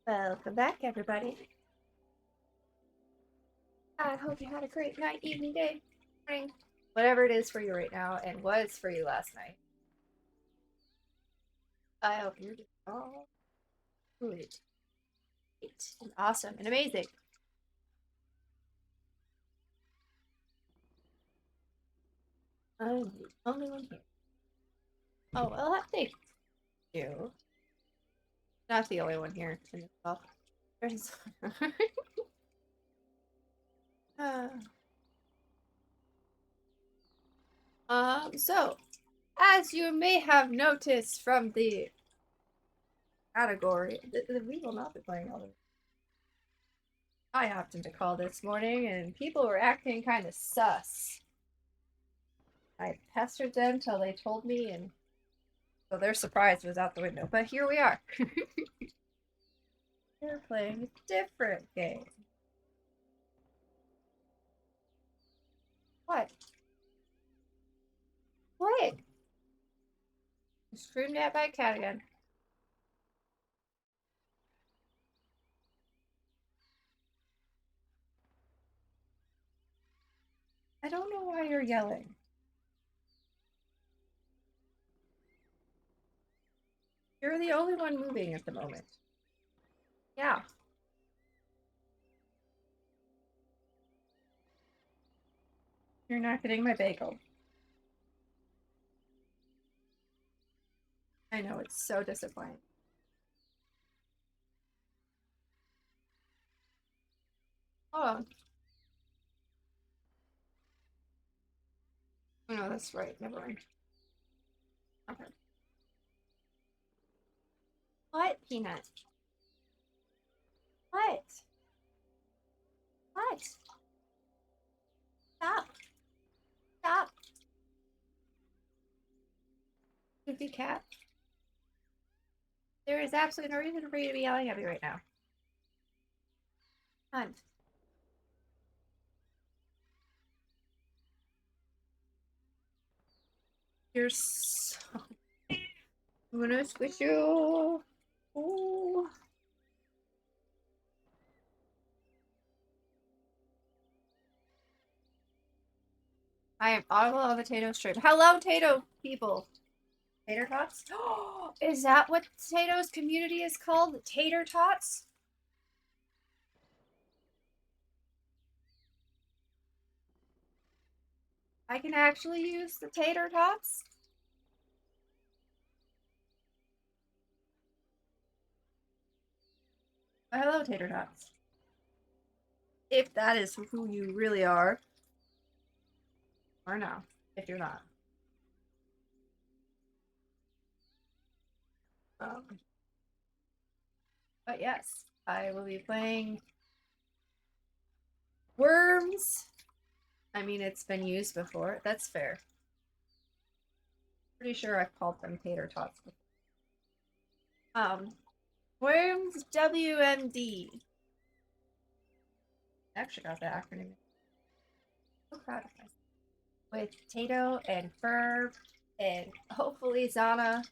Welcome back, everybody. I hope you had a great night, evening, day, morning, whatever it is for you right now, and was for you last night. I hope you're doing all good, great, and awesome, and amazing. I'm the only one here. Oh, well, thank you. Not the only one here in the call. There's... so, as you may have noticed from the category, we will not be playing all of I opted to call this morning, and people were acting kind of sus. I pestered them till they told me, and so their surprise was out the window. But here we are. We're playing a different game. What? What? Screamed at by a cat again. I don't know why you're yelling. You're the only one moving at the moment. Yeah. You're not getting my bagel. I know, it's so disappointing. Oh. Oh no, that's right. Never mind. Okay. What, Peanut? What? What? Stop. Stop. Goofy cat. There is absolutely no reason for you to be yelling at me right now. Hunt. You're so... I'm gonna squish you. Ooh. I am audible on the Tato stream. Hello, Tato people. Tater Tots? Is that what Tato's community is called? The Tater Tots? I can actually use the Tater Tots? Hello, Tater Tots. If that is who you really are. Or no, if you're not. But yes, I will be playing Worms. I mean, it's been used before. That's fair. Pretty sure I've called them tater tots before. Worms WMD. I actually got that acronym. So proud of myself. With Tato and Ferb and hopefully Zana.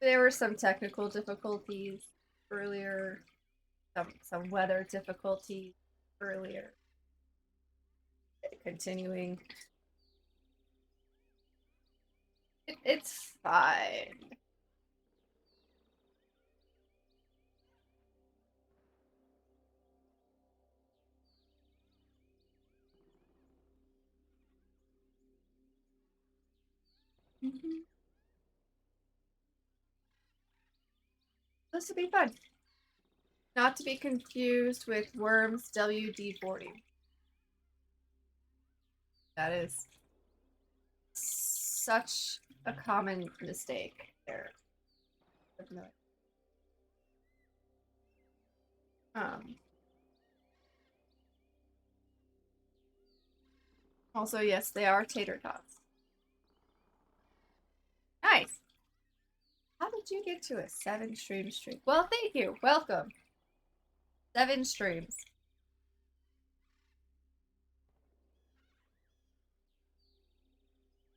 There were some technical difficulties earlier. Some weather difficulties earlier. Continuing. It's fine. This would be fun. Not to be confused with Worms WD-40. That is such a common mistake there. Also, yes, they are tater tots. Nice. How did you get to a 7-stream streak? Well, thank you. Welcome. 7 streams.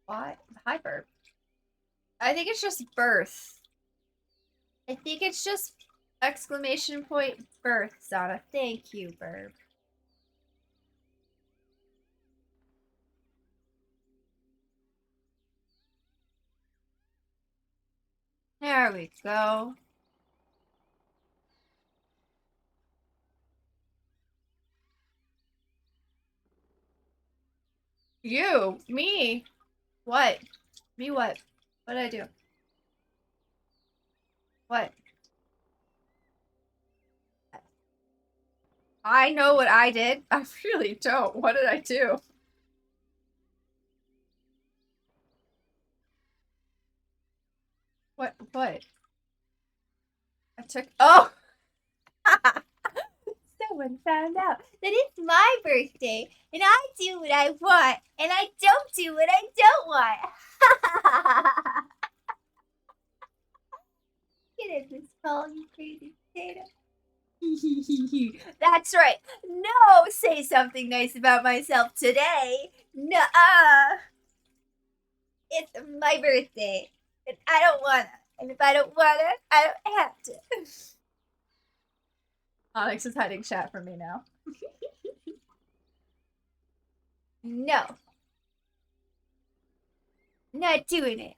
What? Hyper. I think it's just birth. I think it's just exclamation point birth, Zana. Thank you, Burb. There we go. You, me. What? Me what? What did I do? What? I know what I did. I really don't. What did I do? What? What? I took. Oh! Someone found out that it's my birthday and I do what I want and I don't do what I don't want. Get in this call, you crazy potato. That's right. No, say something nice about myself today. Nuh-uh. It's my birthday. And I don't wanna. And if I don't wanna, I don't have to. Onyx is hiding chat from me now. No. Not doing it.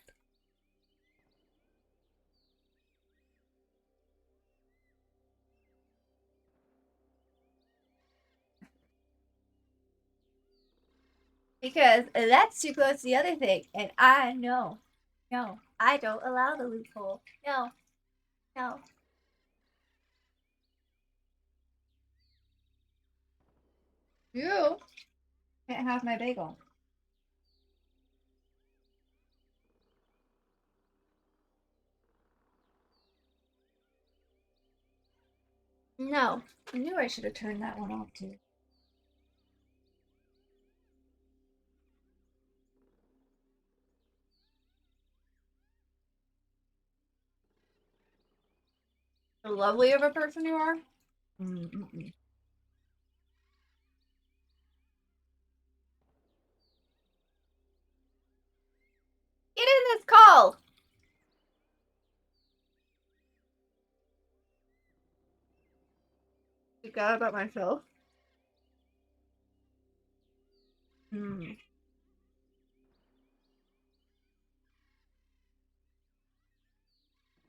Because that's too close to the other thing. And I know. No, I don't allow the loophole. No. No. You can't have my bagel. No. I knew I should have turned that one off too. So lovely of a person you are. Mm-mm. Get in this call. You got about myself. Hmm.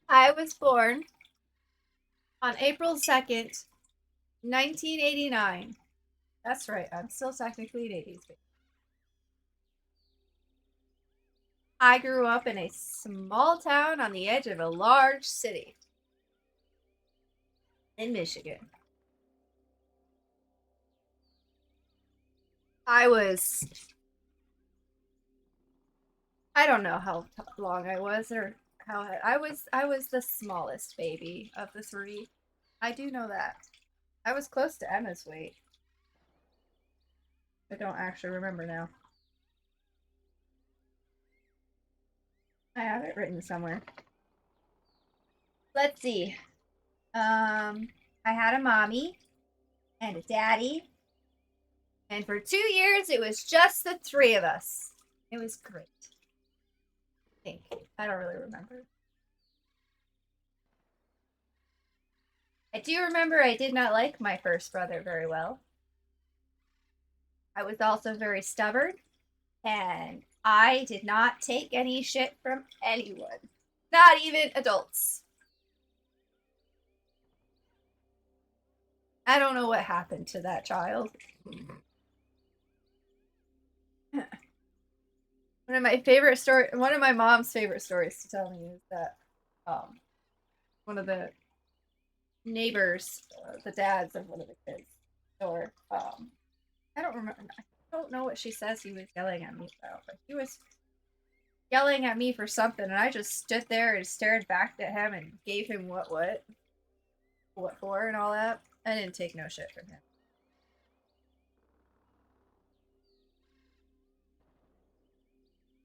I was born on April 2nd, 1989. That's right. I'm still technically an 80s baby. I grew up in a small town on the edge of a large city in Michigan. I don't know how long I was or how I was the smallest baby of the three. I do know that. I was close to Emma's weight. I don't actually remember now. I have it written somewhere. Let's see. I had a mommy and a daddy, and for 2 years it was just the three of us. It was great. I think. I don't really remember. I do remember I did not like my first brother very well. I was also very stubborn, and I did not take any shit from anyone, not even adults. I don't know what happened to that child. One of my mom's favorite stories to tell me is that one of the neighbors, the dads of one of the kids, or I don't remember. I don't know what she says he was yelling at me about, but he was yelling at me for something, and I just stood there and stared back at him and gave him what for, and all that. I didn't take no shit from him.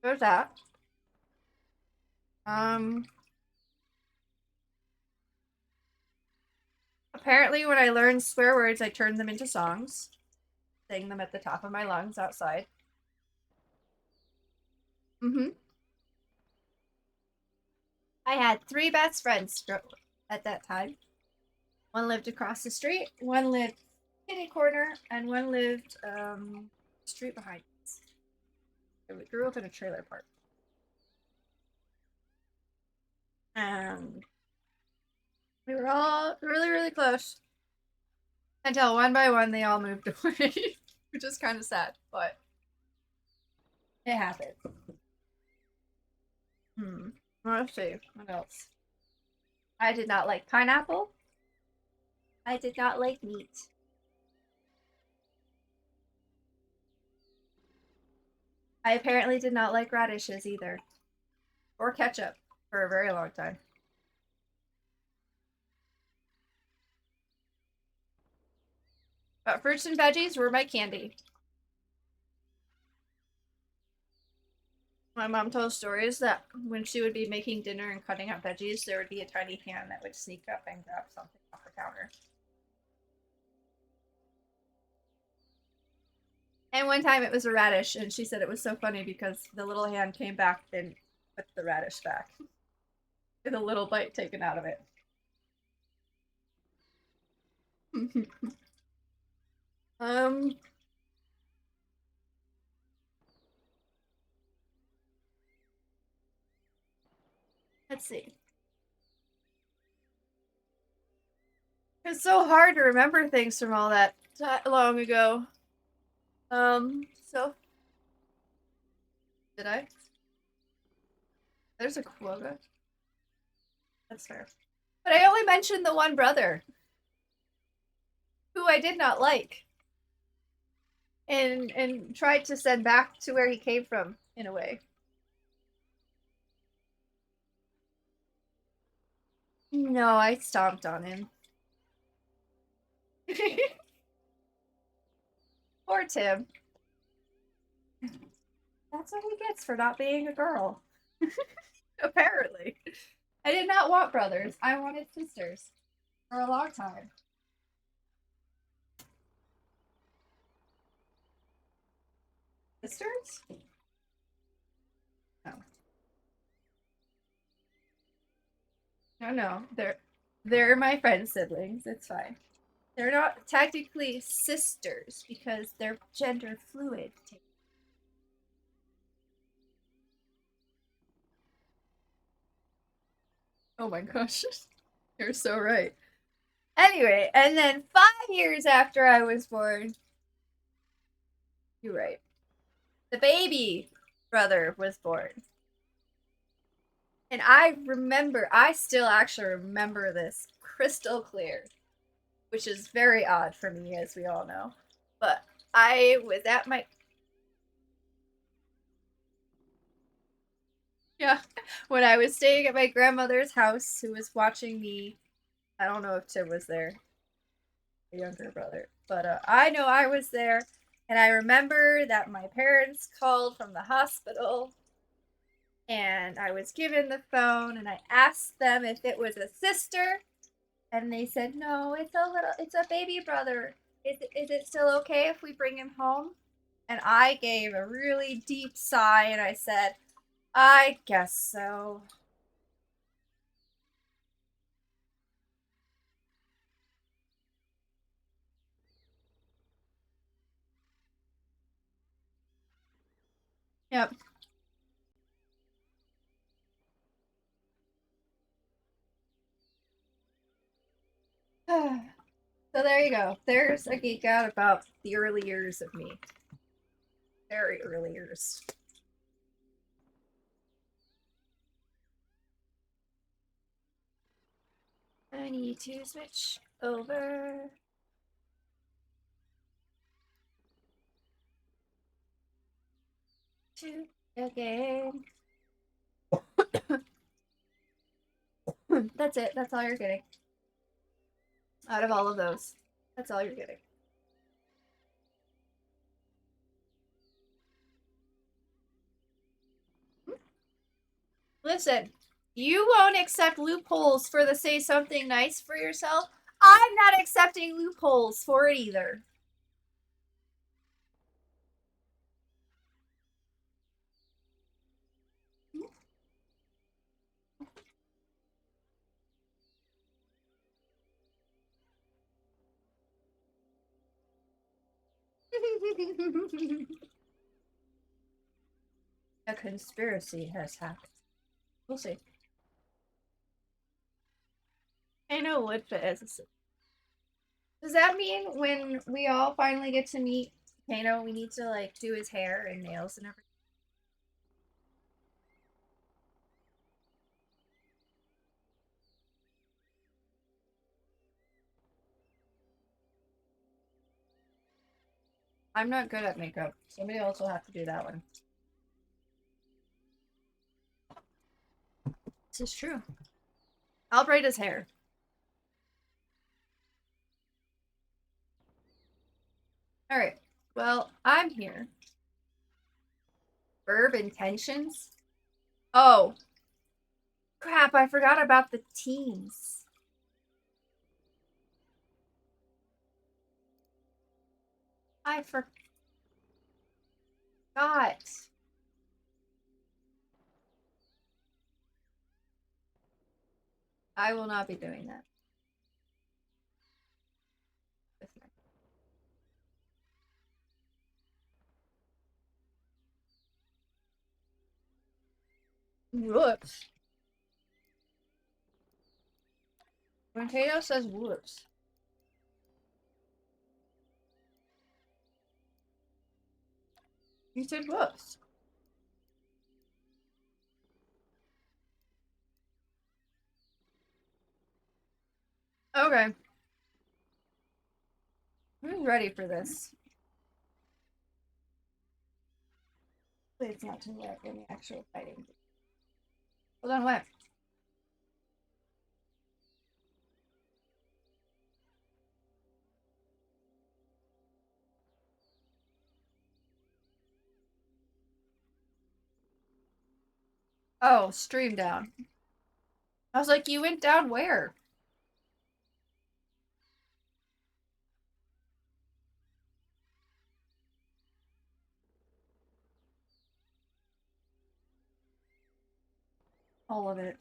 There's that. Um, Apparently, when I learned swear words, I turned them into songs, sang them at the top of my lungs outside. Mm-hmm. I had three best friends at that time. One lived across the street, one lived kitty corner, and one lived street behind us. We grew up in a trailer park. And we were all really, really close until one by one they all moved away, which is kind of sad, but it happened. Let's see. What else? I did not like pineapple. I did not like meat. I apparently did not like radishes either. Or ketchup for a very long time. But fruits and veggies were my candy. My mom told stories that when she would be making dinner and cutting up veggies, there would be a tiny hand that would sneak up and grab something off the counter. And one time it was a radish, and she said it was so funny because the little hand came back and put the radish back with a little bite taken out of it. um, let's see. It's so hard to remember things from all that long ago. So did I? There's a quota. That's fair. But I only mentioned the one brother who I did not like and tried to send back to where he came from in a way. No, I stomped on him. Poor Tim. That's what he gets for not being a girl. Apparently. I did not want brothers. I wanted sisters for a long time. Sisters? No. No. They're my friend's siblings. It's fine. They're not technically sisters because they're gender fluid. Oh my gosh. You're so right. Anyway, and then 5 years after I was born, you're right. The baby brother was born. And I still actually remember this crystal clear, which is very odd for me, as we all know. But I was at my. Yeah, when I was staying at my grandmother's house, who was watching me. I don't know if Tim was there, a younger brother, but I know I was there. And I remember that my parents called from the hospital and I was given the phone and I asked them if it was a sister and they said no, it's a baby brother. Is it still okay if we bring him home? And I gave a really deep sigh and I said, I guess so. Yep. So there you go. There's a geek out about the early years of me. Very early years. I need to switch over. To the game. That's it. That's all you're getting. Out of all of those. That's all you're getting. Listen, you won't accept loopholes for the say something nice for yourself. I'm not accepting loopholes for it either. A conspiracy has happened. We'll see. I know would fit as a sister. Does that mean when we all finally get to meet Kano, we need to like do his hair and nails and everything? I'm not good at makeup. Somebody else will have to do that one. This is true. I'll braid his hair. Alright. Well, I'm here. Verb intentions? Oh. Crap, I forgot about the teams. I forgot. I will not be doing that. Whoops. When Tato says whoops. You said whoops. Okay. Who's ready for this? Hopefully it's not too late in the actual fighting. Hold on, what? Oh, stream down. I was like, you went down where? All of it.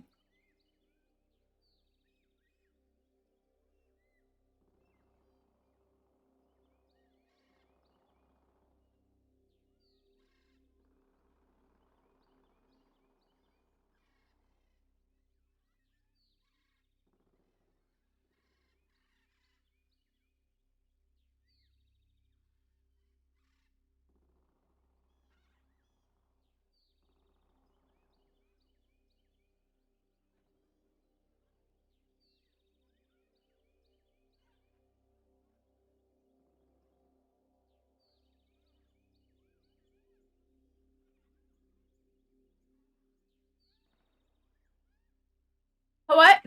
What?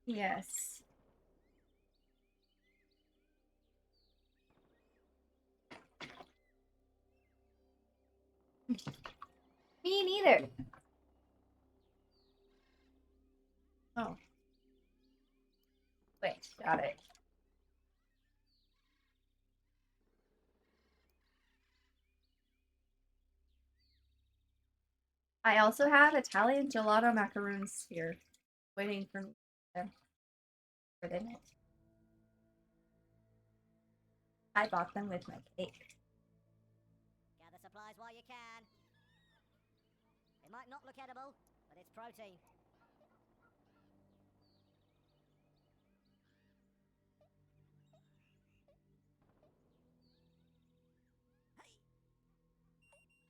Yes. Me neither. Oh. Wait, got it. I also have Italian gelato macaroons here, waiting for them. For them. I bought them with my cake. Gather supplies while you can. It might not look edible, but it's protein.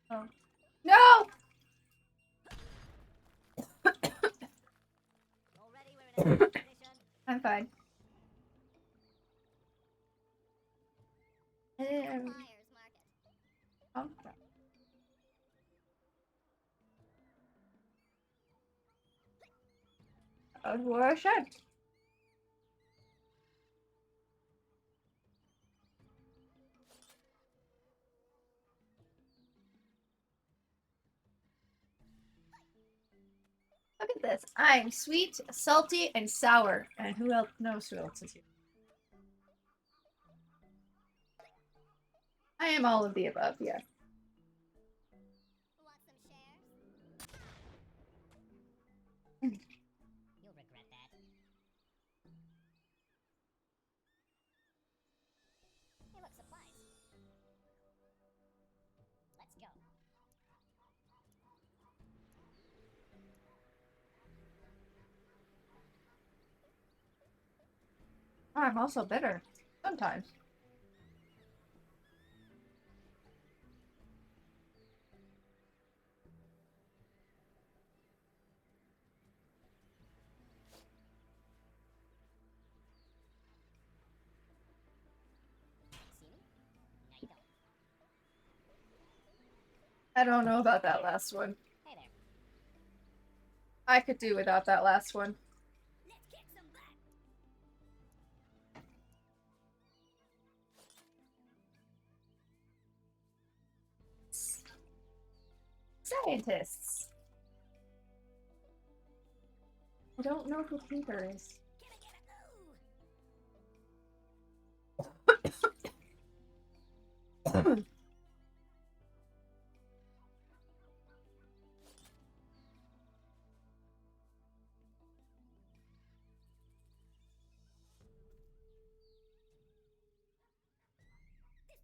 Oh. No! Already we're in a position. I'm fine. Buyer's market. Oh. That was what I said. Look at this. I'm sweet, salty, and sour. And who else knows who else is here? I am all of the above, yeah. Want some shares? You'll regret that. Hey, look, supplies. Let's go. I'm also bitter. Sometimes. See me? No, you don't. I don't know about that last one. Hey there. I could do without that last one. Let's kick some butt. Scientists. I don't know who Peter is. Get it, ooh. This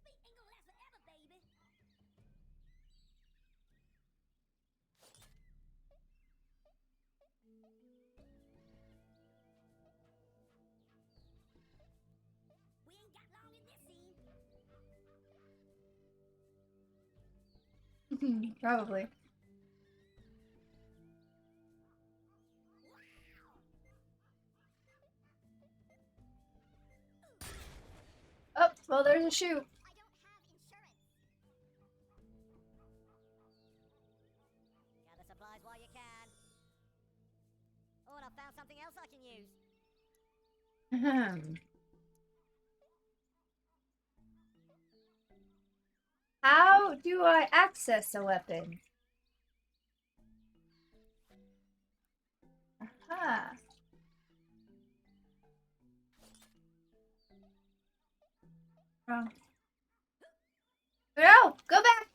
beat ain't gonna last forever, baby. We ain't got long in this scene. Probably. Oh, well, there's a shoe. I don't have insurance. Gather supplies while you can. Oh, and I found something else I can use. How do I access a weapon? Aha. Oh. No! Go back!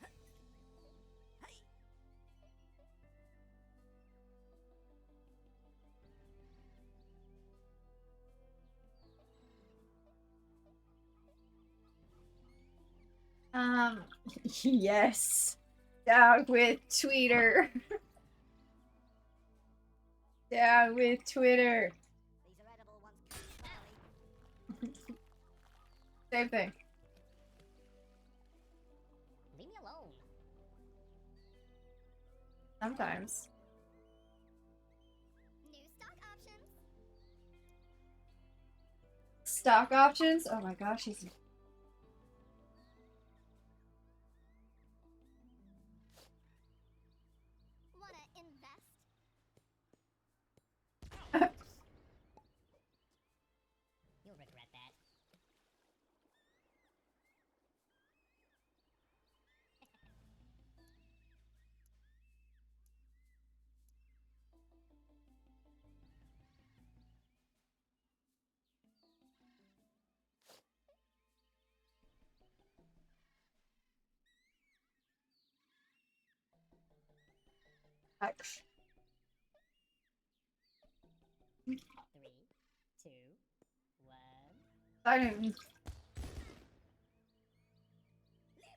Yes. Down with Twitter. Down with Twitter. These are edible ones. Smelly. Same thing. Leave me alone. Sometimes. New stock options. Stock options? Oh my gosh, he's... Wanna invest? You'll regret that. Ouch. 3, 2, 1. I didn't... Leave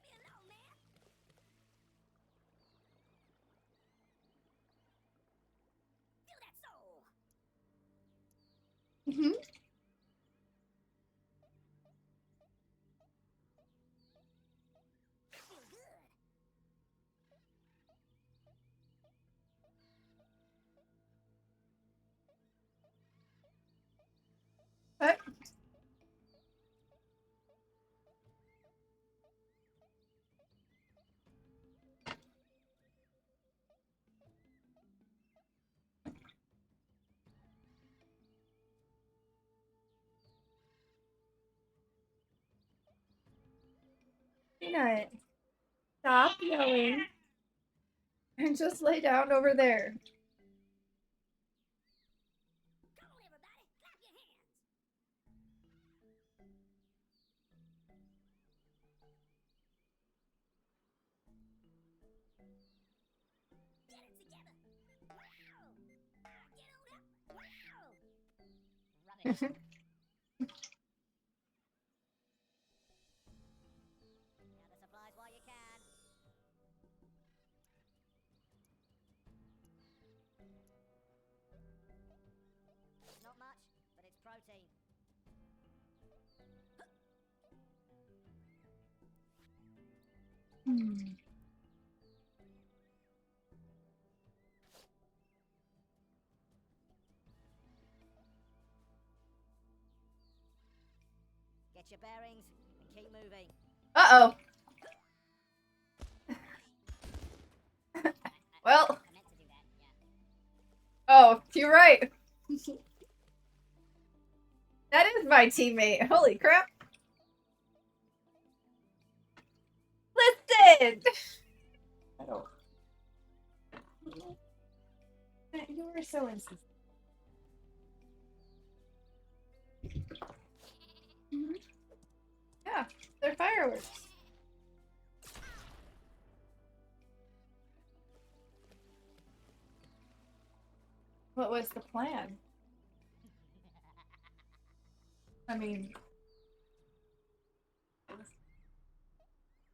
me alone, man. Feel that soul. Mhm. Feel good. What? Peanut. Stop yelling. And just lay down over there. Come on, everybody. Clap your hands. Get it together. Wow. Got it. Gather supplies while you can. It's not much, but it's protein. Get your bearings and keep moving. Uh-oh. Well. I meant to do that, yeah. Oh, you're right. That is my teammate. Holy crap. Listen! I don't. You were so insistent. Yeah, they're fireworks. What was the plan? I mean,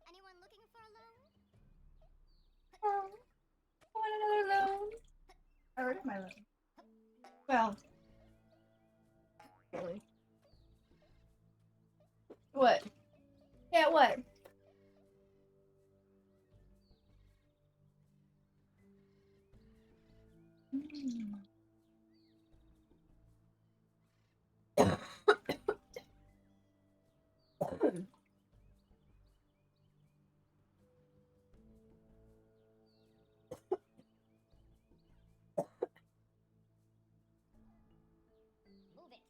Anyone looking for a loan? oh, I want another loan. I already have my loan. Well, really. What? Yeah, what? Move it.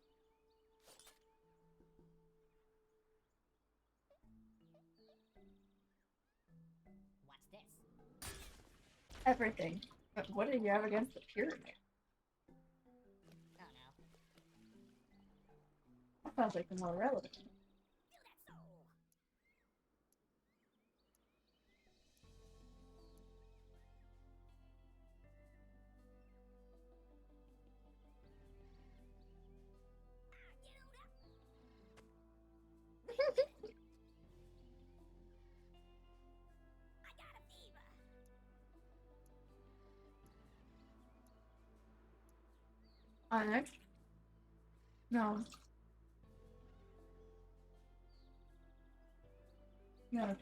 What's this? Everything. But what did you have against the pyramid? Oh no. That sounds like the more relevant. Do that so. I got a fever. Onyx? No. No.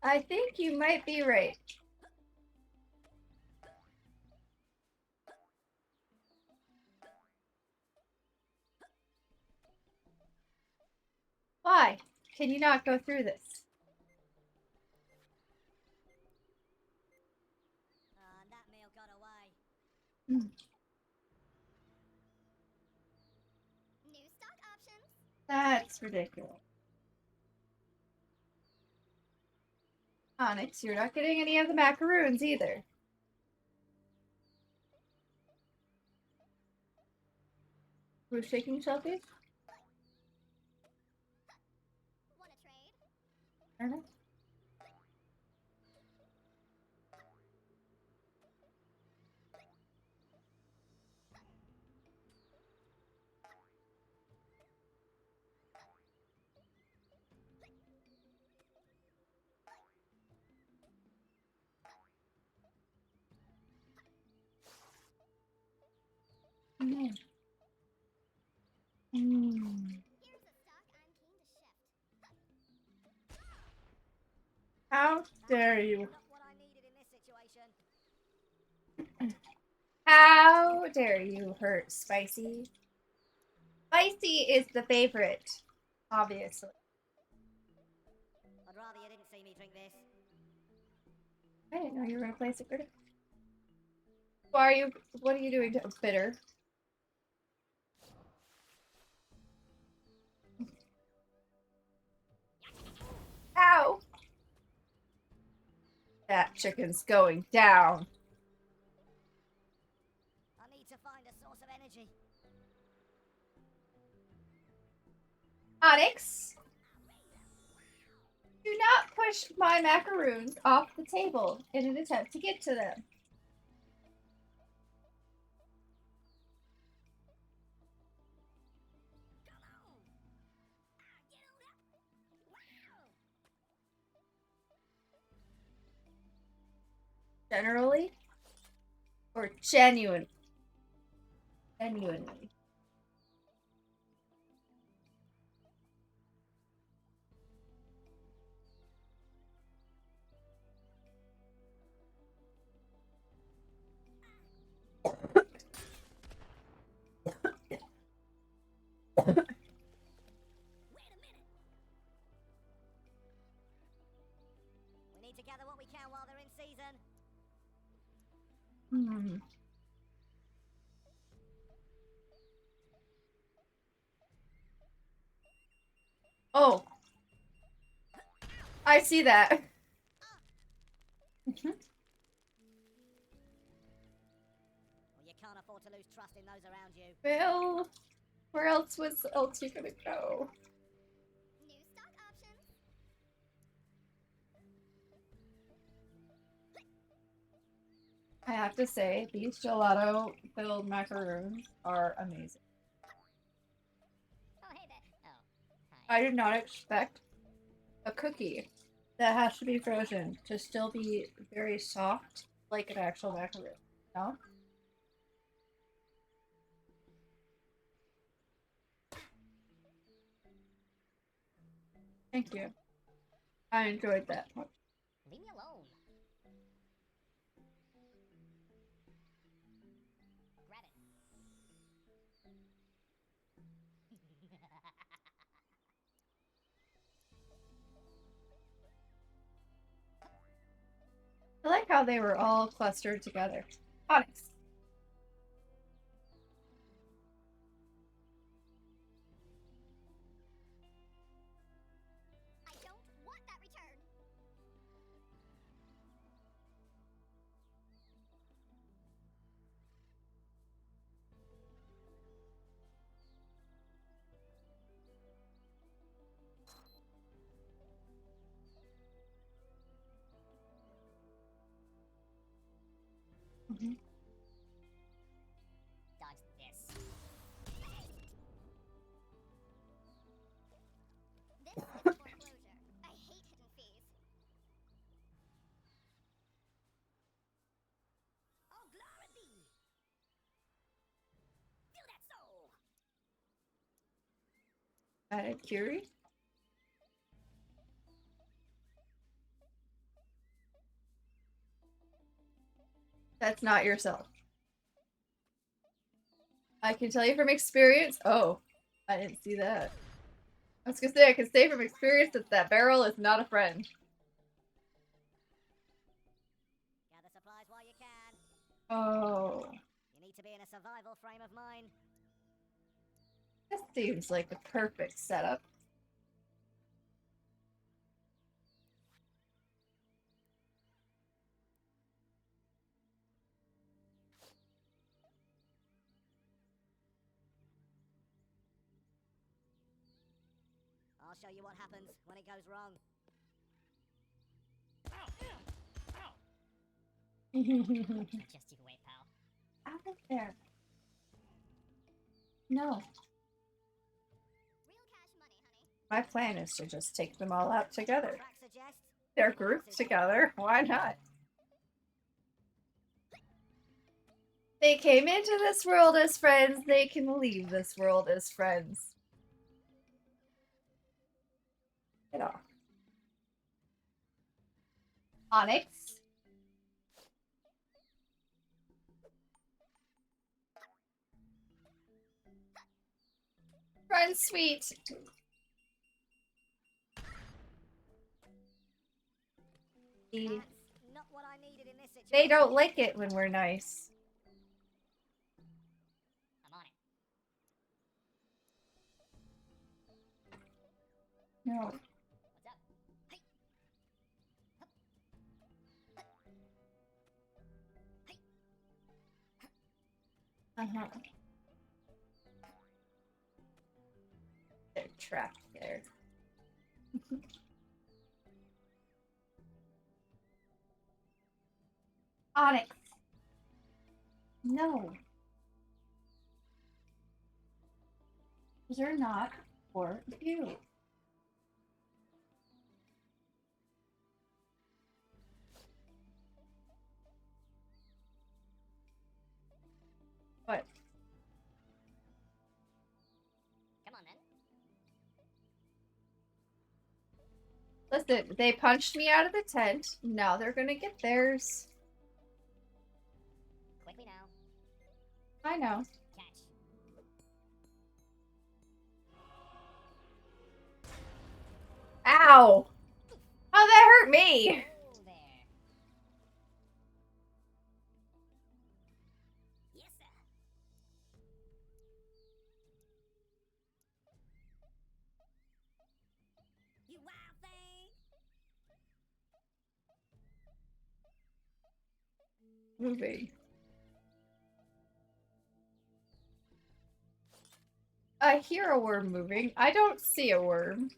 I think you might be right. Why? Can you not go through this? And that meal got away. New stock options. That's ridiculous. Onyx, you're not getting any of the macaroons either. Who's shaking selfies? Wanna trade? I don't know. Mm. Here's the stock I'm keen to shift. How dare you? Not what I needed in this situation. How dare you hurt Spicy? Spicy is the favorite, obviously. I'd rather you didn't see me drink this. I didn't know you were gonna play Secret. What are you doing to Bitter? Ow! That chicken's going down. I need to find a source of energy. Onyx, do not push my macaroons off the table in an attempt to get to them. Generally? Or genuinely? Genuinely. We need to gather what we can while they're in season. Hmm. Oh. I see that. Well, you can't afford to lose trust in those around you. Well, where else was you gonna go? New stock options. I have to say, these gelato-filled macaroons are amazing. Oh, hey there. Oh, hi. I did not expect a cookie that has to be frozen to still be very soft, like an actual macaroon. No? Thank you. I enjoyed that much. Leave me alone. Grab it. I like how they were all clustered together. Onyx. I don't want that return. Mhm. Dodge this. This is foreclosure. I hate hidden fees. Oh, glory be! Feel that soul! Added Curie. That's not yourself. I can tell you from experience. Oh, I didn't see that. I was gonna say, I can say from experience that that barrel is not a friend. Gather supplies while you can. Oh, You need to be in a survival frame of mind. this seems like the perfect setup. I'll show you what happens when it goes wrong. Just you wait, pal. Out of there. No. Real cash money, honey. My plan is to just take them all out together. Crack suggests They're grouped together. Why not? They came into this world as friends. They can leave this world as friends. Get off. Onyx. Run, sweet. that's not what I needed in this situation. They don't like it when we're nice. No. What's up? Hey. Hup. Hey. Uh-huh. They're trapped there. Onyx. No. Those are not for you. What? Come on then. Listen, they punched me out of the tent. Now they're gonna get theirs. Quickly now. I know. Catch. Ow! How'd that hurt me? Oh, there. Yes, sir. You wild thing. Moving. I hear a worm moving. I don't see a worm.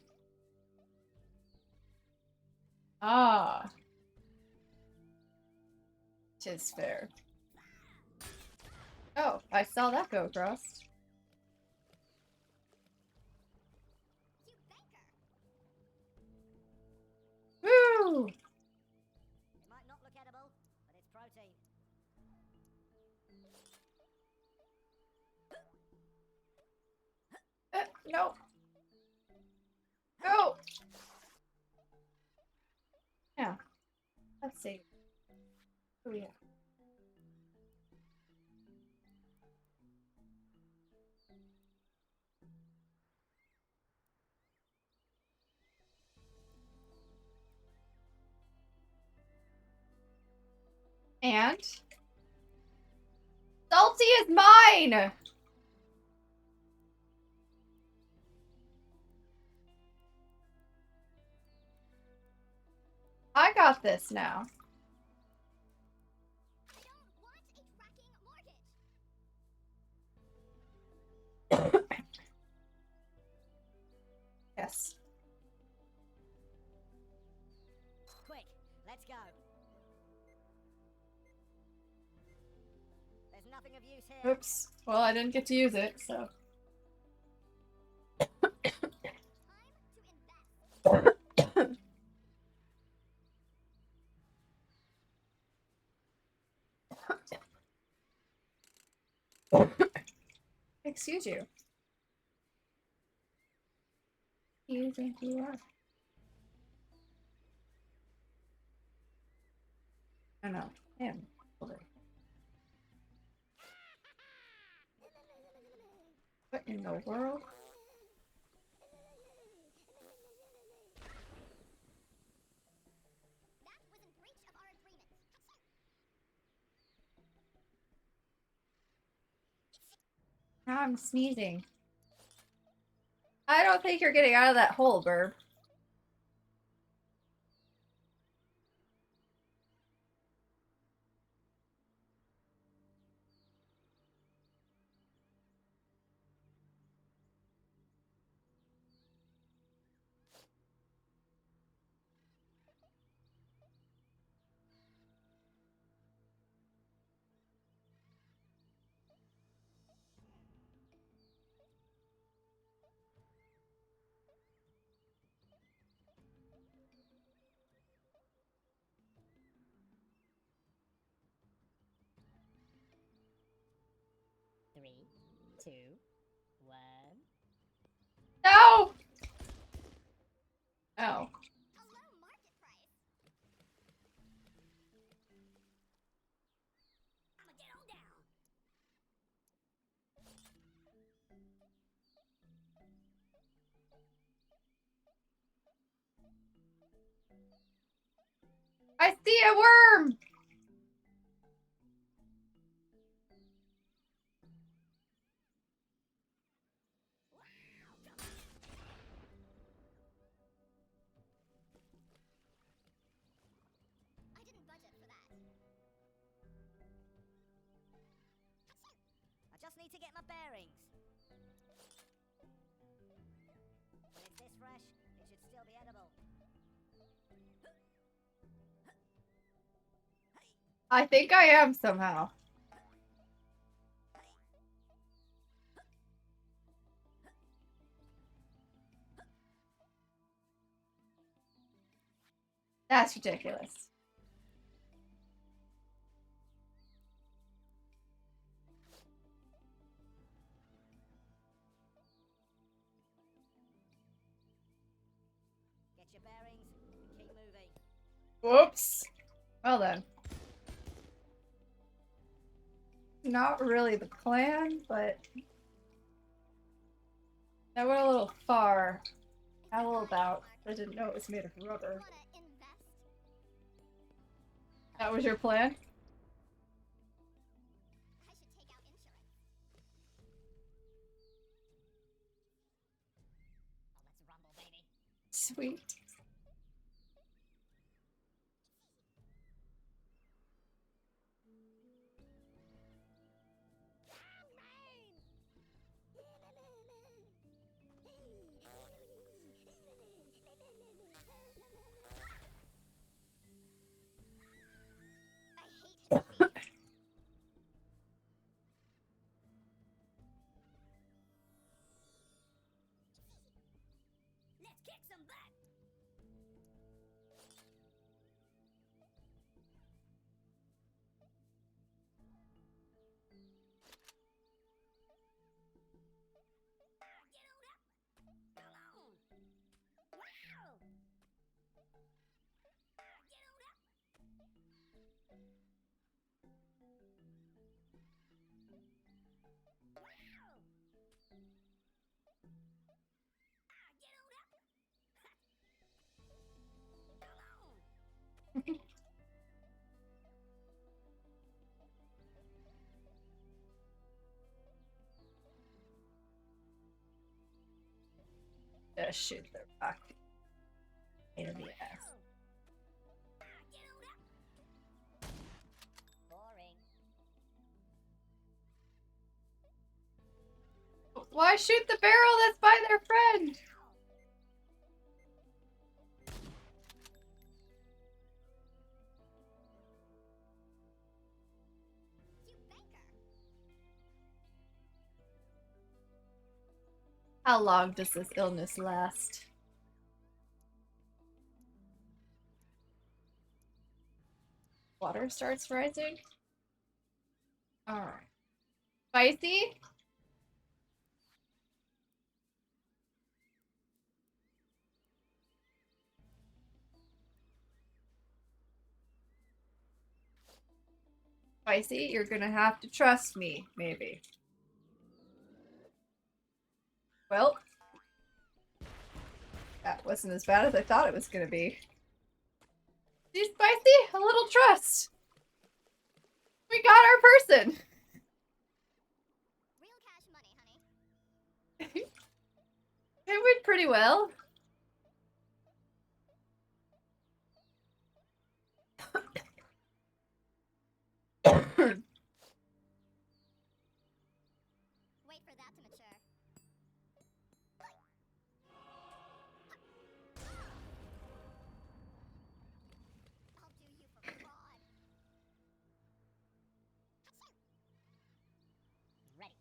Ah. 'Tis fair. Oh, I saw that go across. You banker. Woo! It might not look edible, but it's protein. No. Go! Yeah. Let's see. Oh, yeah. And? Salty is mine! I got this now. I don't want a tracking mortgage. Yes. Quick, let's go. There's nothing of use here. Oops. Well, I didn't get to use it, so. Time to invest. Excuse you. Who do you think you are? I know. Him. What in the world? That was in breach of our agreement. Now I'm sneezing. I don't think you're getting out of that hole, Burb. Three, two, one. No! Oh. A low market price. I'ma get on down. I see a worm! just need to get my bearings. When it's this fresh, it should still be edible. I think I am somehow. That's ridiculous. Get your bearings and keep moving. Whoops. Well then. Not really the plan, but that went a little far. How about I didn't know it was made of rubber. That was your plan? I should take out insurance. Oh, let's rumble, baby. Sweet. Let's kick some butt. Get on up. Come on. Wow. Get on up. Wow. Get on up. Come on. Just shoot the rock in the ass. Get on up. Boring. Why shoot the barrel that's by their friend? You banker. How long does this illness last? Water starts rising? Alright. Spicy? Spicy, you're gonna have to trust me, maybe. Well, that wasn't as bad as I thought it was gonna be. See, Spicy? A little trust. We got our person. Real cash money, honey. It went pretty well. Wait for that to mature. I'll do you for fraud. Ready.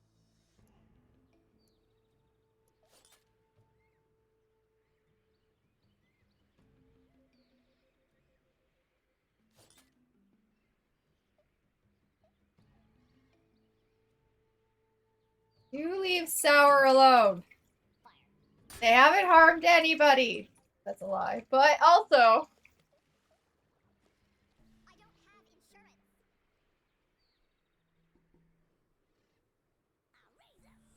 You leave Sour alone. Fire. They haven't harmed anybody. That's a lie. But also, I don't have insurance.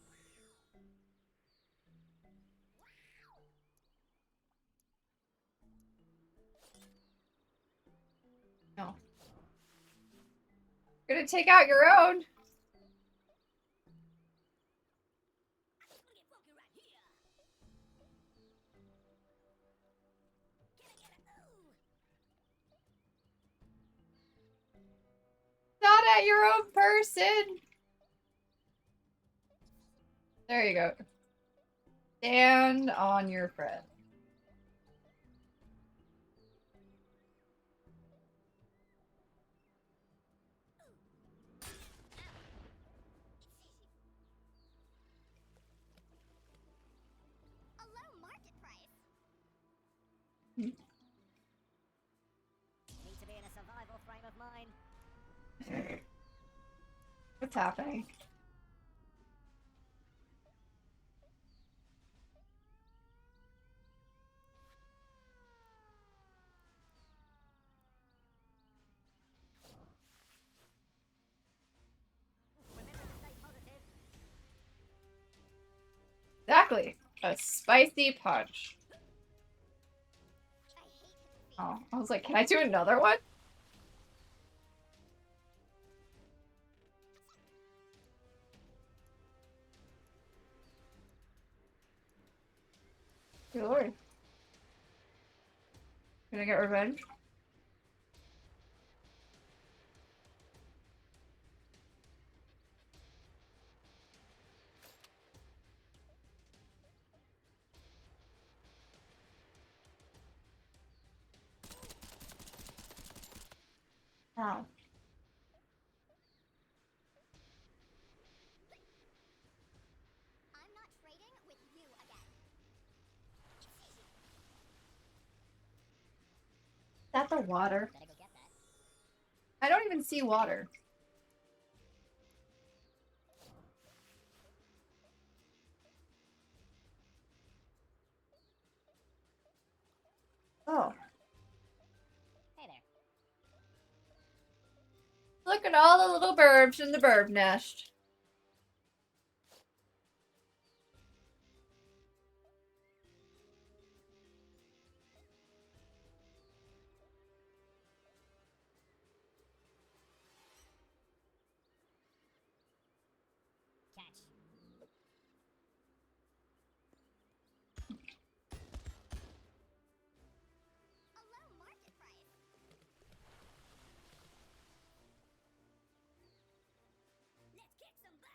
I'll raise them. Wow. no. You're gonna take out your own. I'm gonna get funky right here. Can I get a ooh? Not at your own person. There you go. Stand on your friend. A low market price. Hmm. Need to be in a survival frame of mind. What's happening? Remember to stay positive. Exactly. A spicy punch. I hate hidden feet. Oh, I was like, can I do another one? Good lord. Can I get revenge? Oh. I'm not trading with you again. Is that the water? Better go get that. I don't even see water. Oh. Hey there. Look at all the little burbs in the burb nest. Catch. A low market price. Let's kick some butt.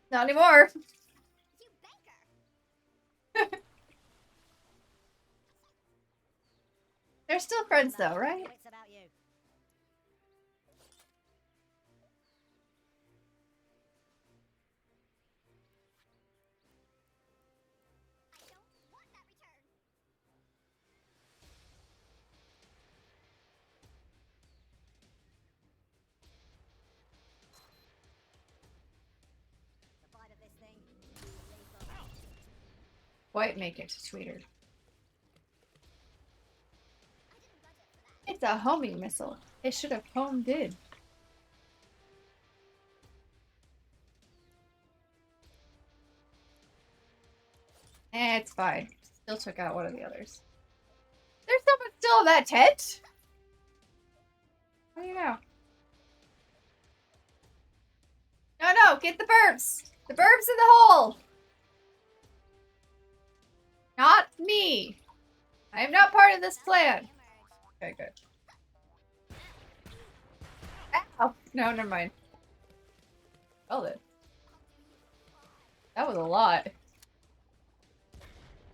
Not anymore. You banker. They're still friends though, right? Wits about you. I don't want that return. The bite of this thing. Lethal. White make it sweeter. I didn't budget for that. It's a homing missile. It should have homed in. It's fine. Still took out one of the others. There's someone still in that tent? What do you know? No, no, get the burbs! The burbs in the hole! Not me! I am not part of this plan. Okay, good. Ow! No, never mind. Oh, that was a lot.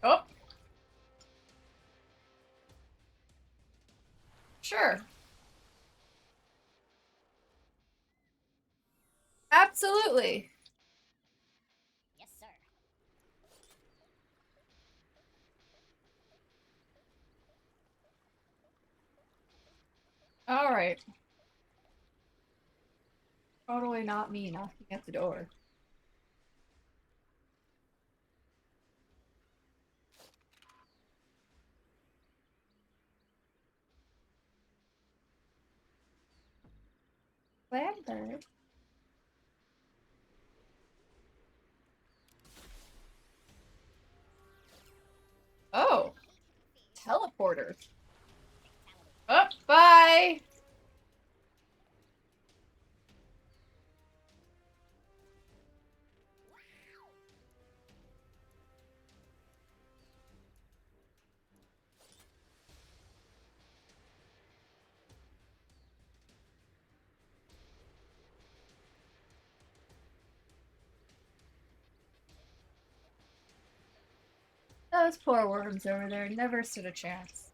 Oh! Sure. Absolutely. Yes, sir. Alright. Totally not me knocking at the door. Lambert. Oh, teleporter. Oh, bye! Those poor worms over there never stood a chance.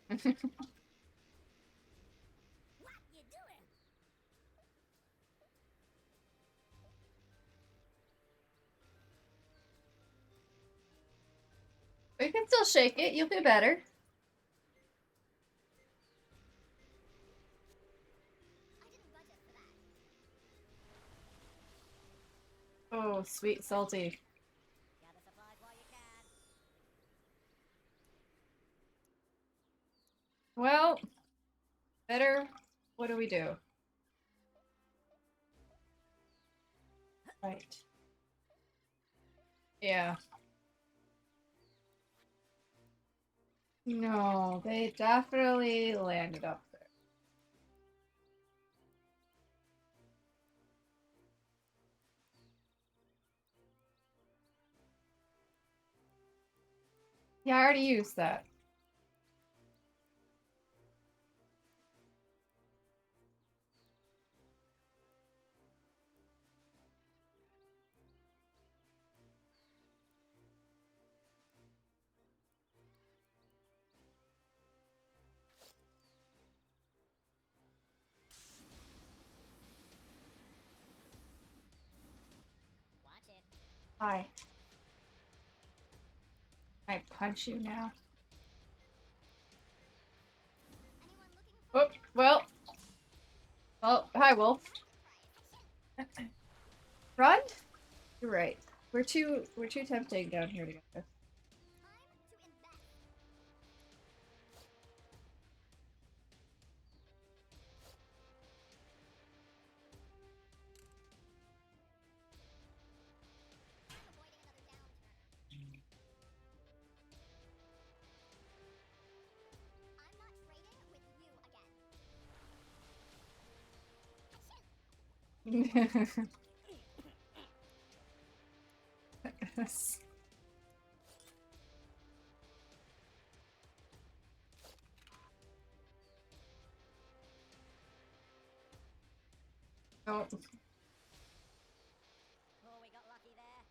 What you doing? We can still shake it. You'll be better. I didn't budget for that. Oh, sweet salty. Gather supplies while you can. Well, better. What do we do? Right. Yeah. No, they definitely landed up there. Yeah, I already used that. Watch it. Hi. I punch you now. Anyone looking for Oh, well. Oh, hi, Wolf. Run? You're right. We're too tempting down here together. time to invest? I'm avoiding another downturn. I'm not trading with you again. Oh. Oh, we got lucky there.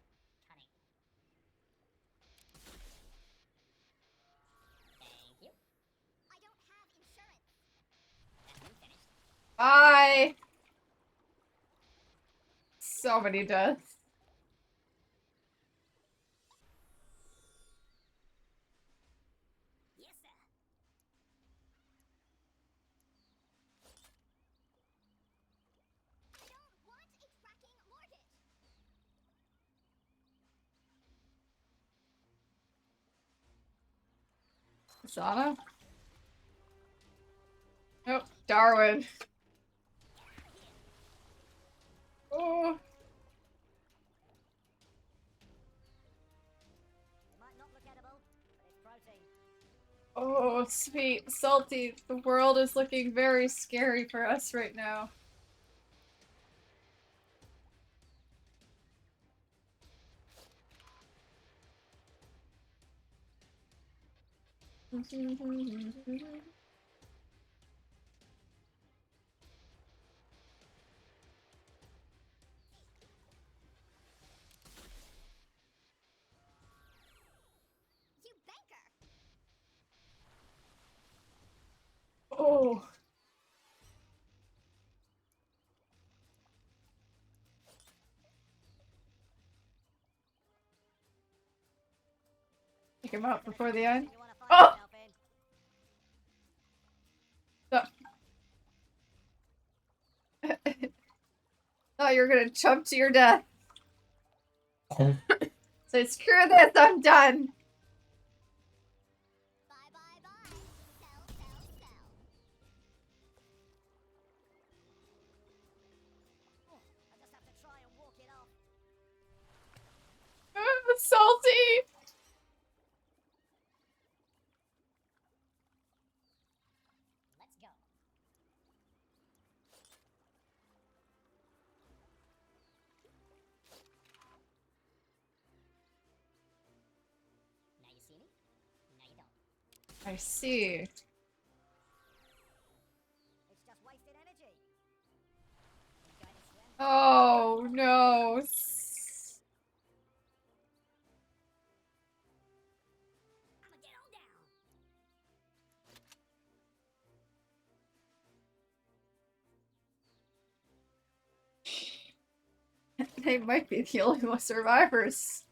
Cunning. Thank you. I don't have insurance. That's me finished. Bye. So many deaths. Yes, sir. I don't want a tracking mortgage. Sana? Nope. Darwin. Oh. It might not look edible, but it's protein. Oh, sweet. Salty. The world is looking very scary for us right now. You banker. Oh. Pick him up before the end. You wanna find Oh! yourself in? Thought you were gonna jump to your death. So screw this, I'm done. Bye, bye, bye. Sell, sell, sell. Oh, I just have to try and walk it off. Salty. genie? No, you don't. I see. It's just wasted energy. Enjoy the swim. Oh no. I'ma get on down. They might be the only survivors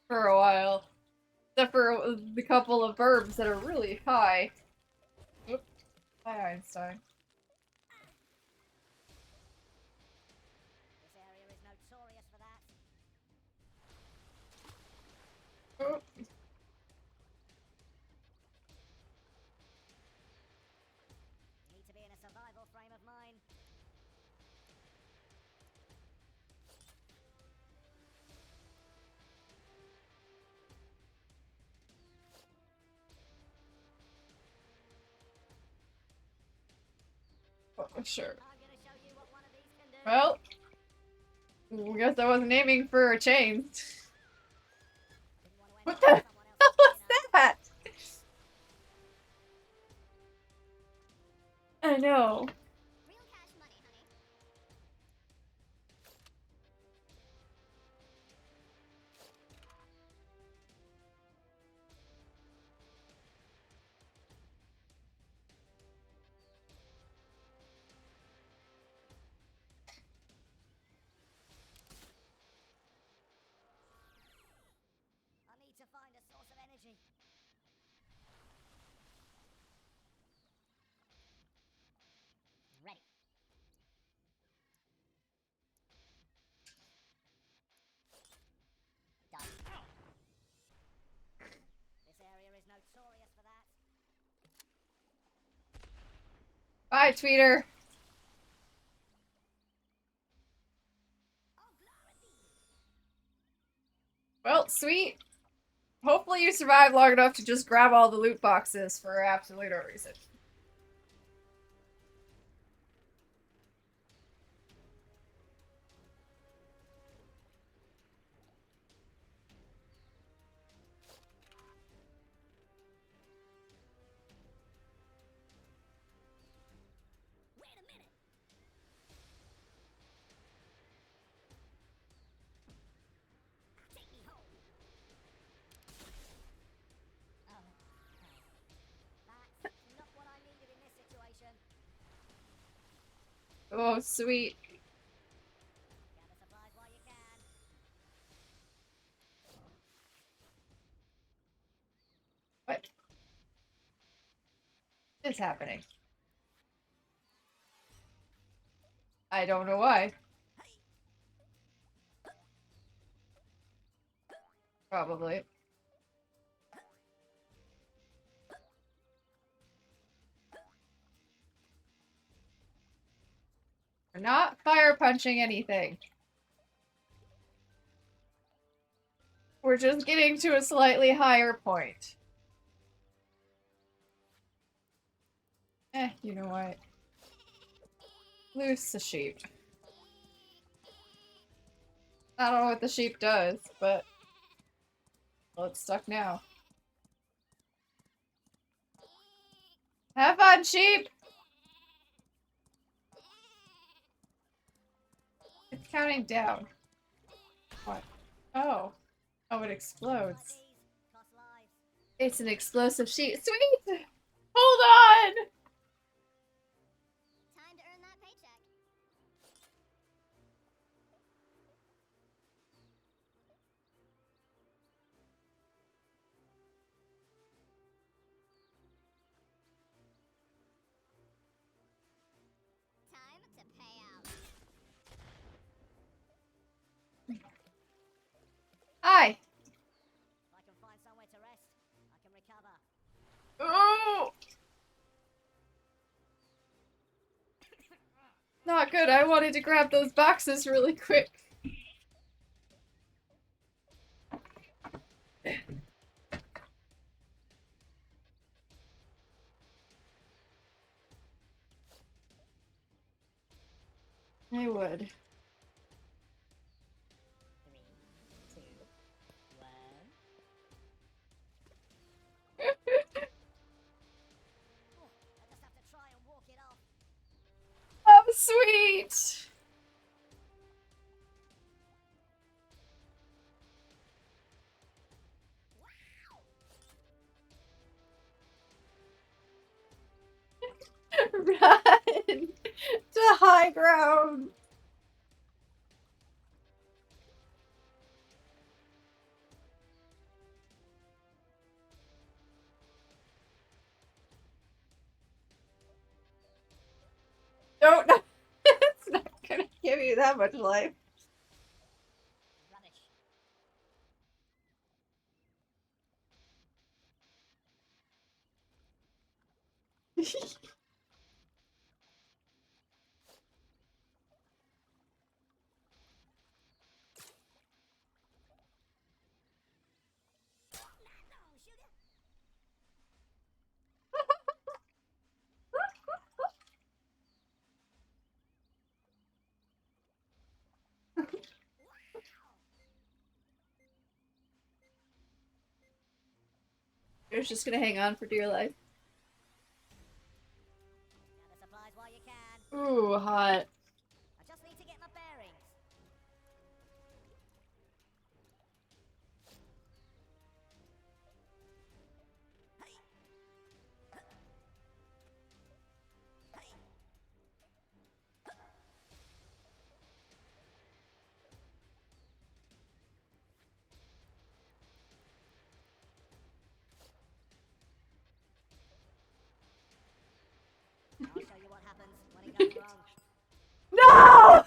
for a while. Except for the couple of verbs that are really high. Oop. Hi, Einstein. This area is notorious for that. Oop. You need to be in a survival frame of mind. Oh, sure. I'm gonna show you what one of these can do. Well, I guess I wasn't aiming for a chain. Didn't want to end What up the with hell someone else's was dinner. that? I know. Real cash money, honey. I need to find a source of energy. Ready. Done. This area is notorious for that. Bye, tweeter. Oh, glory! Well, sweet. Hopefully you survive long enough to just grab all the loot boxes for absolutely no reason. Wait a minute. Take me home. Oh, that's not what I needed in this situation. Oh, sweet. Gather supplies while you can. What is happening? I don't know why. Probably. We're not fire punching anything. We're just getting to a slightly higher point. You know what? Loose the sheep. I don't know what the sheep does, but... well, it's stuck now. Have fun, sheep! It's counting down. What? Oh. Oh, it explodes. Like these cost lives. It's an explosive sheep. Sweet! Hold on! Time to earn that paycheck. Time to pay out. Hi! If I can find somewhere to rest, I can recover. Oh! Not good. I wanted to grab those boxes really quick. I would. 3, 2, 1. Run to high ground. Don't. It's not gonna give you that much life. Rubbish. No, sugar. You're just gonna hang on for dear life. Gather supplies while you can. Ooh, hot. I just need to get my bearings. Hey. Hey. I'll show you what happens when it goes wrong. No!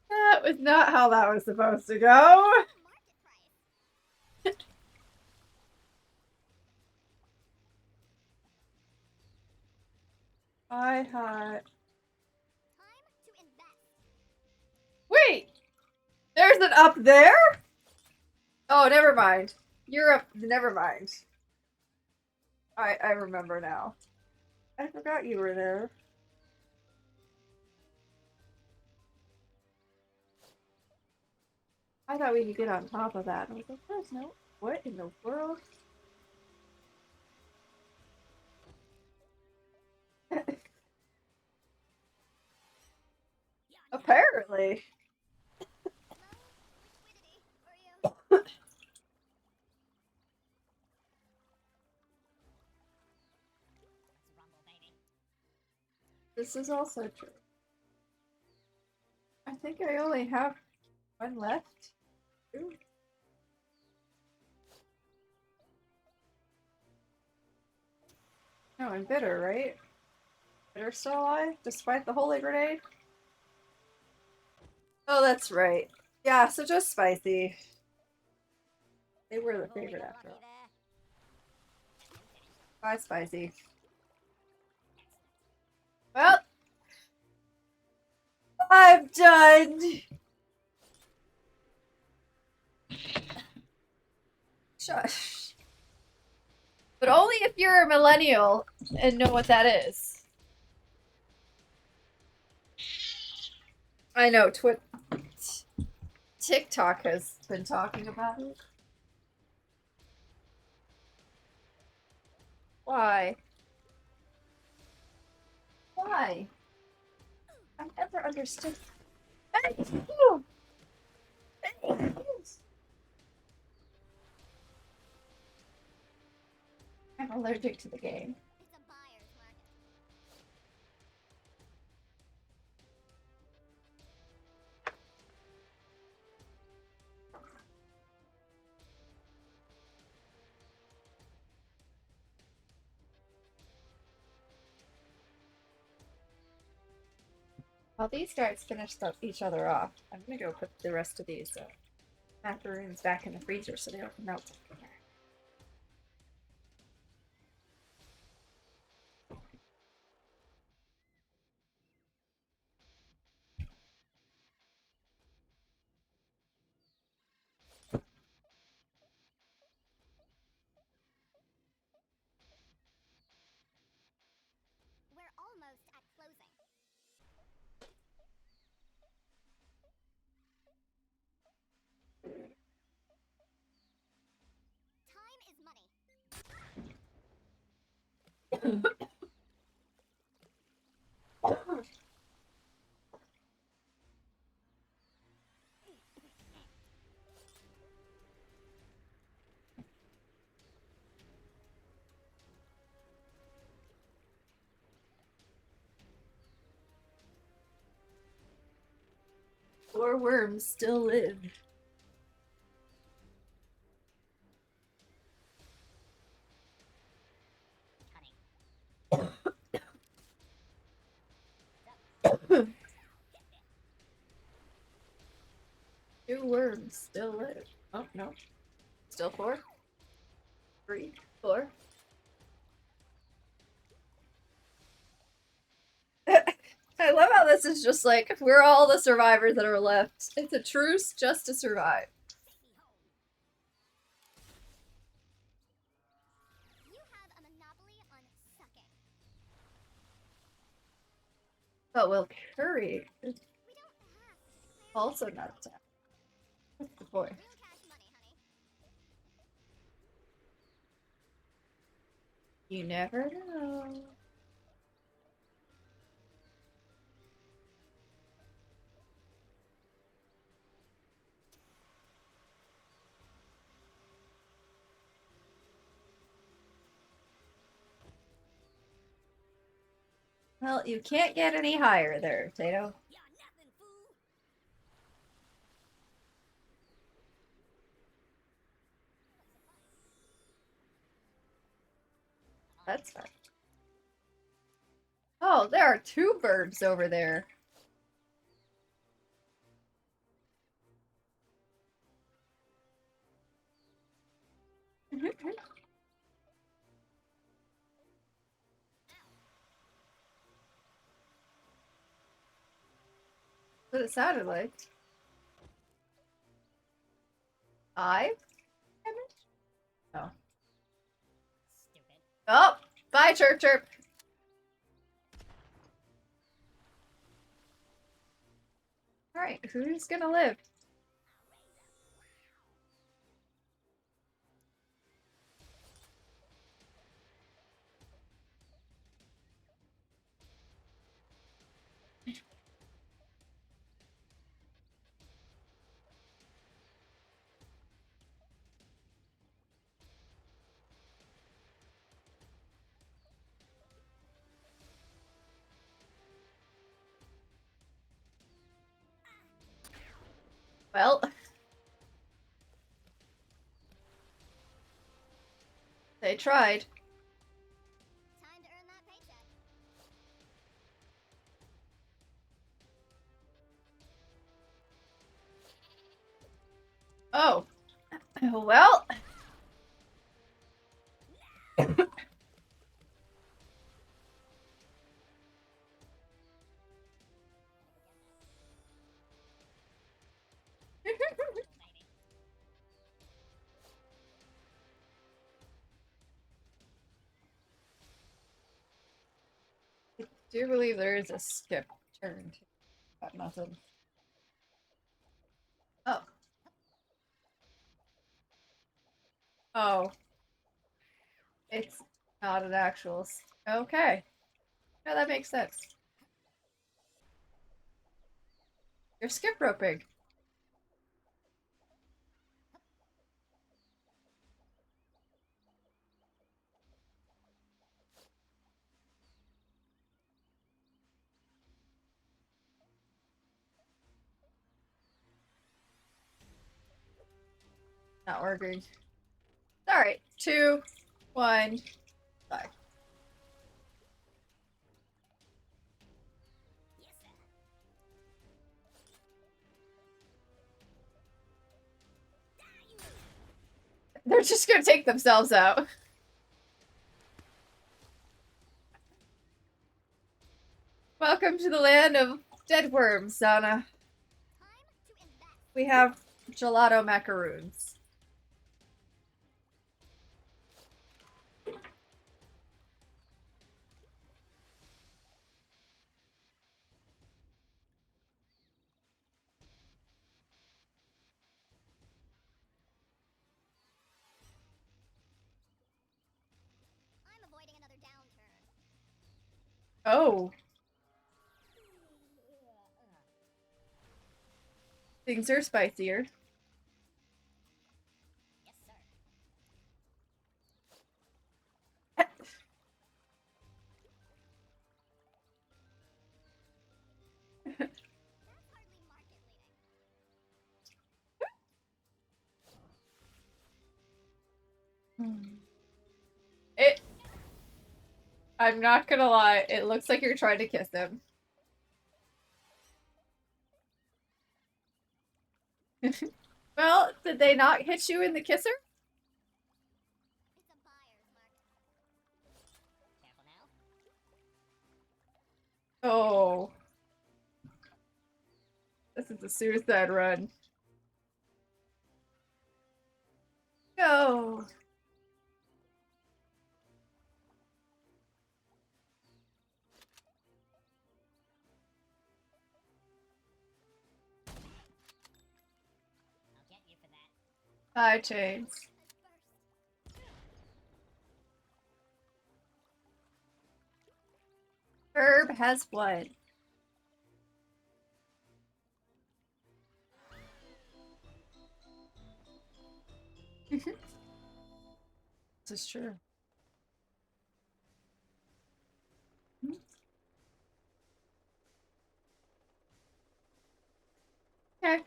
That was not how that was supposed to go. I hot. Time to invest. Wait! There's an up there? Oh, never mind. You're up. Never mind. I remember now. I forgot you were there. I thought we could get on top of that. I was like, there's no. What in the world? Apparently. Let's rumble, baby. This is also true. I think I only have one left. Ooh. No, I'm bitter, right? Bitter still alive, despite the holy grenade? Oh, that's right. Yeah, so just spicy. They were the Oh, we favorite got after lucky all. there. Bye, spicy. Well, I'm done. Shush. But only if you're a millennial and know what that is. I know, TikTok has been talking about it. Why? Why? I've never understood. Thank you. Thank you. I'm allergic to the game. It's a buyer's market. While these guys finish each other off, I'm gonna go put the rest of these macaroons back in the freezer so they don't melt. We're almost at closing. 4 worms still live. Two worms still live. Oh, no. Still 4? 3, 4. I love how this is just like, we're all the survivors that are left. It's a truce just to survive. You have a monopoly on sucking. But will Curry We don't have to declare also not attack? What's the point? real cash money, honey. You never know. Well, you can't get any higher there, Tato. You're nothing, fool. That's fine. Oh, there are 2 birds over there. What it sounded like. 5 damage? Oh. Stupid. Oh! Bye, Chirp Chirp! Alright, who's gonna live? Well, they tried. Time to earn that paycheck. Oh. Well. I do believe there is a skip turn to that method. Oh. Oh. It's not an actual. Okay. No, that makes sense. You're skip roping. Not working. Alright. 2, 1, 5. Yes, sir. They're just gonna take themselves out. Welcome to the land of dead worms, Donna. Time to invest. We have gelato macaroons. I'm avoiding another downturn. Oh. Things are spicier. Yes, sir. That's hardly market leading. It. I'm not gonna lie, it looks like you're trying to kiss him. Well, did they not hit you in the kisser? It's a buyer's market. Careful now. Oh. This is a suicide run. Go! I'll get you for that. Bye, Chains. Herb has blood. This is true. Okay.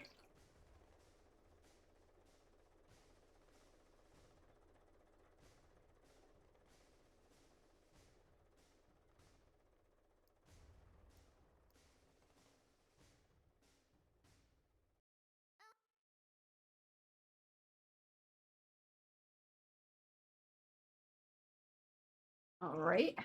All right.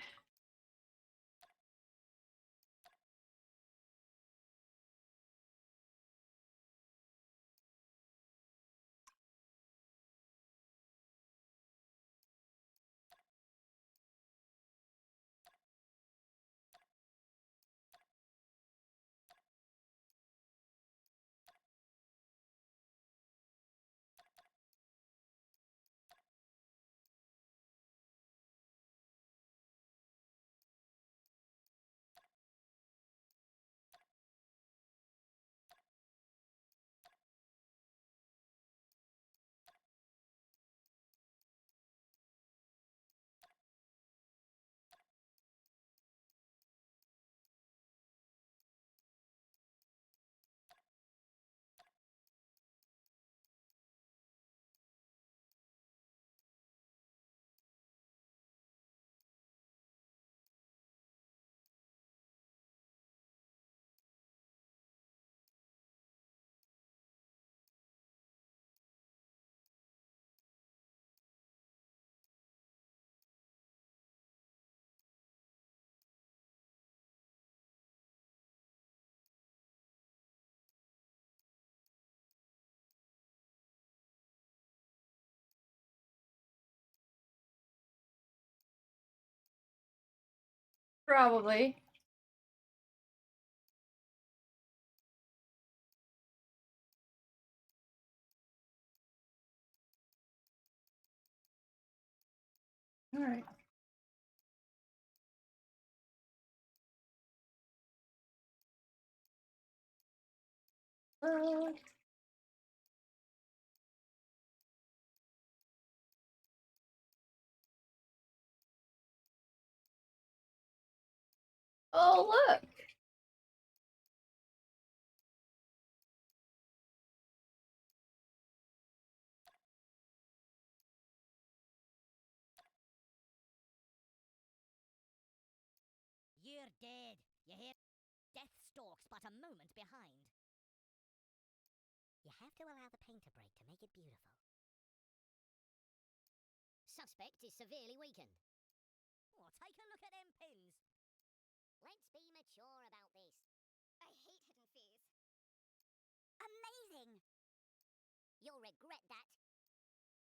Probably. All right. Uh, oh, look. You're dead. You hear? Death stalks but a moment behind. You have to allow the paint to break to make it beautiful. Suspect is severely weakened. Oh, take a look at them pins. Let's be mature about this. I hate hidden fees. Amazing. You'll regret that.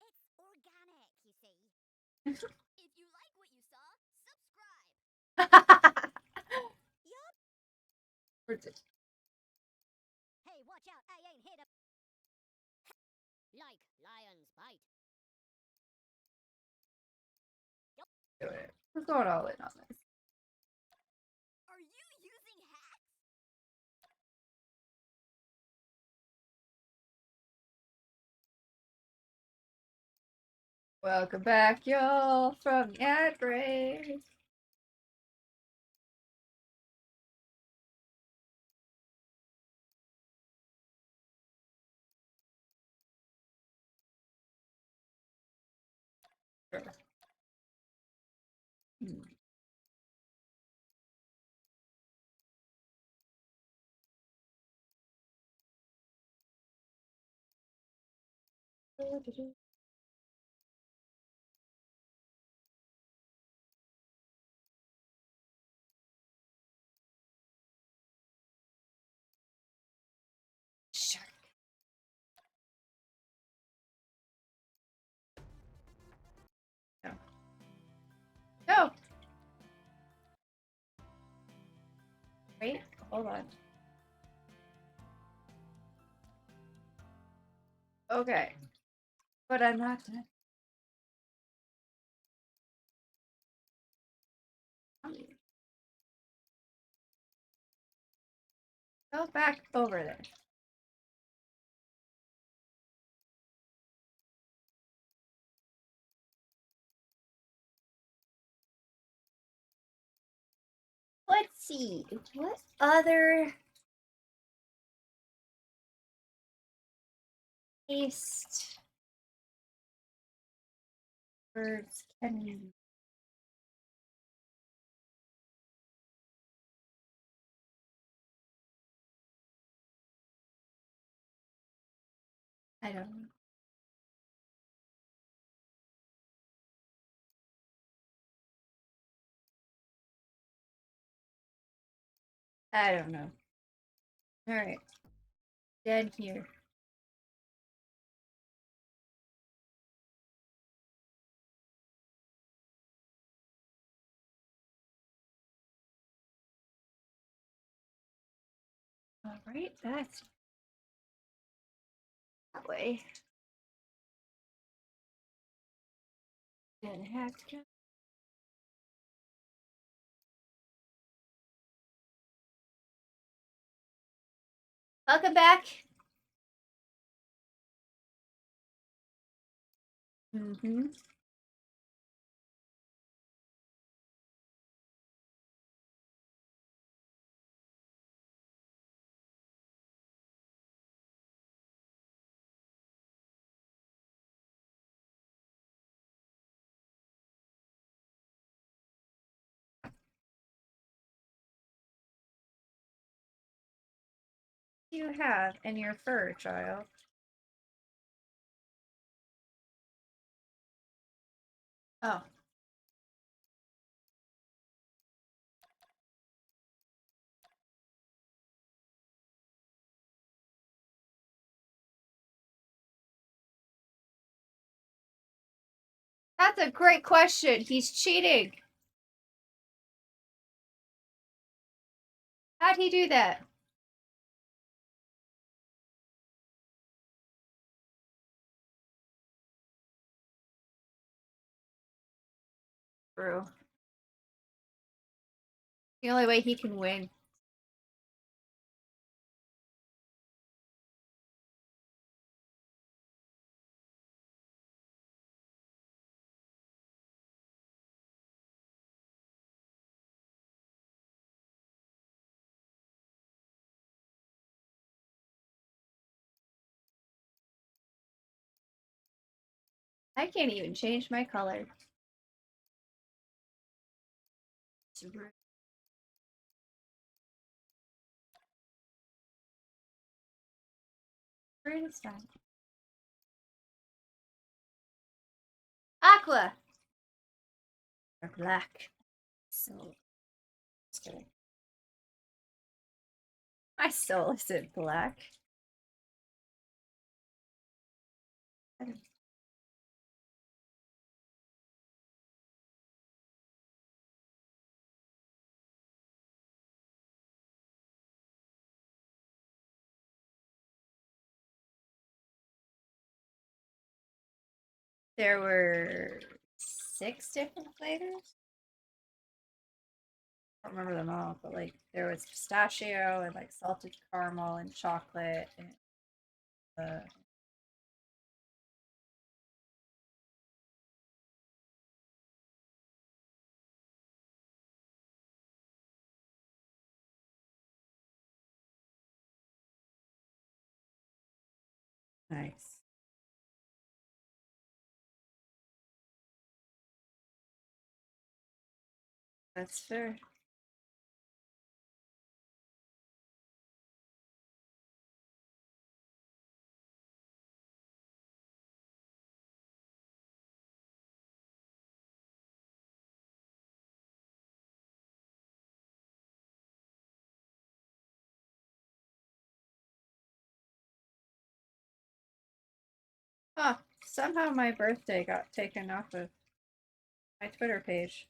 It's organic, you see. If you like what you saw, subscribe. Yup. Hey, watch out. I ain't here to... Like lion's bite. Do it. We're going all in on this. Are you using hacks? Welcome back, y'all, from the ad break. Sure. Hmm. Shark. No. No. Wait, hold on. Okay. But I'm not done. Go back over there. Let's see. What other taste birds can we use? I don't know. I don't know. Alright. Dead here. Alright, that's that way. Then have to. Welcome back. Mm-hmm. You have in your fur, child. Oh. That's a great question. He's cheating. How'd he do that? True. The only way he can win. I can't even change my color. It's rude. Green is fine. Aqua! Or black. So, just kidding. My soul isn't black. There were 6 different flavors. I don't remember them all, but like there was pistachio and like salted caramel and chocolate and nice. That's fair. Huh. Somehow my birthday got taken off of my Twitter page.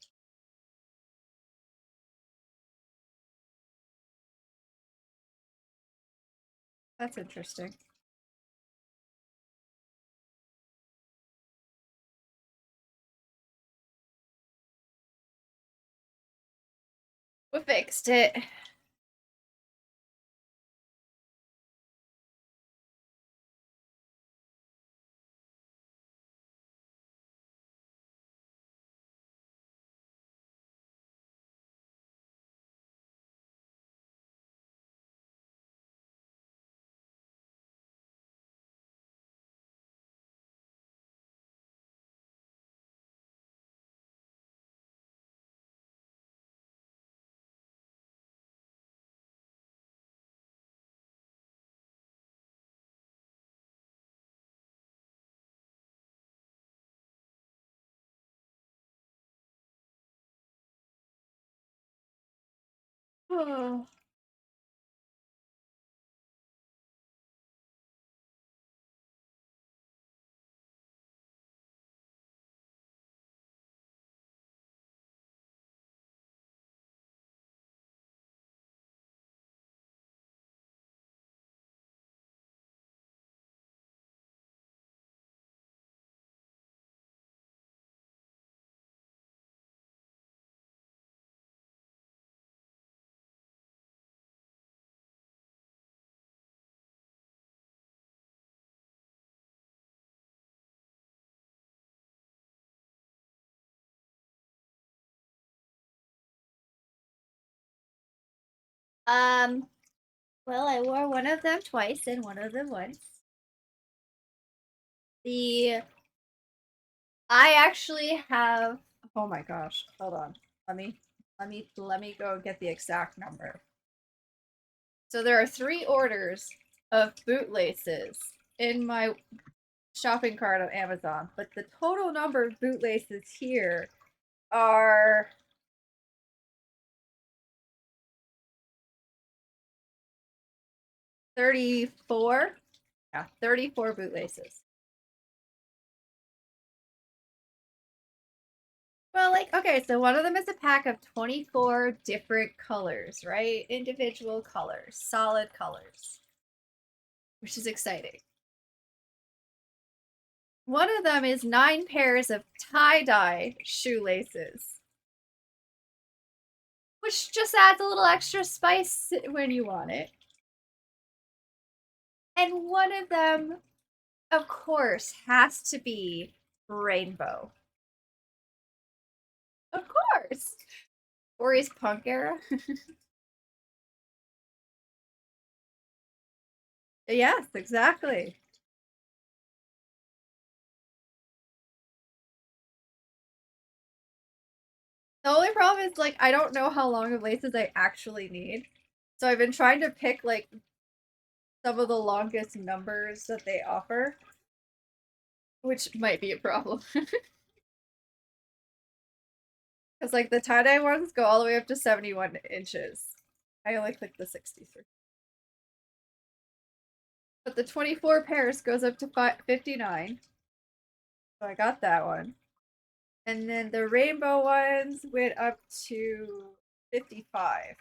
That's interesting. We fixed it. Oh. Um, well, I wore one of them twice and one of them once. The I actually have, oh my gosh, hold on. Let me go get the exact number. So there are 3 orders of bootlaces in my shopping cart on Amazon, but the total number of bootlaces here are 34. Yeah, 34 bootlaces. Well, like, okay, so one of them is a pack of 24 different colors, right? Individual colors, solid colors, which is exciting. One of them is 9 pairs of tie-dye shoelaces, which just adds a little extra spice when you want it. And one of them, of course, has to be rainbow. Of course. Ori's punk era. Yes, exactly. The only problem is like I don't know how long of laces I actually need. So I've been trying to pick like some of the longest numbers that they offer, which might be a problem. Because like the tie-dye ones go all the way up to 71 inches. I only clicked the 63. But the 24 pairs goes up to 59. So I got that one. And then the rainbow ones went up to 55.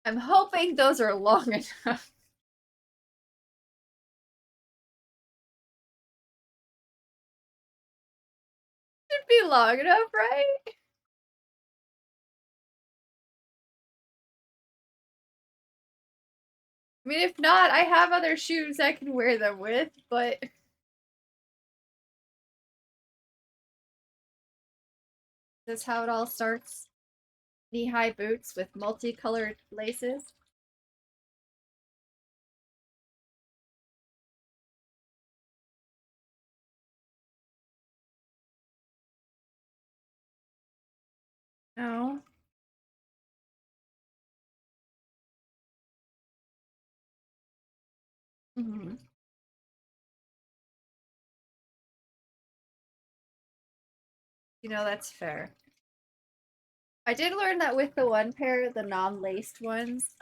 I'm hoping those are long enough. Should be long enough, right? I mean, if not, I have other shoes I can wear them with, but that's how it all starts. Knee-high boots with multicolored laces. No. Hmm. You know, that's fair. I did learn that with the one pair, the non-laced ones,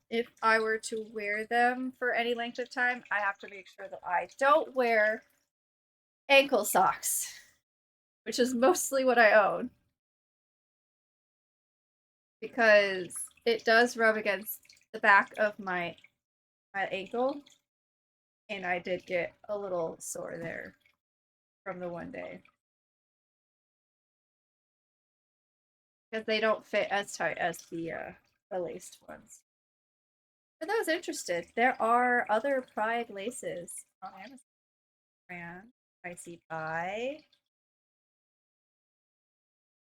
if I were to wear them for any length of time, I have to make sure that I don't wear ankle socks, which is mostly what I own, because it does rub against the back of my ankle, and I did get a little sore there from the one day because they don't fit as tight as the laced ones. For those interested, there are other Pride laces on Amazon. Brand Icy Pie.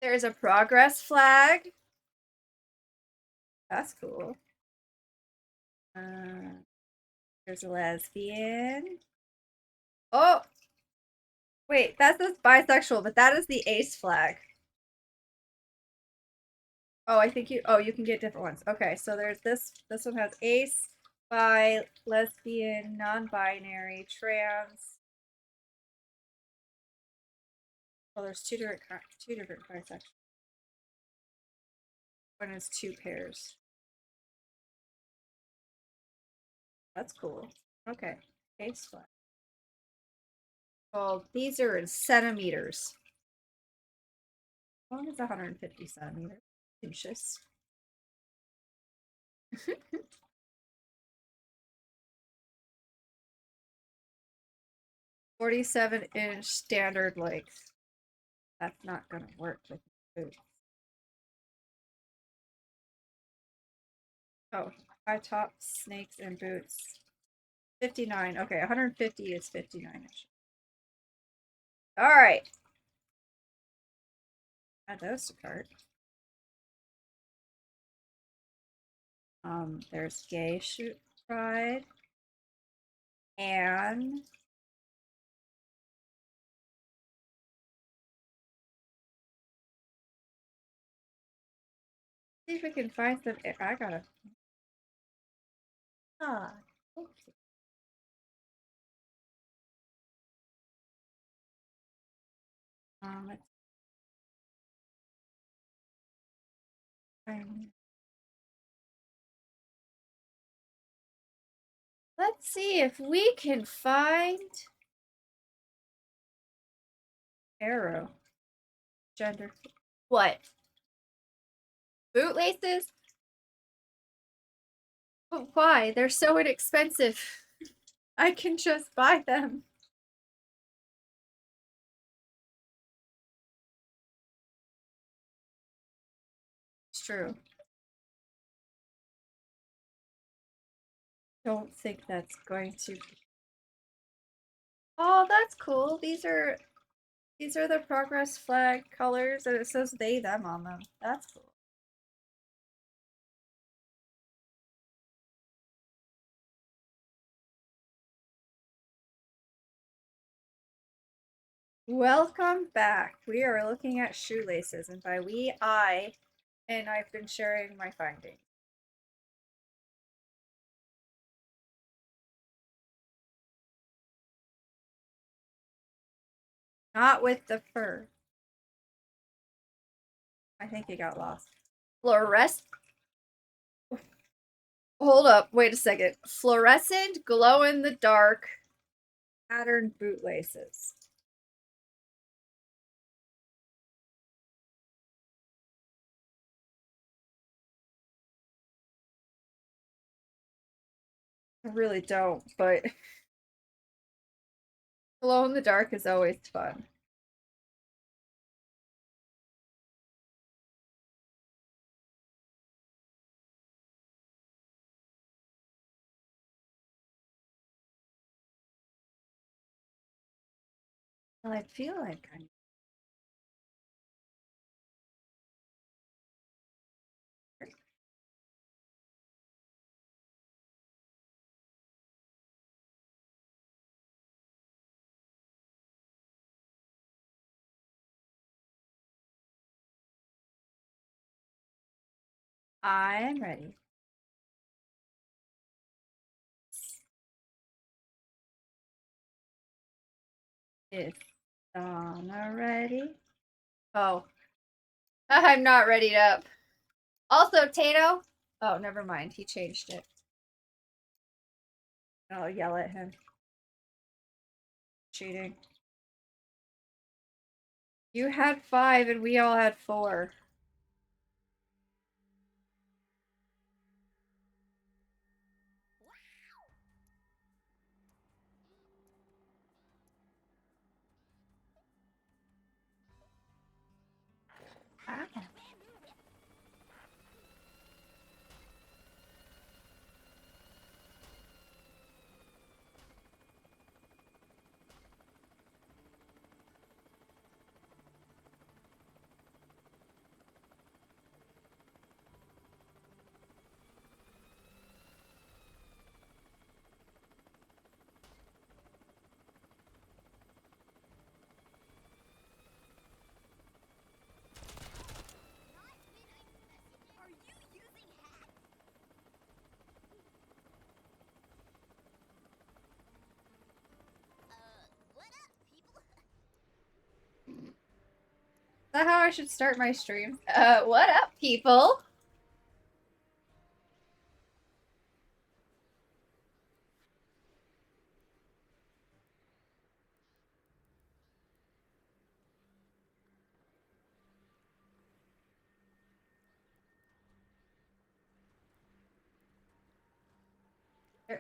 There's a progress flag. That's cool. There's a lesbian. Oh, wait, that says bisexual, but that is the ace flag. Oh, I think you can get different ones. Okay, so there's this one has ace, bi, lesbian, non-binary, trans. Oh, there's two different bisexual. One is two pairs. That's cool. Okay, ace flag. Oh, these are in centimeters. How long is 150 centimeters? Inches. 47-inch standard length. That's not gonna work with boots. Oh, high top, snakes, and boots. 59. Okay, 150 is 59 inches. All right. Add those to cart. There's gay shoot pride and see if we can find some. I gotta. Ah. Oops. Let's find. Let's see if we can find arrow gender. What? Bootlaces? But why? They're so inexpensive. I can just buy them. It's true. Don't think that's going to. Oh, that's cool. These are the progress flag colors, and it says they them on them. That's cool. Welcome back. We are looking at shoelaces, and by we, and I've been sharing my findings. Not with the fur. I think it got lost. Fluorescent. Hold up. Wait a second. Fluorescent, glow in the dark, patterned bootlaces. I really don't, but glow in the dark is always fun. Well, I feel like I I'm ready. Is Donna ready? Oh. I'm not readied up. Also, Tato. Oh, never mind. He changed it. I'll yell at him. Cheating. You had 5 and we all had 4. Ah. Are you using hacks? What up, people? Is that how I should start my stream? What up, people?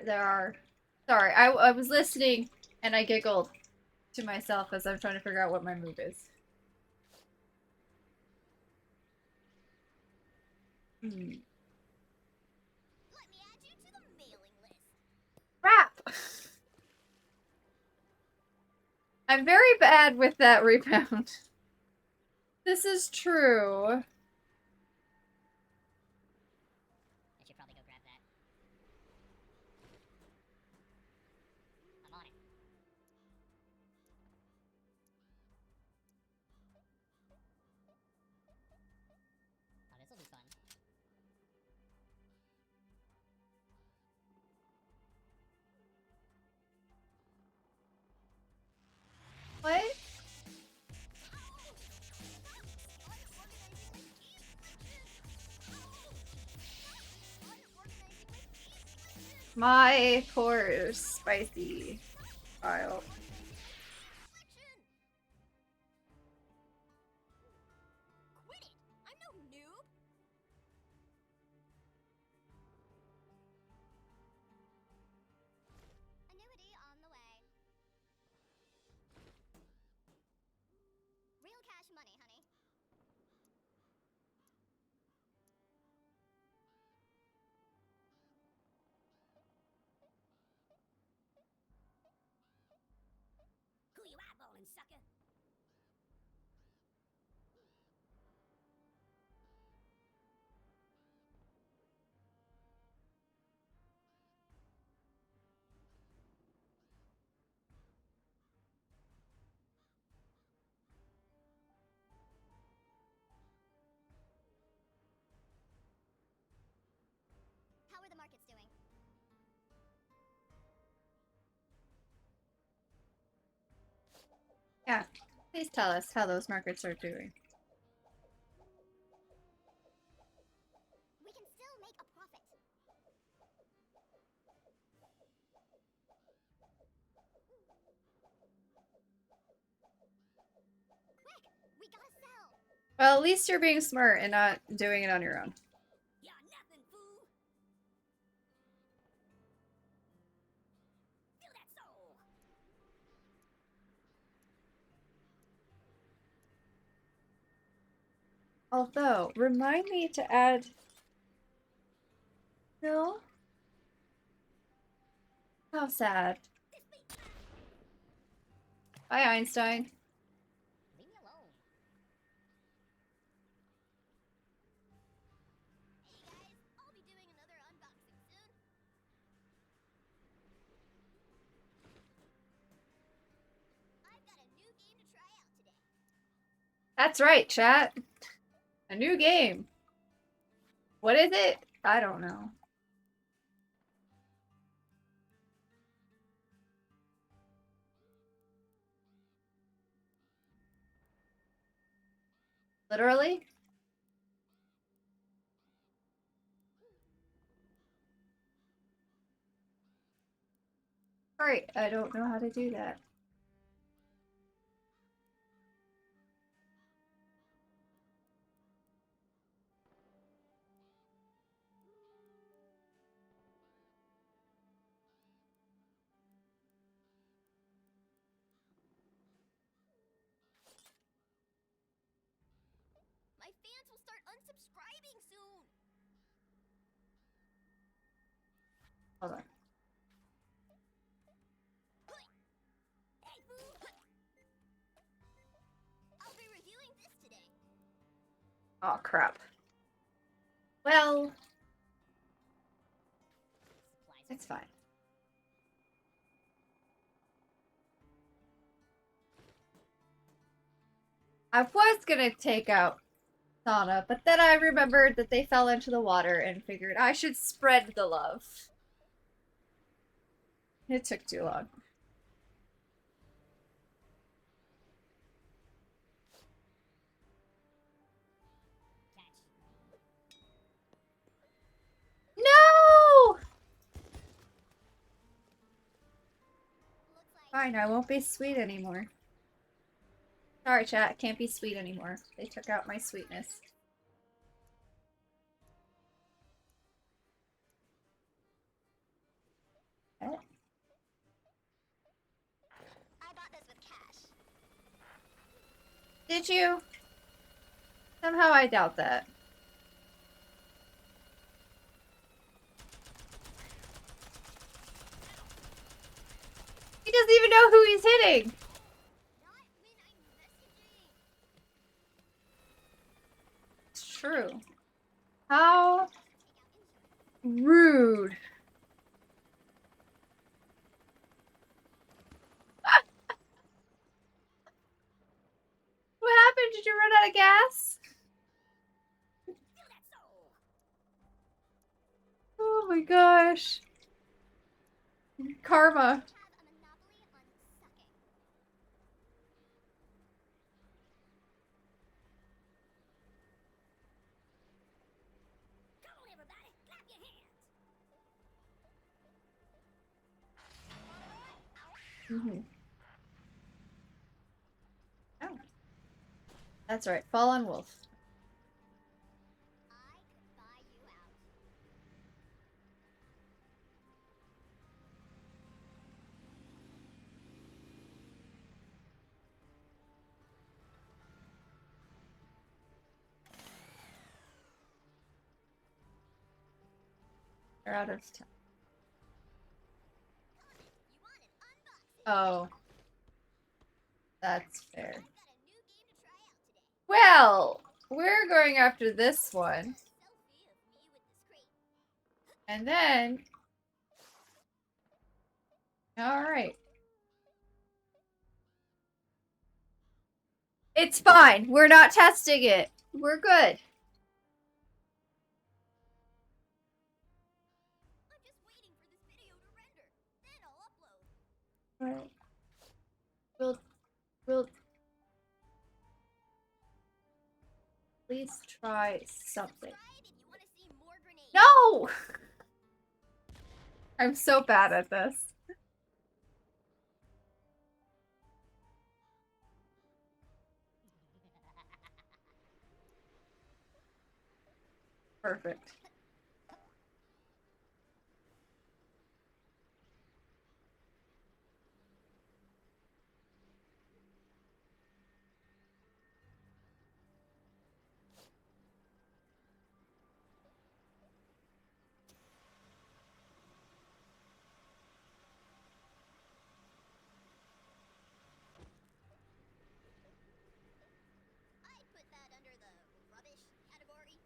There are. Sorry, I was listening and I giggled to myself as I'm trying to figure out what my move is. Let me add you to the mailing list. Crap! I'm very bad with that rebound. This is true. I should probably go grab that. I'm on it. Oh, this'll be fun. What? My poor spicy child. Quit it! I'm no noob! Annuity on the way. Real cash money, honey. Who you eyeballing, sucker? How are the markets doing? Yeah, please tell us how those markets are doing. We can still make a profit. Quick! We gotta sell! Well, at least you're being smart and not doing it on your own. You're nothing, fool! Feel that soul! Although, remind me to add... No? How sad. Bye, Einstein. Leave me alone. Hey guys, I'll be doing another unboxing soon. I've got a new game to try out today. That's right, chat. A new game. What is it? I don't know. Literally? Alright, I don't know how to do that. My fans will start unsubscribing soon. Hold on. Hey, fool! I'll be reviewing this today. Oh, crap. Well, it's fine. I was gonna take out Sana, but then I remembered that they fell into the water and figured I should spread the love. It took too long. No! Fine, I won't be sweet anymore. Sorry, chat. Can't be sweet anymore. They took out my sweetness. Okay. I bought this with cash. Did you? Somehow I doubt that. He doesn't even know who he's hitting! Not when I'm messaging. It's true. How rude. What happened? Did you run out of gas? Oh my gosh. Karma. Have a monopoly on sucking. Come on, everybody, clap your hands. Mhm. Oh. That's right. Fall on wolf. I could buy you out. They're out of time. You want an unboxing? Oh. That's fair. I've got a new game to try out today. Well, we're going after this one. Selfie of me with this crate. And then... Alright. It's fine. We're not testing it. We're good. I'm just waiting for this video to render. Then I'll upload. Alright. We'll... Please try something. Subscribe if you want to see more grenades. No! I'm so bad at this. Perfect. I put that under the rubbish category.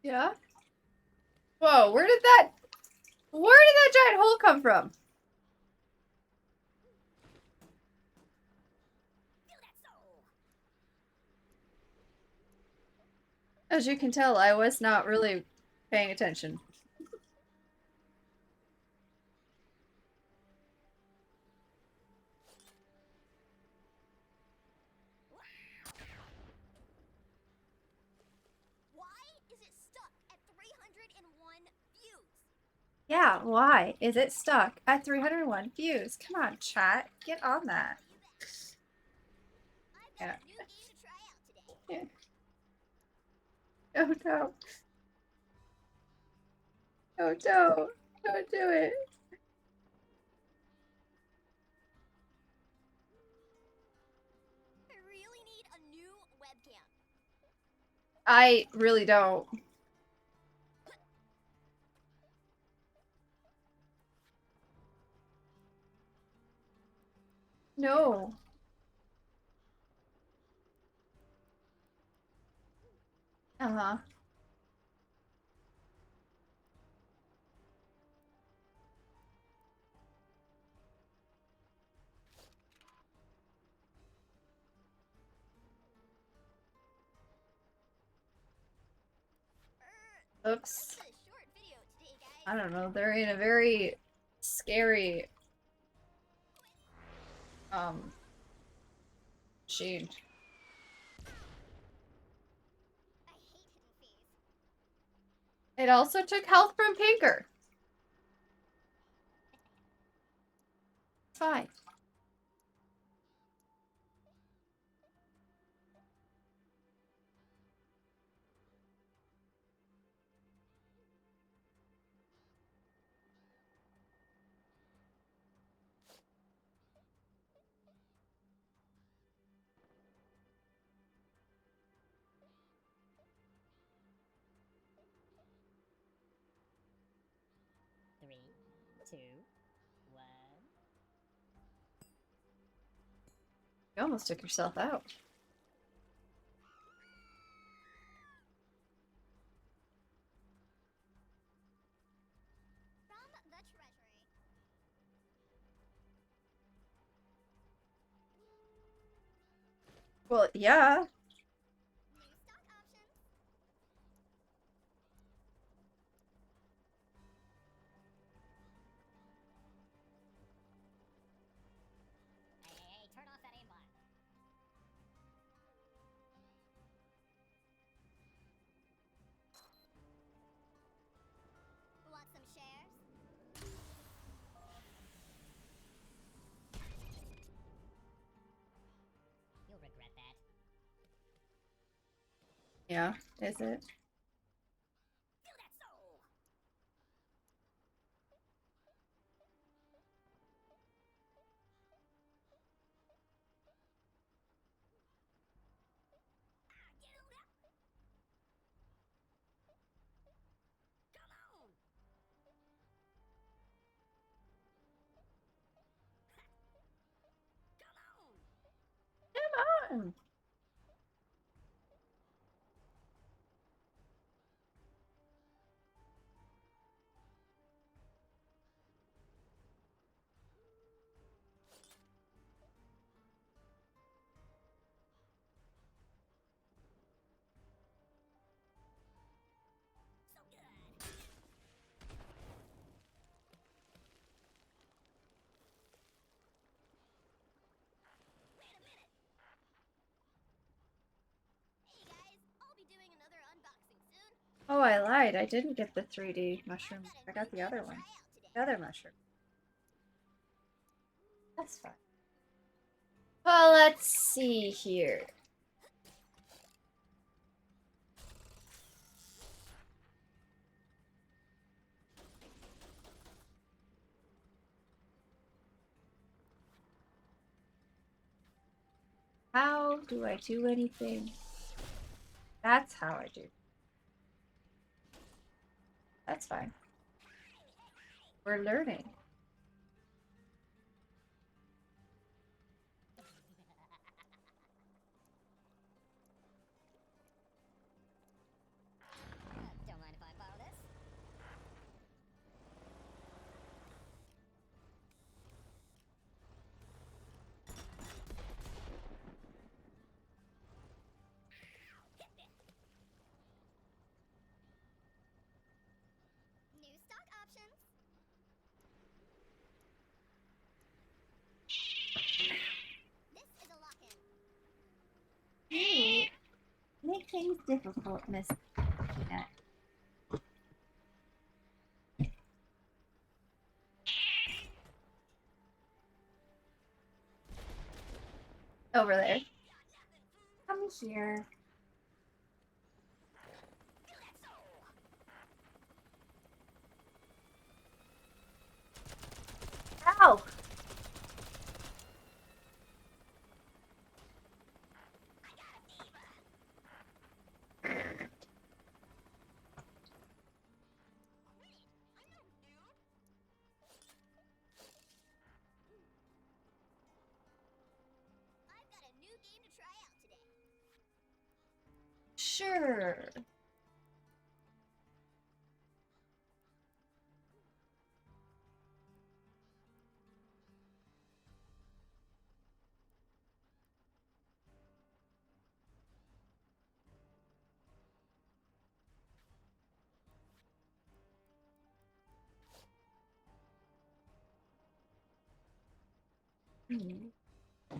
Yeah? Whoa, where did that giant hole come from? Do that soul. As you can tell, I was not really paying attention. Why is it stuck at 301 views? Yeah, why is it stuck at 301 views? Come on, chat. Get on that. You bet. I've got Yeah. a new game to try out today. Oh no. Oh no. Don't do it. I really need a new webcam. I really don't. No. Uh-huh. Oops. It's a short video today, guys. I don't know. They're in a very scary machine. I hate hidden fees. It also took health from Pinker. Fine. Three, two, one. You almost took yourself out. From the treasury. Well, yeah. New stock options. Hey, turn off that aimbot. Want some shares? You'll regret that. Yeah. Is it? Do that soul. Get on up. Come on. Come on. Come on. So good. Wait a minute. Hey guys, I'll be doing another unboxing soon. Oh, I lied. I didn't get the 3D I've mushroom. got a I got new the game other to one. try out today. The other mushroom. That's fine. Well, let's see here. How do I do anything? That's how I do. That's fine. We're learning. Don't things difficult, Miss Peanut. Over there. Come here. Ow! I've got a new game to try out today. Sure.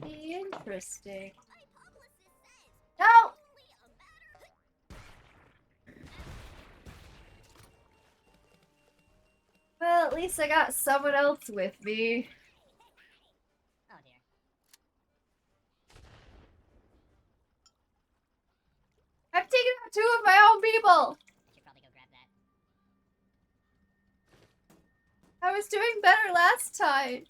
Be interesting. My publicist says No! only a matter. Well, at least I got someone else with me. Oh dear. I've taken out 2 of my own people! Should probably go grab that. I was doing better last time.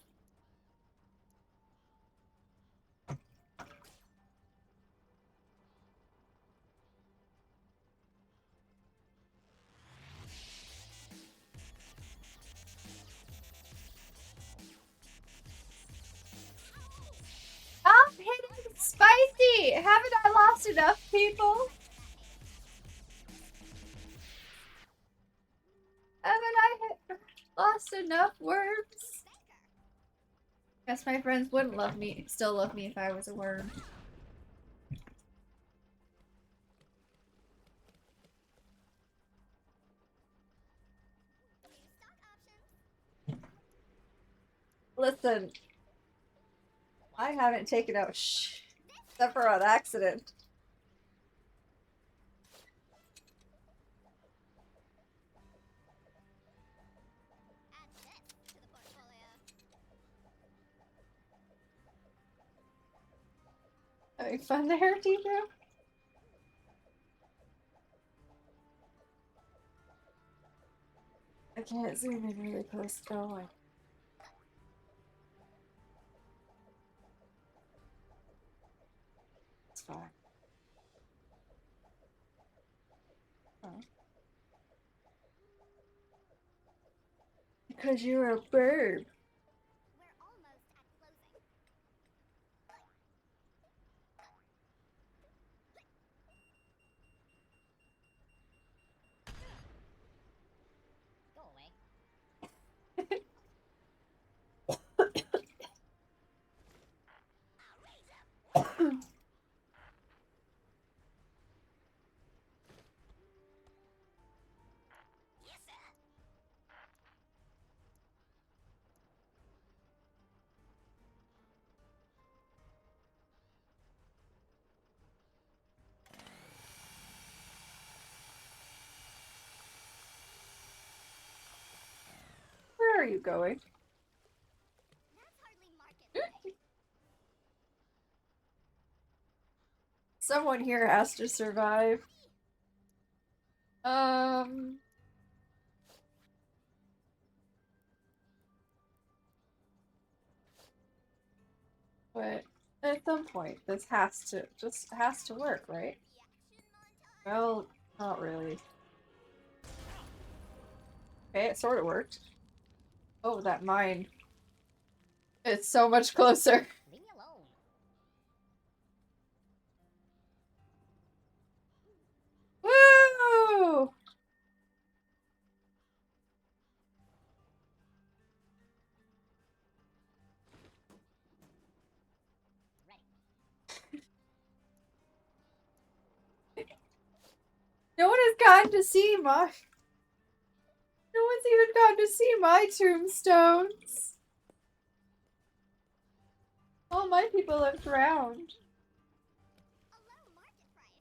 Stop hitting spicy! Haven't I lost enough people? Haven't I lost enough worms? Guess my friends wouldn't love me, still love me if I was a worm. New stock options. Listen, I haven't taken out except for on accident. Add this to the portfolio. Having fun there, Tico? I can't zoom in really close. Oh my. It's fine. Oh. Because you're a bird. We're almost at closing. Go away. Yes, sir. Where are you going? That's hardly market rate. Someone here has to survive. But at some point, this has to work, right? Reaction montage. Well, not really. Okay, it sort of worked. Oh, that mine. It's so much closer. Leave me alone. Woo! Ready. No one has gotten to see my. No one's even gotten to see my tombstones. All my people have drowned. A low market price.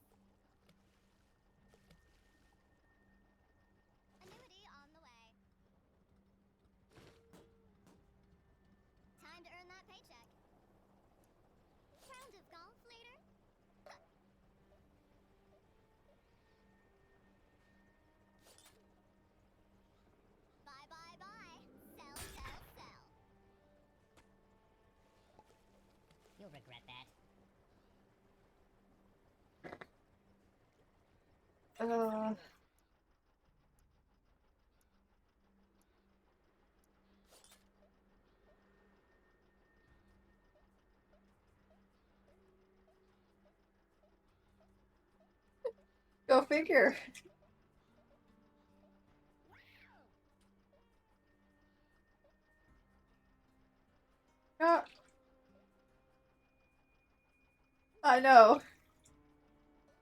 You'll regret that. Go figure. Yeah. I know.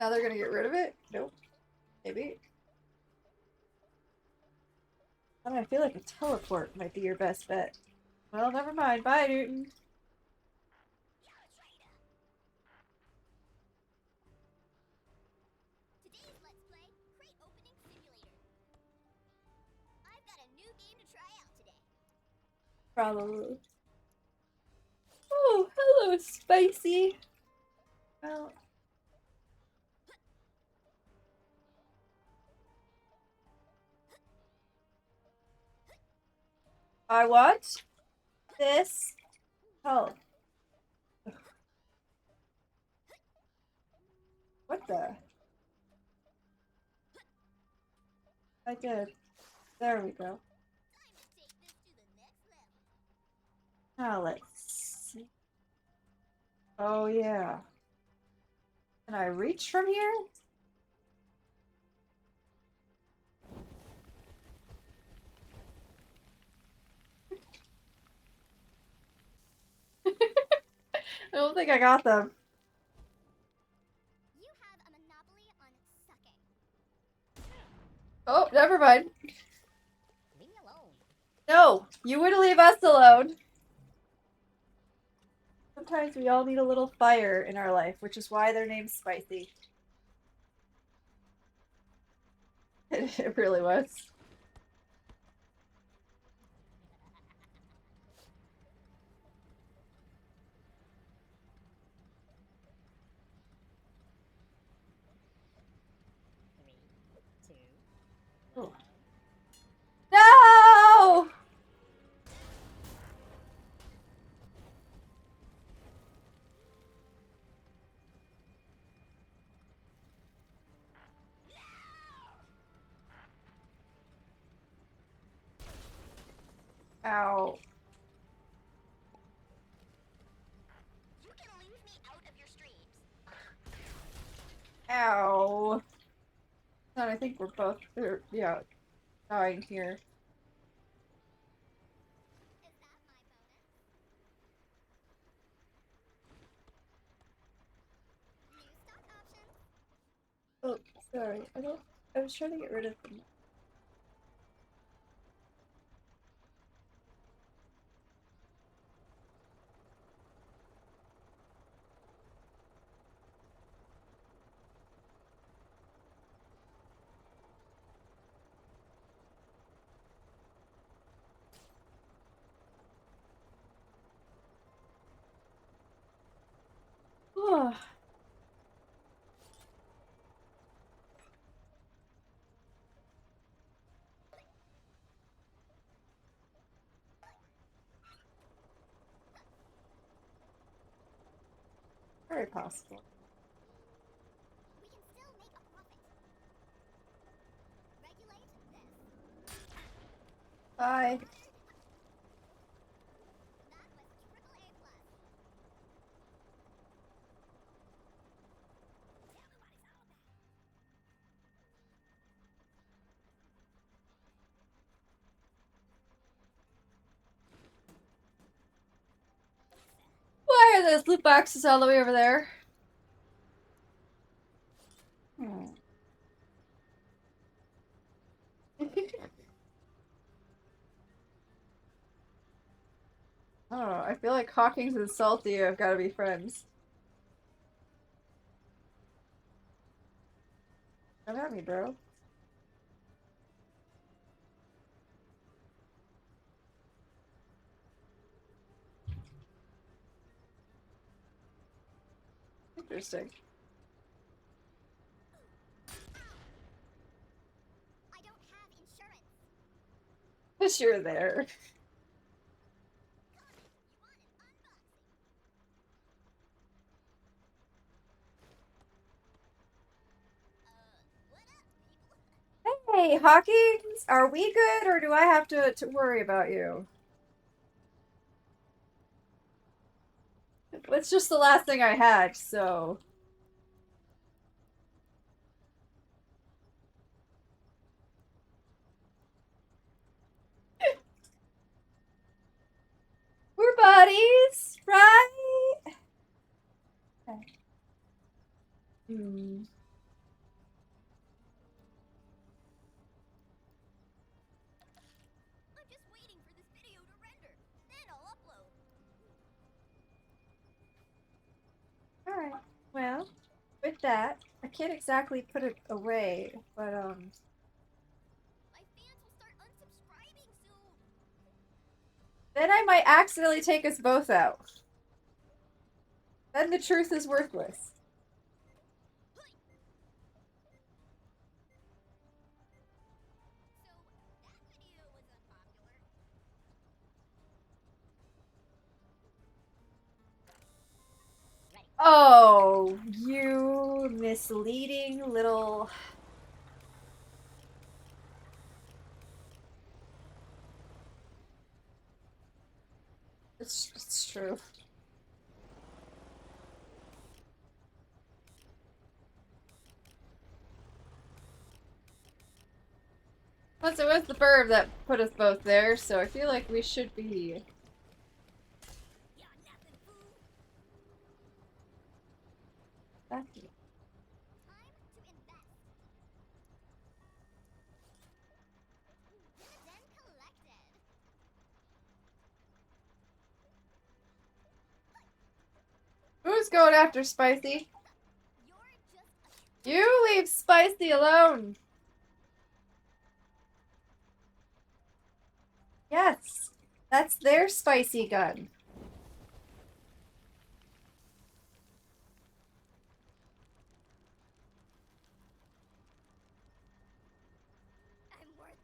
Now they're gonna get rid of it? Nope. Maybe. I feel like a teleport might be your best bet. Well, never mind. Bye, Newton. Today's Let's Play, Crate Opening Simulator. I've got a new game to try out today. Probably. Oh, hello, Spicy. Well. I want this help. What the? I did. There we go. Time to take this to the next level. Now let's see. Oh, yeah. Can I reach from here? I don't think I got them. You have a monopoly on sucking. Oh, never mind. Leave me alone. No, you would leave us alone. Sometimes we all need a little fire in our life, which is why their name's Spicy. It really was. 3, 2. Oh. No! Ow. You can leave me out of your streams. Ow. And I think we're both, yeah, dying here. Is that my bonus? New stock options. Oh, sorry. I was trying to get rid of them. Oh. Very possible. We can still make a profit. Regulate this. Bye. That was triple A plus. Tell me what it's all about. Why are those loot boxes all the way over there? Hmm. I don't know. I feel like Hawkins and Salty have got to be friends. Come at me, bro. Interesting. I don't have insurance. Wish you were there. Comment, you want an unboxing. Hey, Hawkins, are we good, or do I have to worry about you? It's just the last thing I had, so... We're buddies, right? Okay. Hmm. I'm just waiting for this video to render. Then I'll upload. Alright, well, with that, I can't exactly put it away, but, My fans will start unsubscribing soon. then I might accidentally take us both out. Then the truth is worthless. So, that video was unpopular. Ready. Oh, you misleading little... It's true. Plus, it was the bird that put us both there, so I feel like we should be... You're nothing, fool. Lucky. Time to invest. Dividend collected. Who's going after Spicy? You're just a You leave Spicy alone! Yes, that's their spicy gun. I'm worthless.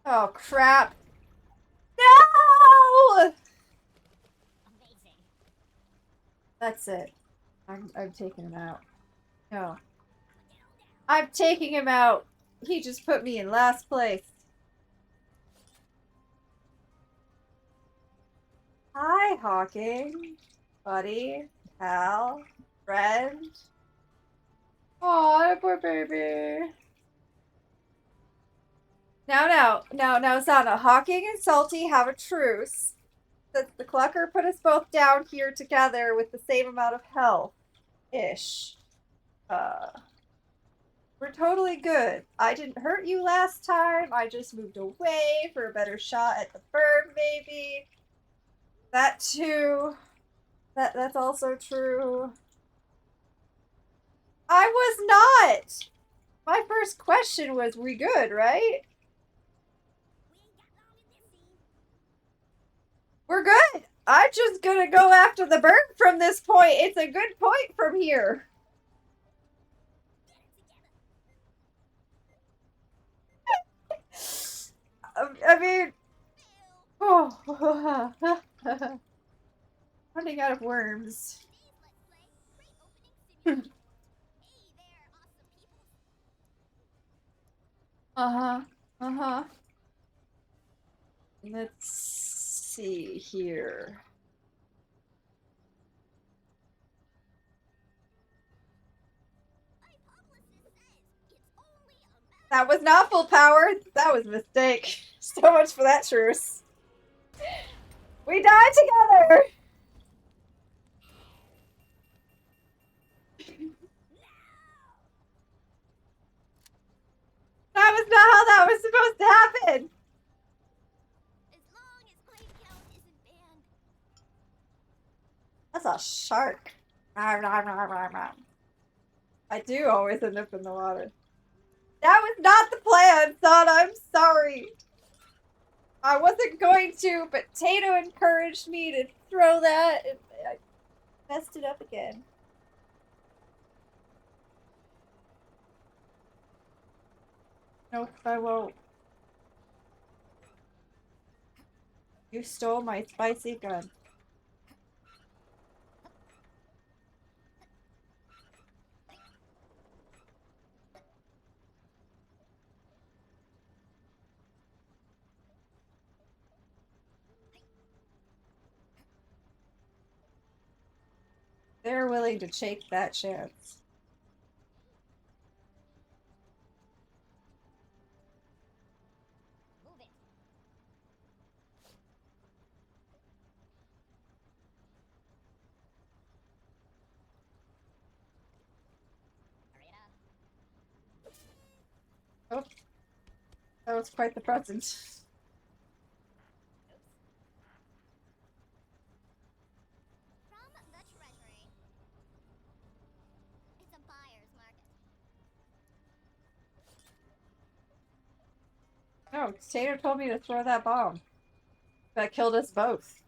Oh, crap. No! Amazing. That's it. I'm taking him out. No. I'm taking him out. He just put me in last place. Hi, Hawking. Buddy. Pal. Friend. Aw, poor baby. Now, Sana. Hawking and Salty have a truce. Since the Clucker put us both down here together with the same amount of health-ish. We're totally good. I didn't hurt you last time. I just moved away for a better shot at the bird, maybe. That too. That's also true. I was not! My first question was, we good, right? We ain't got long in this scene. We're good! I'm just gonna go after the bird from this point. It's a good point from here. I mean... Oh... Running out of worms. Today's Let's Play, crate opening simulator. Hey there, awesome people. Uh-huh. Uh-huh. Let's see here. My publicist says it's only a matter. That was not full power. That was a mistake. So much for that truce. We died together! That was not how that was supposed to happen! As long as claim count isn't banned. That's a shark. Rah, rah, rah, rah, rah. I do always end up in the water. That was not the plan, son. I'm sorry. I wasn't going to, but Tato encouraged me to throw that, and I messed it up again. Nope, I won't. You stole my spicy gun. They're willing to take that chance. Move it. Hurry it up. Oh, that was quite the present. Oops. From the treasury. It's a buyer's market. No, Tater told me to throw that bomb. That killed us both.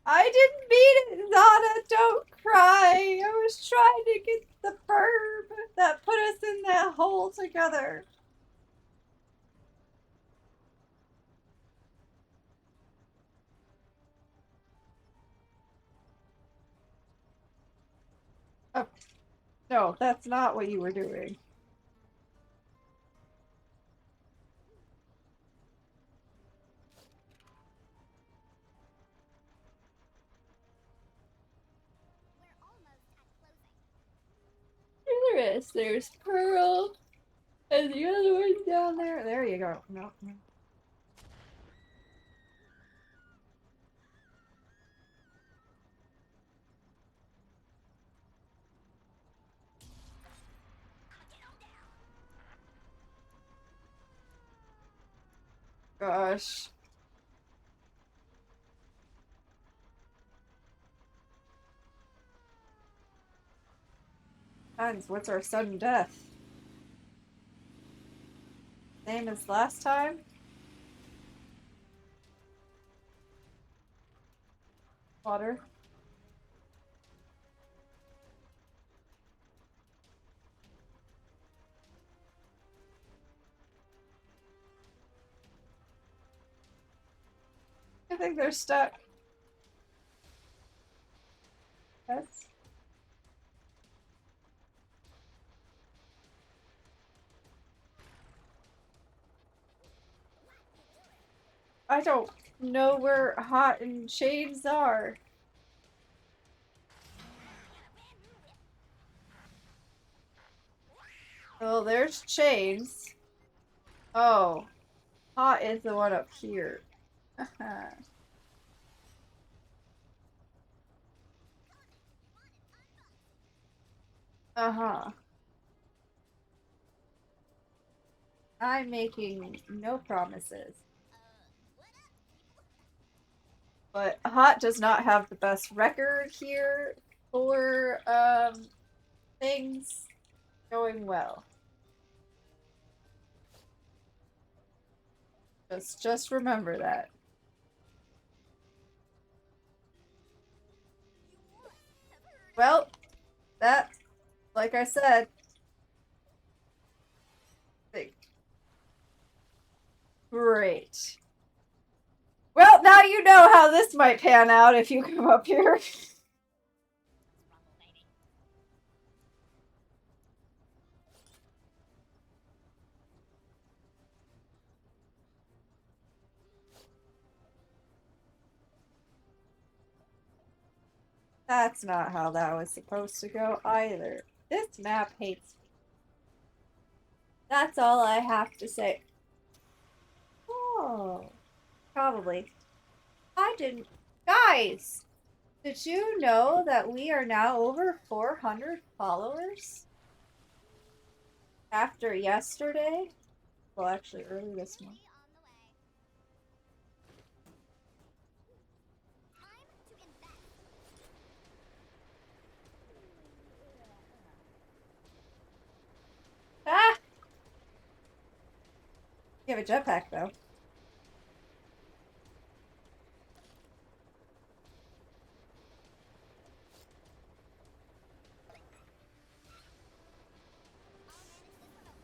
I didn't mean it, Zana. Don't cry. I was trying to get the verb that put us in that hole together. Oh, no, that's not what you were doing. We're almost at closing. There is. There's Pearl. And the other one down there. There you go. No, no. Gosh. Hans, what's our sudden death? Same as last time? Water. I think they're stuck. Yes. I don't know where Hot and Shades are. Oh, there's Shades. Oh, Hot is the one up here. Uh-huh. I'm making no promises. What up, people? But Hot does not have the best record here for things going well. Just remember that. You must have heard. Well, that, like I said, great. Well, now you know how this might pan out if you come up here. Rumble, baby. That's not how that was supposed to go either. This map hates me. That's all I have to say. Oh, probably. I didn't. Guys, did you know that we are now over 400 followers? After yesterday? Well, actually, early this month. On the way. Time to invest. Ah! You have a jetpack, though. I'll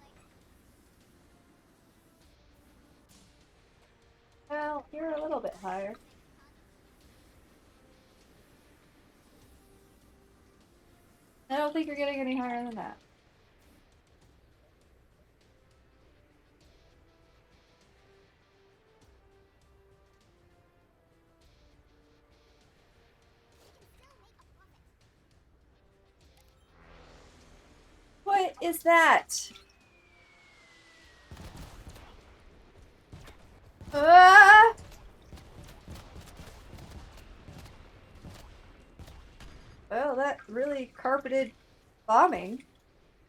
manage this remotely. Well, you're a little bit higher. I don't think you're getting any higher than that. is that? Ah! Well, that really carpeted bombing.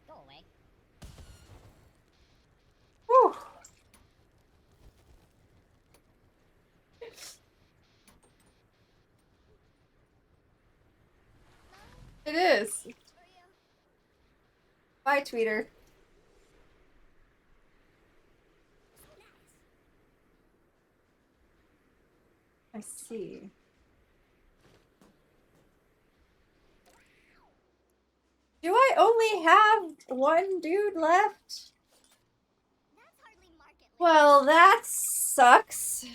Go away. Whew. It is. Victoria. Bye, tweeter. I see. Do I only have one dude left? That's hardly market rate. Well, that sucks.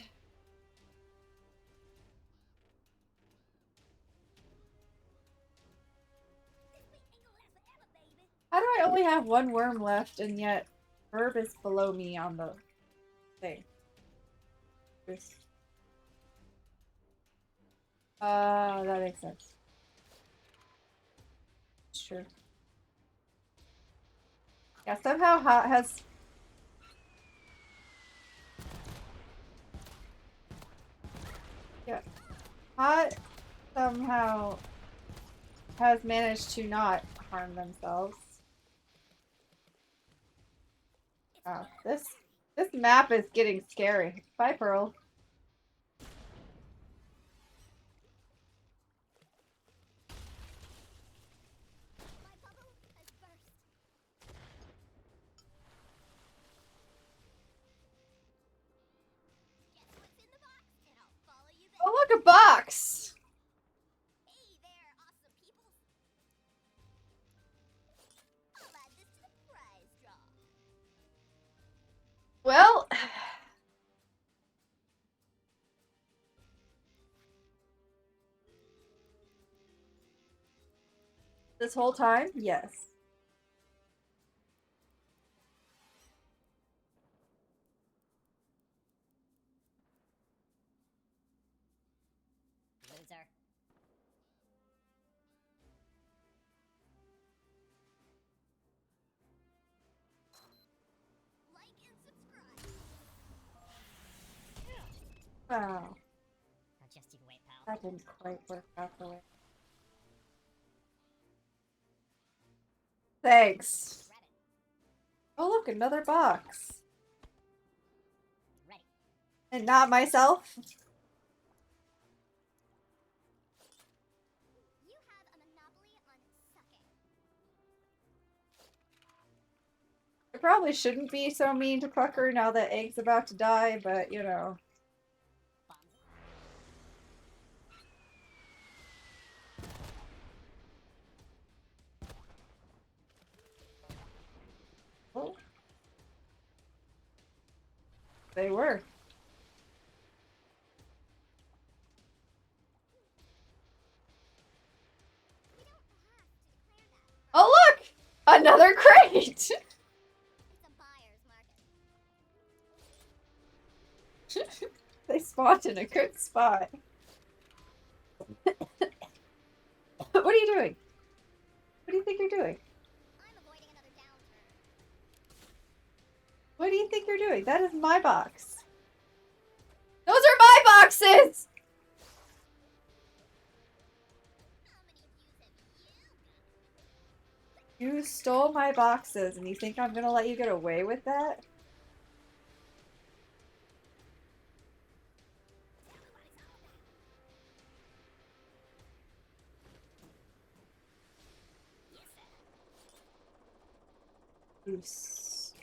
How do I only have one worm left and yet Herb is below me on the thing? That makes sense. It's true. Yeah, somehow Hot has... Yeah. Hot somehow has managed to not harm themselves. Oh, this map is getting scary. Bye, Pearl. My bubble has burst. Guess what's in the box, and I'll follow you there. Oh, look, a box! Hey there, awesome people. I'll add this to the prize draw. Well... This whole time? Yes. Loser. Like and subscribe. Wow. Now just you wait, pal. That didn't quite work out the way. Thanks. Grab it. Oh, look, another box. Ready. And not myself? You have a monopoly on sucking. I probably shouldn't be so mean to Pucker now that Egg's about to die, but you know. Bombs. Oh. They were. We don't have to declare that. Oh, look! Another crate! It's a buyer's market. They spawned in a good spot. What are you doing? What do you think you're doing? I'm avoiding another downturn. What do you think you're doing? That is my box. Those are my boxes! How many views have you got? You stole my boxes and you think I'm gonna let you get away with that? Goose.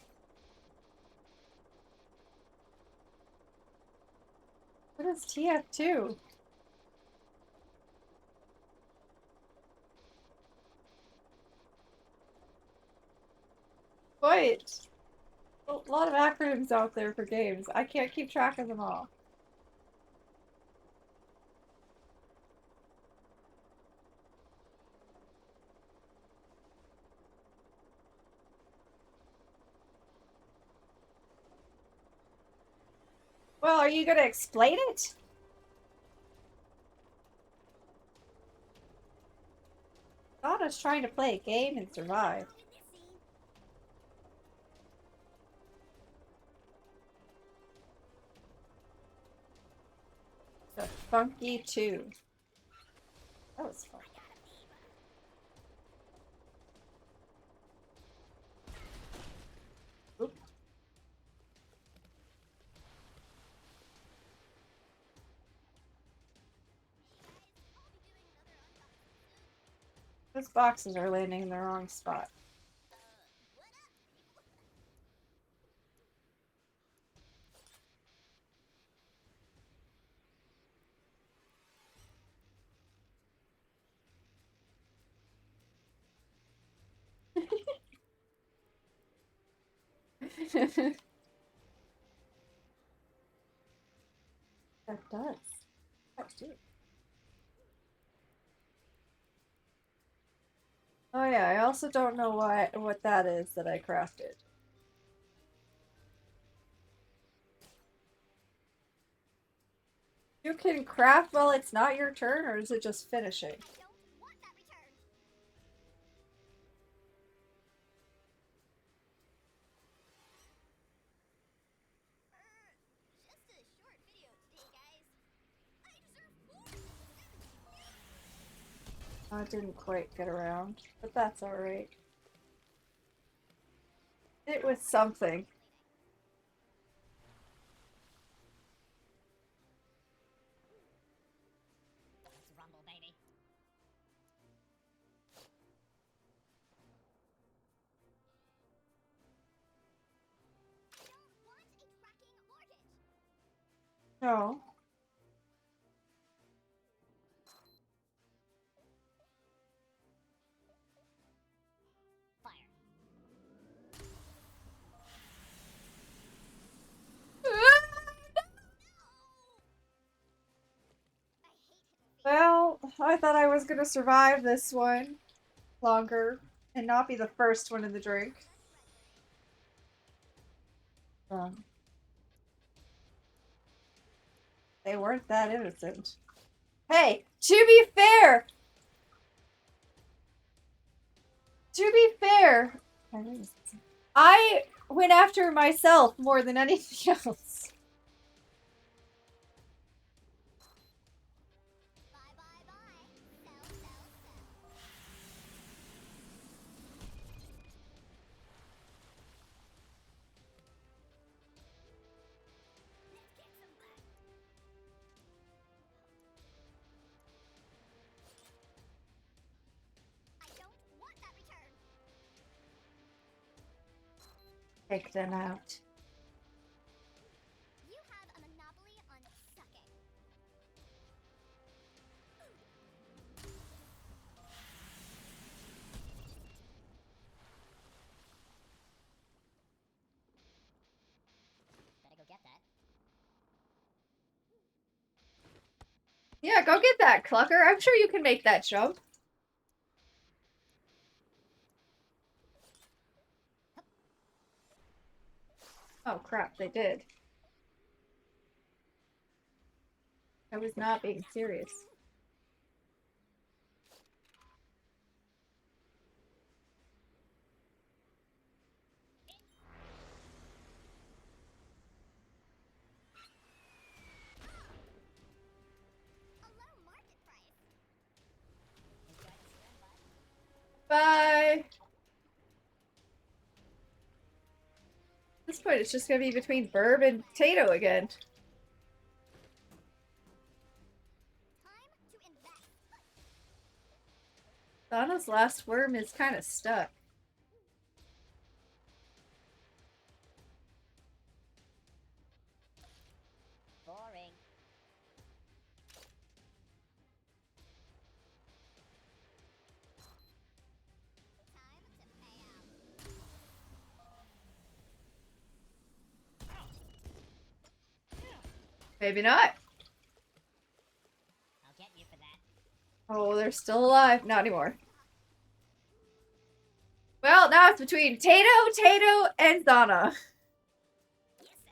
What is TF2? Wait. A lot of acronyms out there for games. I can't keep track of them all. Well, are you gonna explain it? Donna's trying to play a game and survive. In this scene, Funky too. That was fun. Oop. Those boxes are landing in the wrong spot. That does. That too. Oh yeah, I also don't know what that is that I crafted. You can craft while it's not your turn, or is it just finishing? I don't want that return. Just a short video today, guys. I deserve more. I didn't quite get around, but that's alright. It was something. Let's rumble, baby. I don't want a tracking mortgage. No. Fire. I hate hidden feet. Well, I thought I was gonna survive this one longer and not be the first one in the drink. They weren't that innocent. Hey, to be fair, I went after myself more than anything else. Bye, bye, bye. Sell, sell, sell. Let's get some blood. I don't want that return. Take them out. You have a monopoly on sucking. Better go get that. Yeah, go get that, Clucker. I'm sure you can make that jump. Oh crap, they did. I was not being serious. A low market price. Enjoy the swim, bud. Bye! At this point, it's just gonna be between Burb and Tato again. Time to invest. Donna's last worm is kind of stuck. Boring. Time to pay out. Maybe not. I'll get you for that. Oh, they're still alive. Not anymore. Well, now it's between Tato, and Donna. Yes, sir.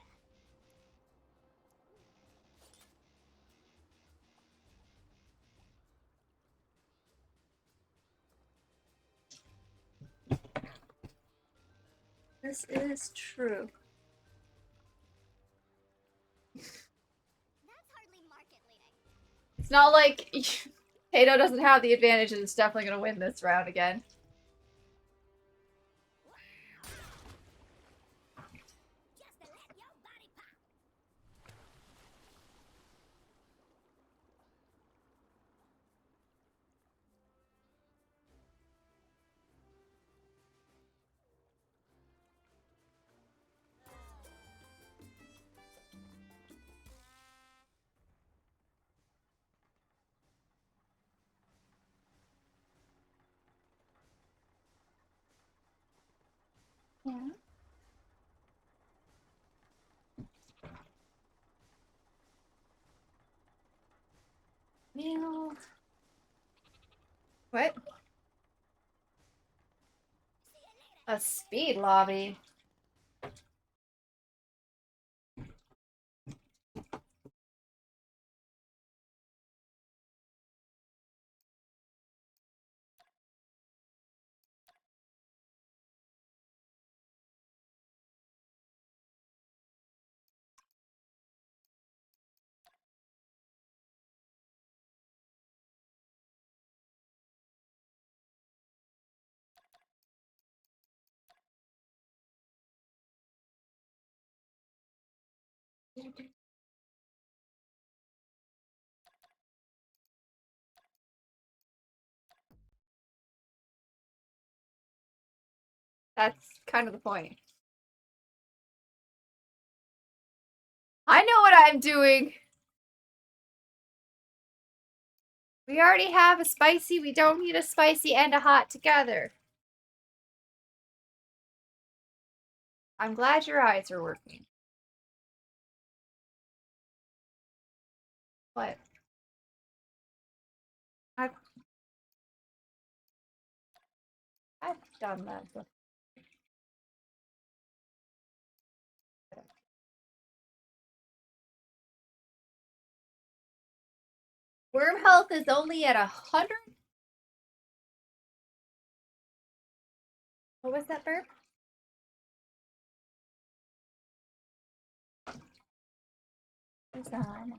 This is true. That's hardly market leading. It's not like Tato doesn't have the advantage and is definitely gonna win this round again. Just to let your body pop. Yeah. Meow. What? A speed lobby. That's kind of the point. I know what I'm doing. We already have a spicy. We don't need a spicy and a hot together. I'm glad your eyes are working. What? I've done that before. Worm health is only at 100. What was that burp? What's on?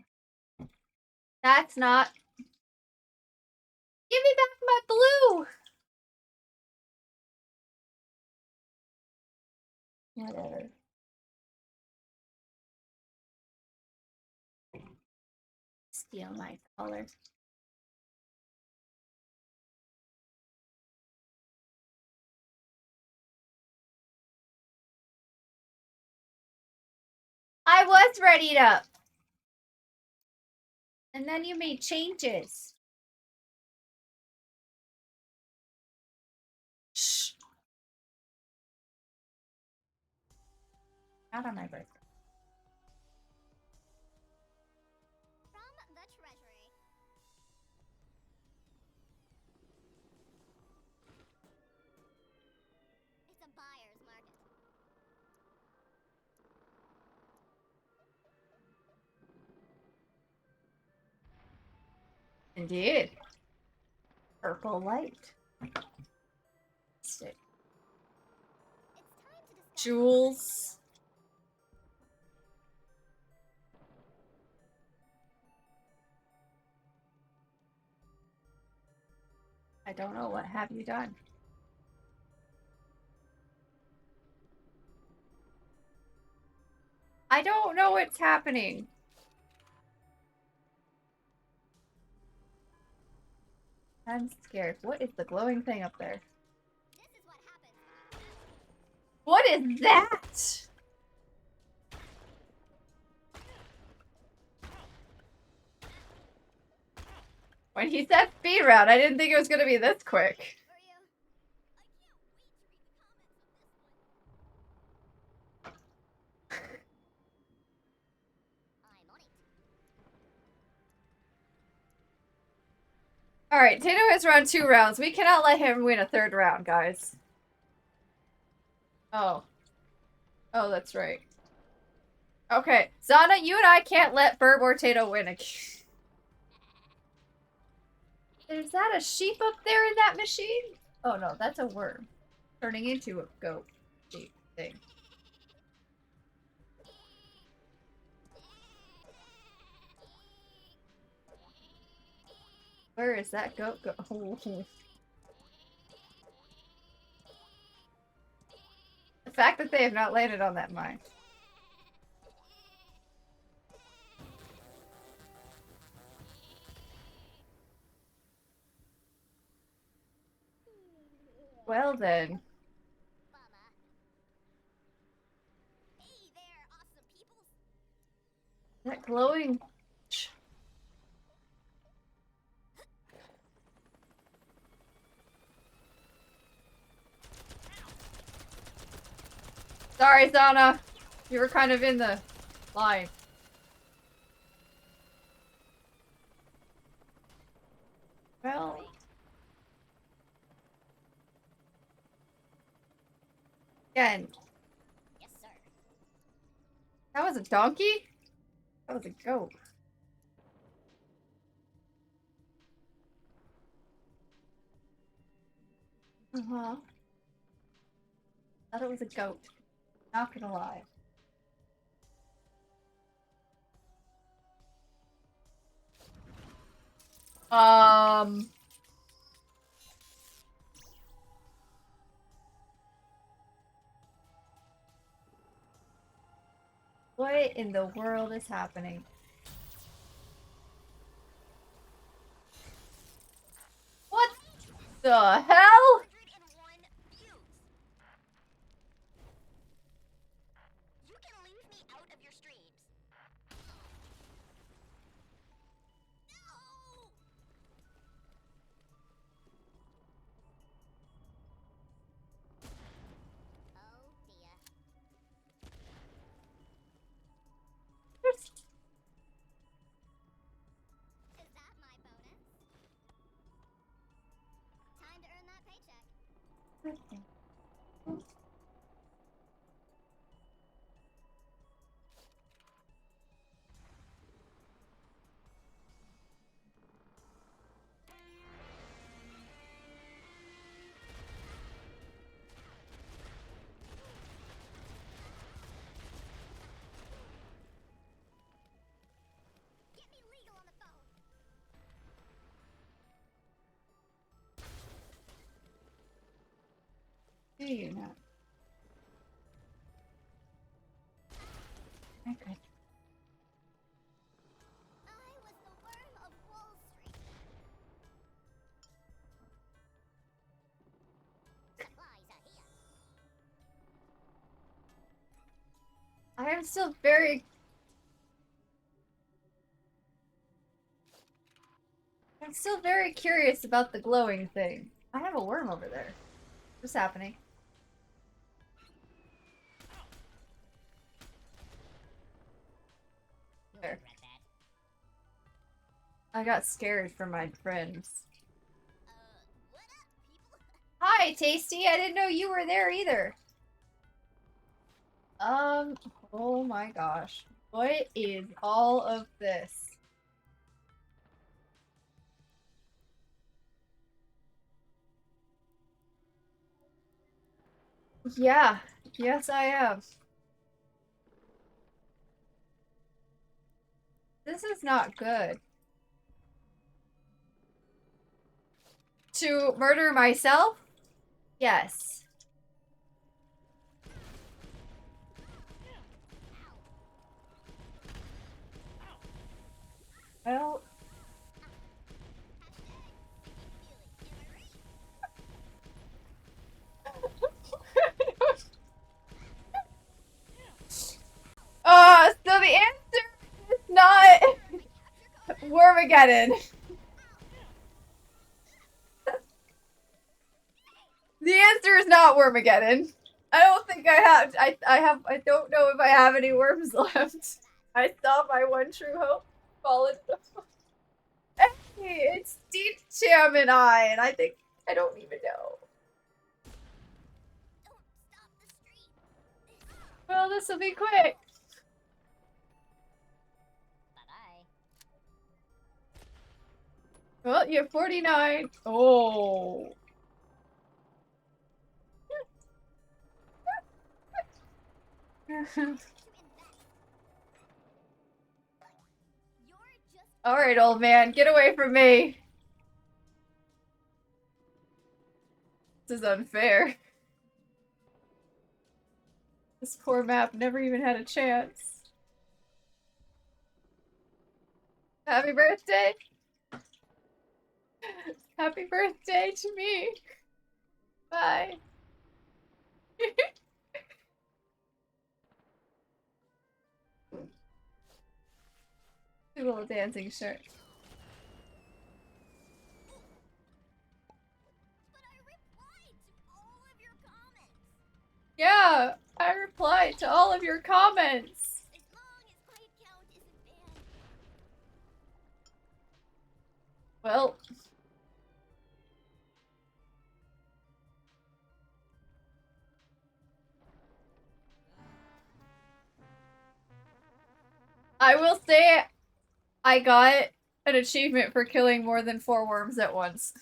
That's not. Give me back my blue. Whatever. Steal my color. I was readied up. And then you made changes. Shh. Not on my birthday. From the treasury. It's a buyer's market. Indeed. Purple light. Stick. It's time to discuss Jewels. I don't know. What have you done? I don't know what's happening. I'm scared. What is the glowing thing up there? This is what happens. What is that? When he said speed round, I didn't think it was going to be this quick. For you. I can't wait to read the comments of this one. I'm on it. Alright, Tato has run 2 rounds. We cannot let him win a 3rd round, guys. Oh. Oh, that's right. Okay, Zana, you and I can't let Burb or Tato win again. Is that a sheep up there in that machine? Oh no, that's a worm. Turning into a goat sheep thing. Where is that goat go? The fact that they have not landed on that mine. Well then. Bummer. Hey there, awesome peoples. That glowing... Sorry, Zana. You were kind of in the line. Well... Again. Yes, sir. That was a donkey? That was a goat. Uh-huh. Thought it was a goat. Not gonna lie. What in the world is happening? What the hell? 101 views. You can leave me out of your streams. No! Oh dear. Is that my bonus? Time to earn that paycheck. Get me legal on the phone. Do you not? Okay. I was the worm of Wall Street. Supplies are here. I am still very... I'm still very curious about the glowing thing. I have a worm over there. What's happening? You'll There. regret that. I got scared for my friends. What up, people? Hi, Tasty! I didn't know you were there either. Oh my gosh. What is all of this? Yeah, yes I am. This is not good. To murder myself? Yes. Well... So the answer is not Wormageddon. The answer is not Wormageddon. I don't think I have. I don't know if I have any worms left. I saw my one true hope fall into. Hey, it's Deep Cham and I think I don't even know. Don't stop the stream. Well, this will be quick. Bye-bye. Well, you have 49. Oh. You're just All right, old man, get away from me. This is unfair. This poor map never even had a chance. Happy birthday! Happy birthday to me! Bye! Little dancing shirt. But I replied to all of your comments. Yeah, I replied to all of your comments. As long as my account isn't banned. Well, I will say I got an achievement for killing more than 4 worms at once.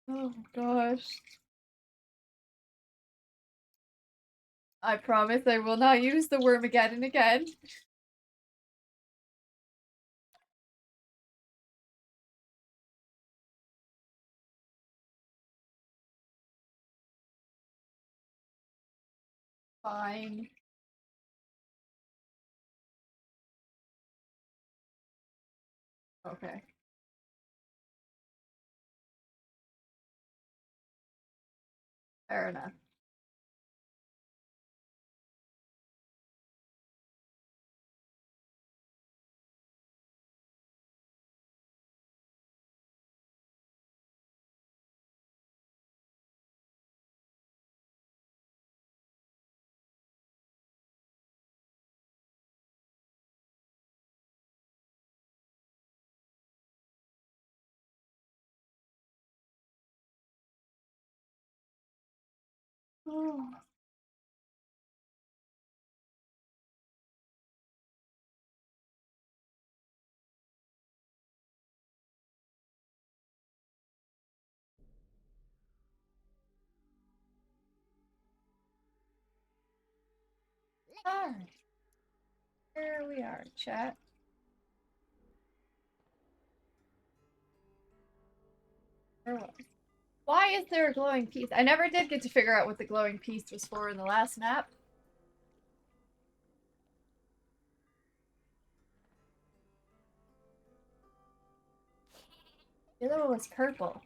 Oh gosh. I promise I will not use the worm again and again. Fine. Okay. Fair enough. Oh. Alright. Here we are, chat. Why is there a glowing piece? I never did get to figure out what the glowing piece was for in the last map. The other one was purple.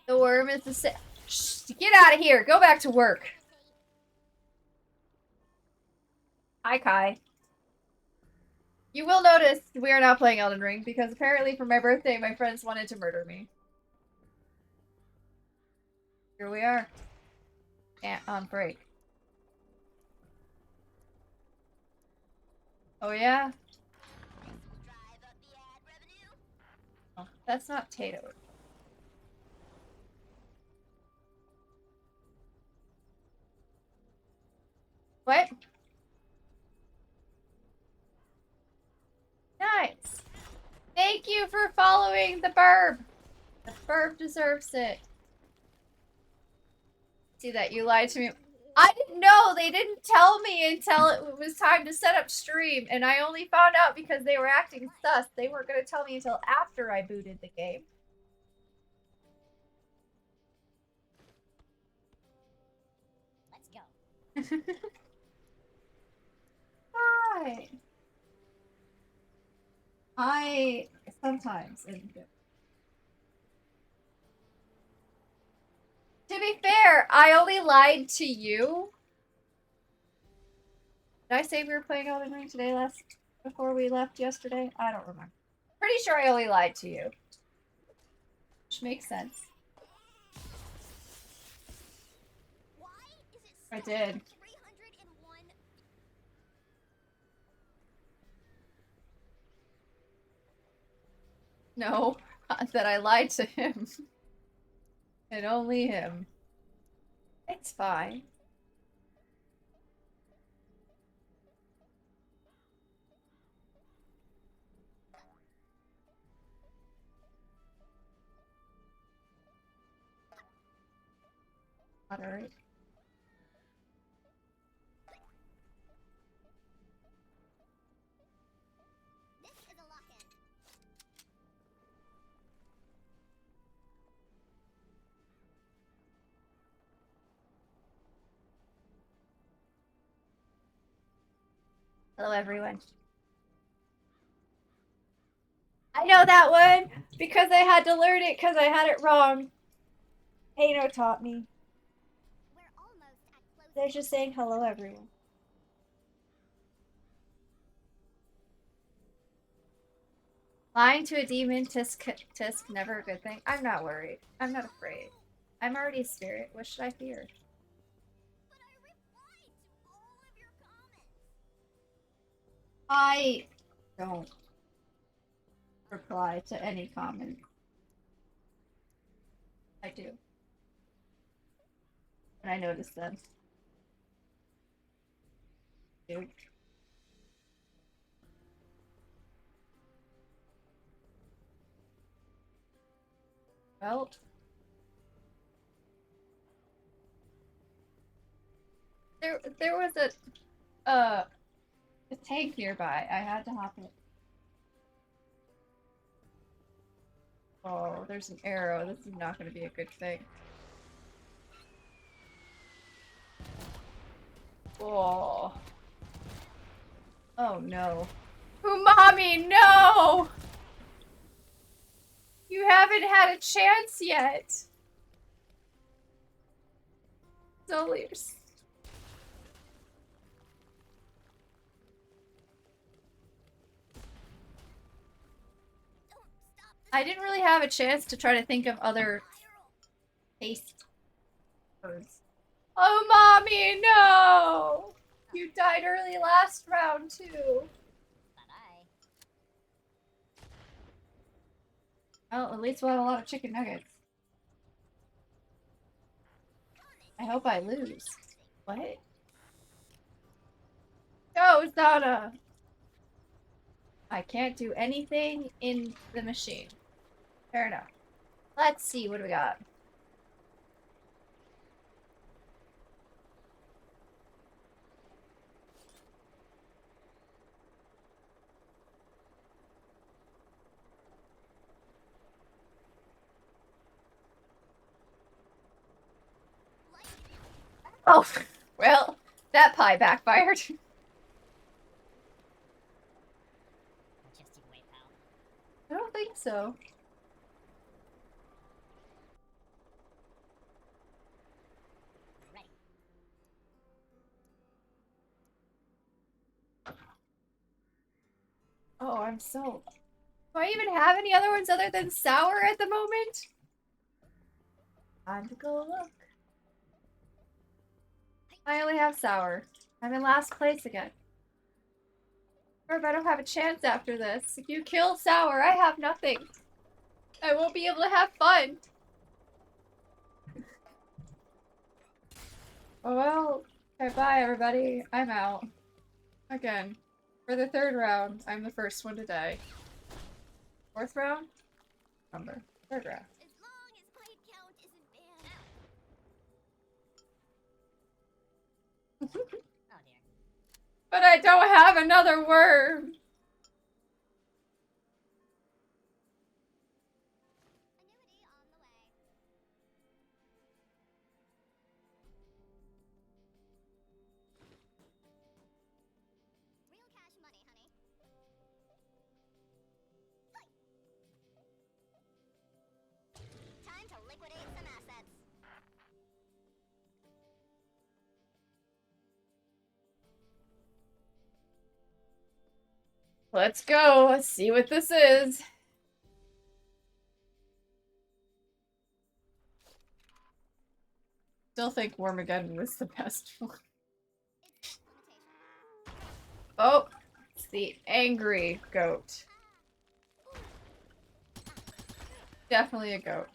The worm is the same. Shh, get out of here! Go back to work! Hi, Kai. You will notice we are not playing Elden Ring, because apparently for my birthday my friends wanted to murder me. Here we are. On break. Oh yeah? Drive up the ad revenue. Oh, that's not Tato. What? Nice! Thank you for following the burb! The burb deserves it. See that, you lied to me. I didn't know! They didn't tell me until it was time to set up stream, and I only found out because they were acting sus. They weren't gonna tell me until after I booted the game. Let's go. Hi! I sometimes am good. To be fair, I only lied to you. Did I say we were playing Elden Ring today before we left yesterday? I don't remember. Pretty sure I only lied to you. Which makes sense. Why is it I still did. 301? No, that I lied to him. And only him. It's fine. Alright. Hello, everyone. I know that one because I had to learn it because I had it wrong. Hano taught me. We're almost at close. They're just saying hello, everyone. Lying to a demon, tisk, never a good thing. I'm not worried. I'm not afraid. I'm already a spirit. What should I fear? But I replied to all of your comments. I don't reply to any comment. I do. And I notice them. Dude. Well. There was a tank nearby. I had to hop in. Oh, there's an arrow. This is not going to be a good thing. Oh. Oh no. Umami, no! You haven't had a chance yet. Soliers. I didn't really have a chance to try to think of other taste words. Oh, mommy, no! You died early last round, too. Bye-bye. Well, at least we'll have a lot of chicken nuggets. I hope I lose. What? Go, Zana! I can't do anything in the machine. Fair enough. Let's see, what do we got? Oh, well, that pie backfired. Just you wait, pal. I don't think so. Ready. Oh, I'm so... Do I even have any other ones other than sour at the moment? Time to go look. I only have sour. I'm in last place again. Herb, I don't have a chance after this. If you kill sour, I have nothing. I won't be able to have fun. Oh well. Okay, bye everybody. I'm out. Again. For the third round, I'm the first one to die. Fourth round? Number. Third round. As long as fight count isn't banned. Oh dear. But I don't have another worm! Annuity on the way. Real cash money, honey. Time to liquidate some assets. Let's go. Let's see what this is. Still think Wormageddon was the best one. It's limitation. Oh, it's the angry goat. Definitely a goat.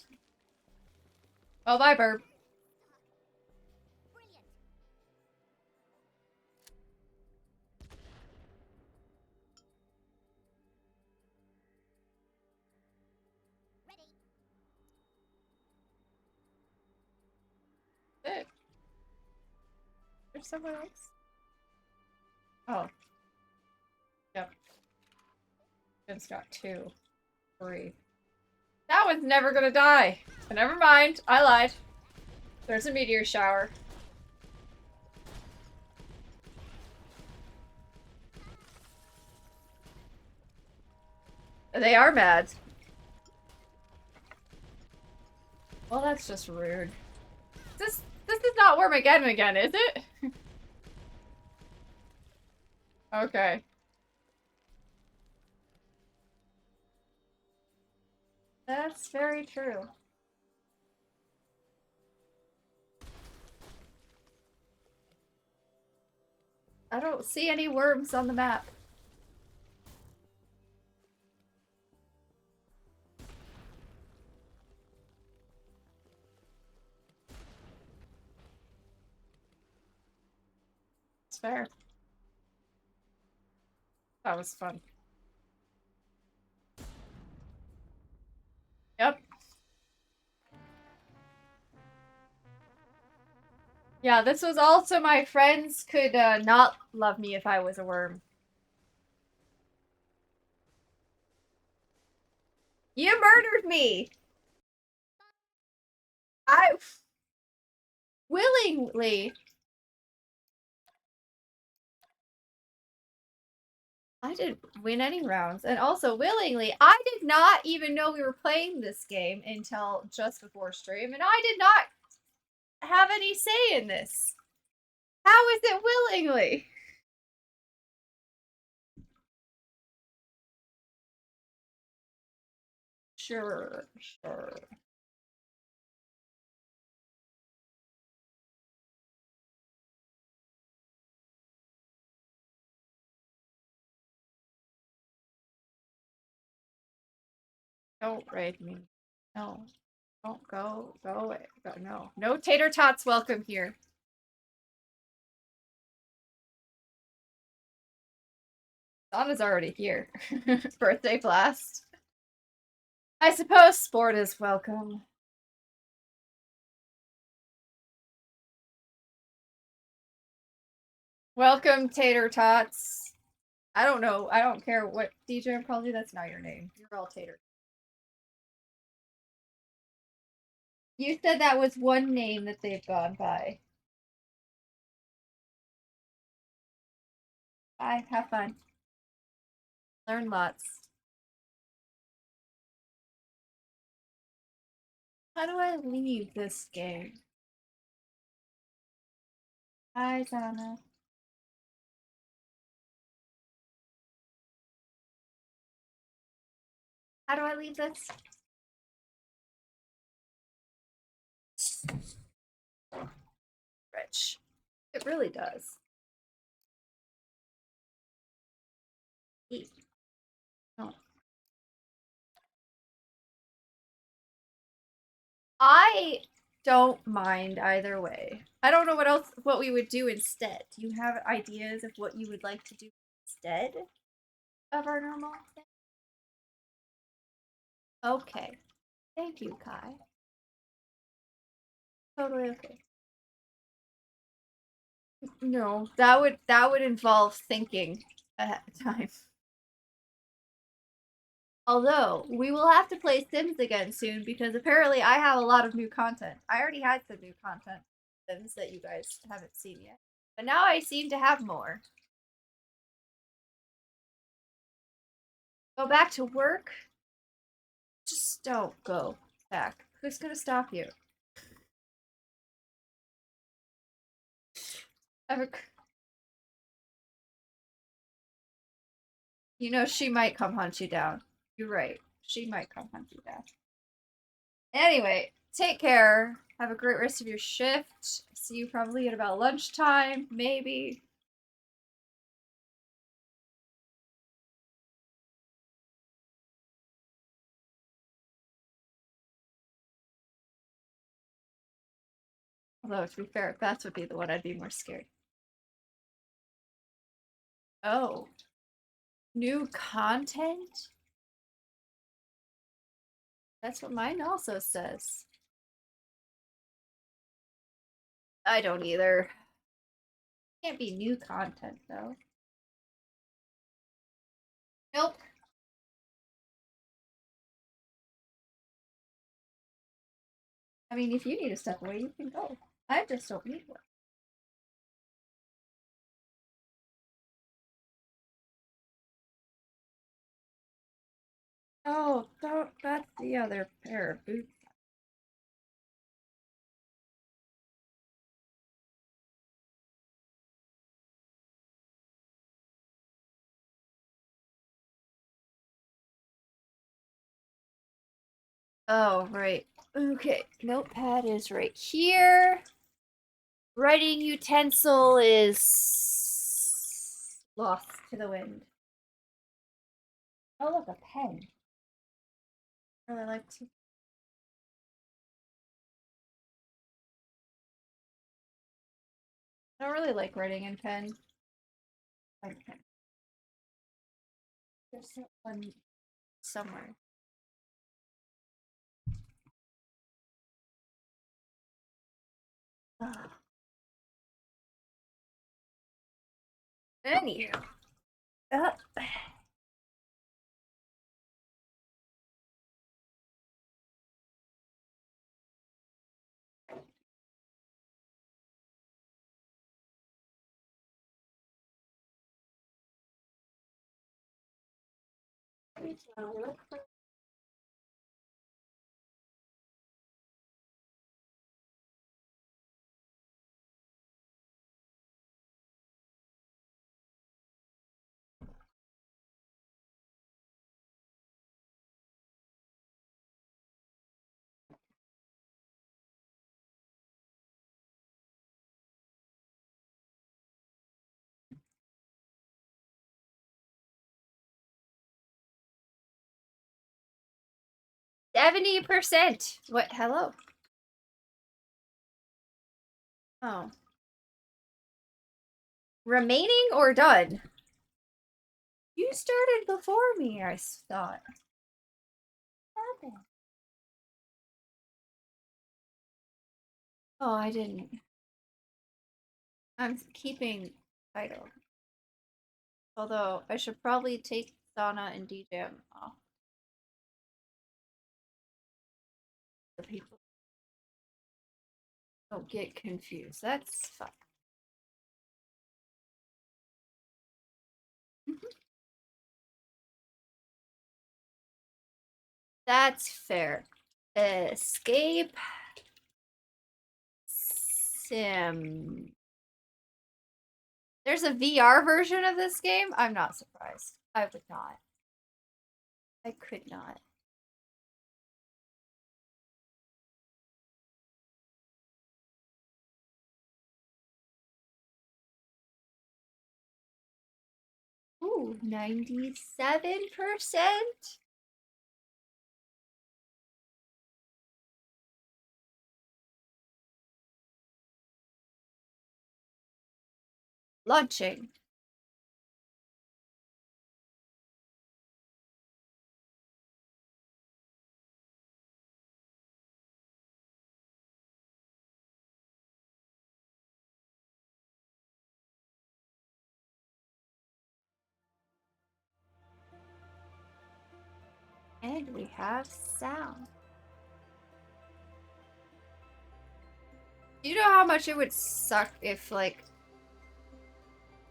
Oh, bye, Burb. Brilliant. Ready. It. There's someone else. Oh. Yep. It's got 2. 3. That one's never gonna die. So never mind. I lied. There's a meteor shower. They are mad. Well, that's just rude. This is not Wormageddon again, is it? Okay. That's very true. I don't see any worms on the map. It's fair. That was fun. Yep. Yeah, this was also my friends could not love me if I was a worm. You murdered me! I willingly. I didn't win any rounds. And also, willingly, I did not even know we were playing this game until just before stream, and I did not have any say in this. How is it willingly? Sure, sure. Don't raid me. No. Don't go. Go away. Go, no. No tater tots welcome here. Donna's already here. Birthday blast. I suppose sport is welcome. Welcome, tater tots. I don't know. I don't care what DJ calls you. That's not your name. You're all tater. You said that was one name that they've gone by. Bye. Have fun. Learn lots. How do I leave this game? Hi, Donna. How do I leave this? Rich. It really does. Eat. Oh. I don't mind either way. I don't know what we would do instead. Do you have ideas of what you would like to do instead of our normal thing? Okay. Thank you, Kai. Totally okay. No, that would involve thinking ahead of time. Although, we will have to play Sims again soon because apparently I have a lot of new content. I already had some new content Sims that you guys haven't seen yet. But now I seem to have more. Go back to work? Just don't go back. Who's gonna stop you? You know, she might come hunt you down. You're right. She might come hunt you down. Anyway, take care. Have a great rest of your shift. See you probably at about lunchtime, maybe. Although, to be fair, if that would be the one, I'd be more scared. Oh. New content? That's what mine also says. I don't either. Can't be new content, though. Nope. I mean, if you need to step away, you can go. I just don't need one. Oh, that's the other pair of boots. Oh, right. Okay, notepad is right here. Writing utensil is lost to the wind. Oh, look, a pen. I really like to. I don't really like writing in pen. Okay. There's one somewhere. Ugh. Anywho. Uh, 70%. What? Hello? Oh. Remaining or done? You started before me, I thought. What happened? Oh, I didn't. I'm keeping title. Although, I should probably take Sauna and DJM off. The people don't get confused. That's fine. That's fair. Escape. Sim. There's a VR version of this game? I'm not surprised. I would not. I could not. Ooh, 97%? Launching. And we have sound. Do you know how much it would suck if, like,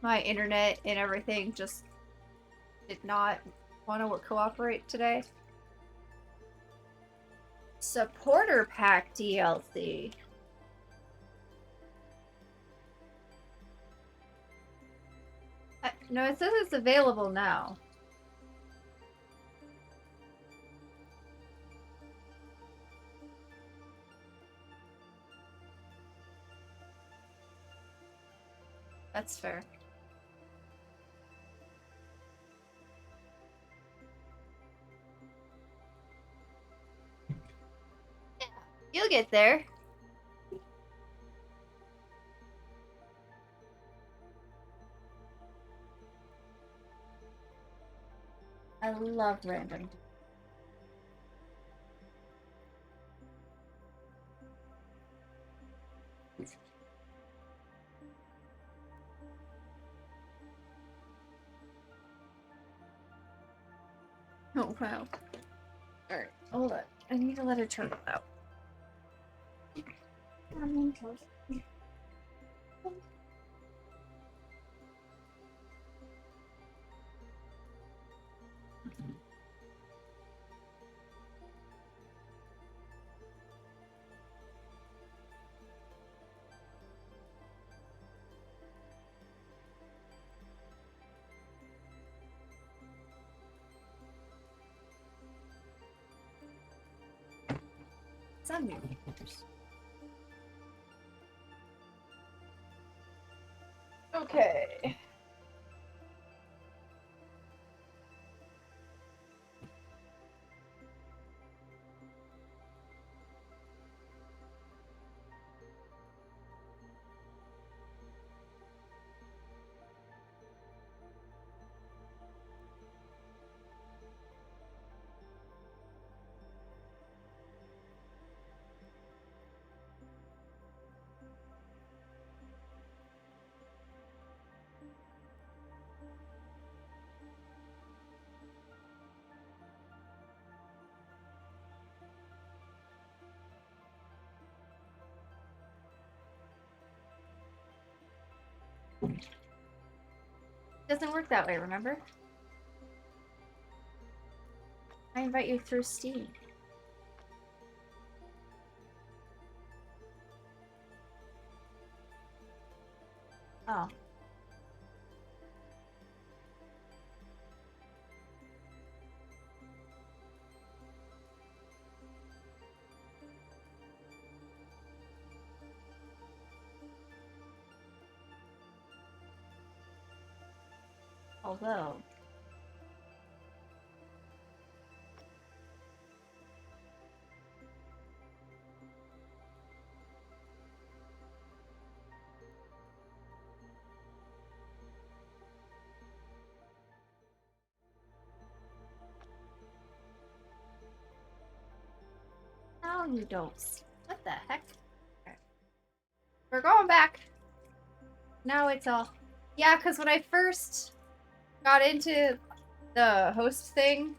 my internet and everything just did not want to cooperate today? Supporter Pack DLC. No, it says it's available now. That's fair. Yeah, you'll get there. I love random. Oh, wow. Alright, hold on. I need to let a turtle out. Some newspapers. Okay. Doesn't work that way, remember? I invite you through Steam. Oh. Although... No, you don't. What the heck? Okay. We're going back. Now it's all... Yeah, because when I first got into the host thing,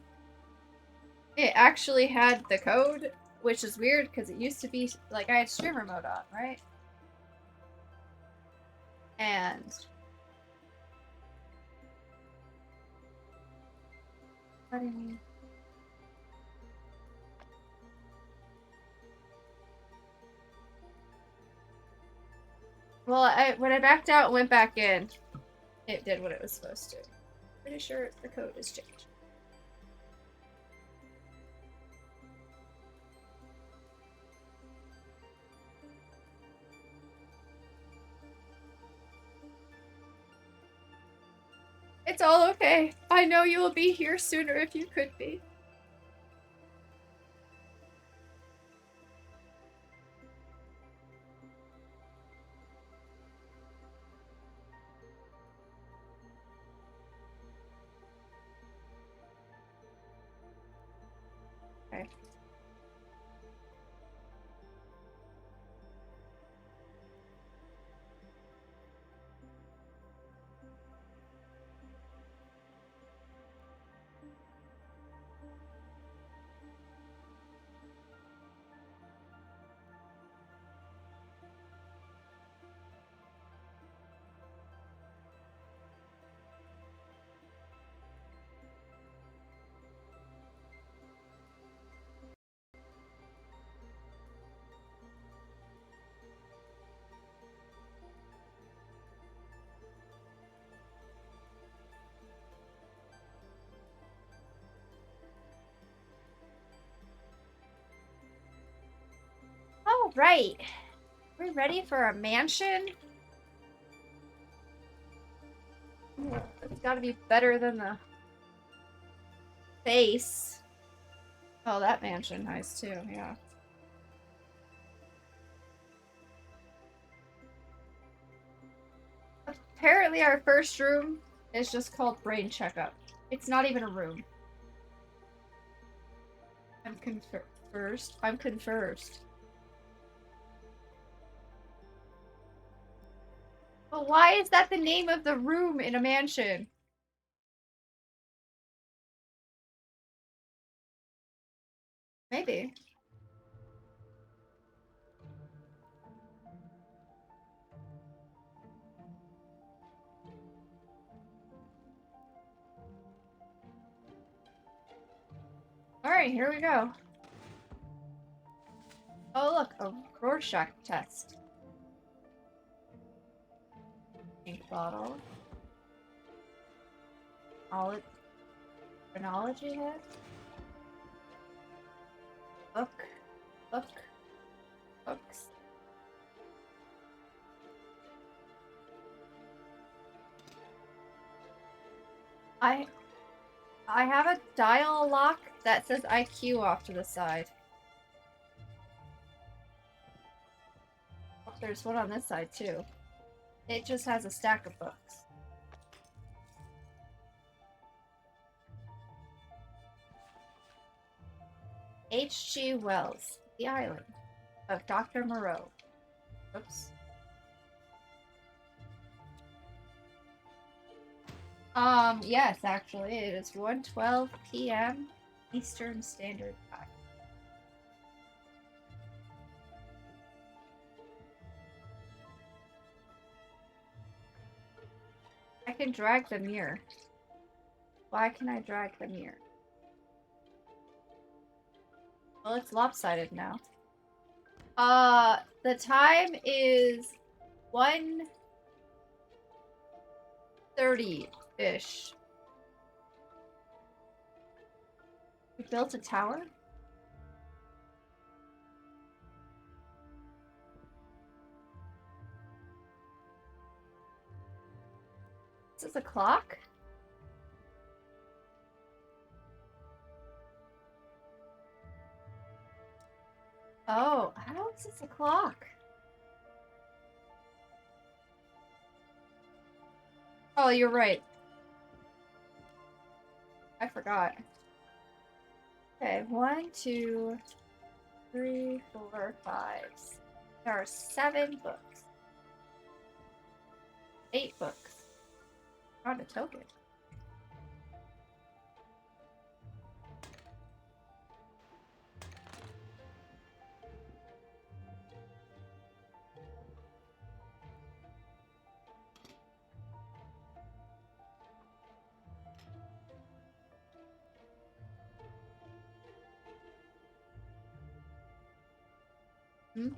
it actually had the code, which is weird because it used to be, like, I had streamer mode on, right? And... What do you mean? Well, when I backed out and went back in, it did what it was supposed to. Pretty sure the code has changed. It's all okay. I know you will be here sooner if you could be. Okay. All right. We're ready for a mansion? It's gotta be better than the face. Oh, that mansion nice too, yeah. Apparently our first room is just called brain checkup. It's not even a room. I'm confused. I'm confused. But why is that the name of the room in a mansion? Maybe. Alright, here we go. Oh look, a Rorschach test. Ink bottle. Chronology head. Book. Book. books. I have a dial lock that says IQ off to the side. Oh, there's one on this side too. It just has a stack of books. H.G. Wells, The Island of Dr. Moreau. Oops. Yes, actually, it is 1:12 p.m. Eastern Standard Time. I can drag the mirror. Why can I drag the mirror? Well, it's lopsided now. The time is 1:30-ish. We built a tower? This is a clock? Oh, how is this a clock? Oh, you're right. I forgot. Okay, 1, 2, 3, 4, 5. There are 7 books. 8 books. Found a token. Hmm?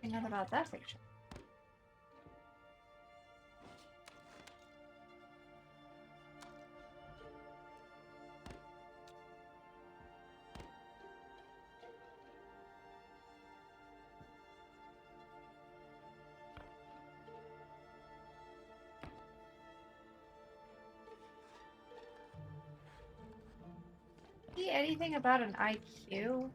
Enough about that picture. See anything about an IQ?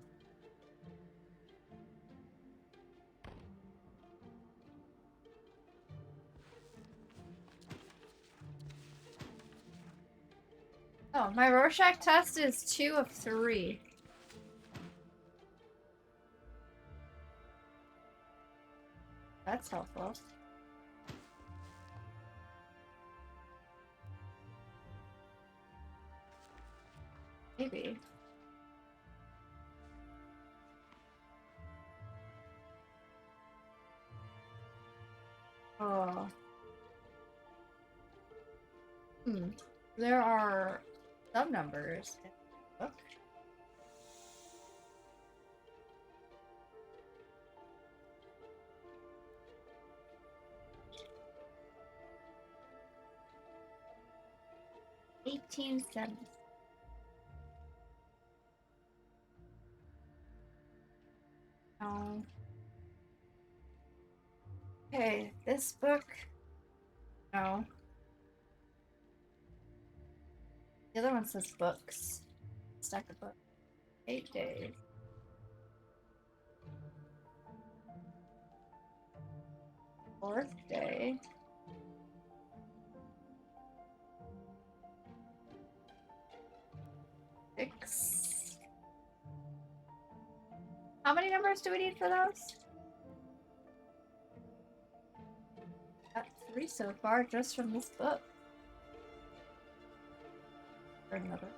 Oh, my Rorschach test is 2 of 3. That's helpful. Maybe. Oh. There are some numbers in the book. $18.70. Oh. Okay, this book. No. The other one says books. Stack of books. 8 days. Fourth day. Six. How many numbers do we need for those? Got 3 so far just from this book. Or another.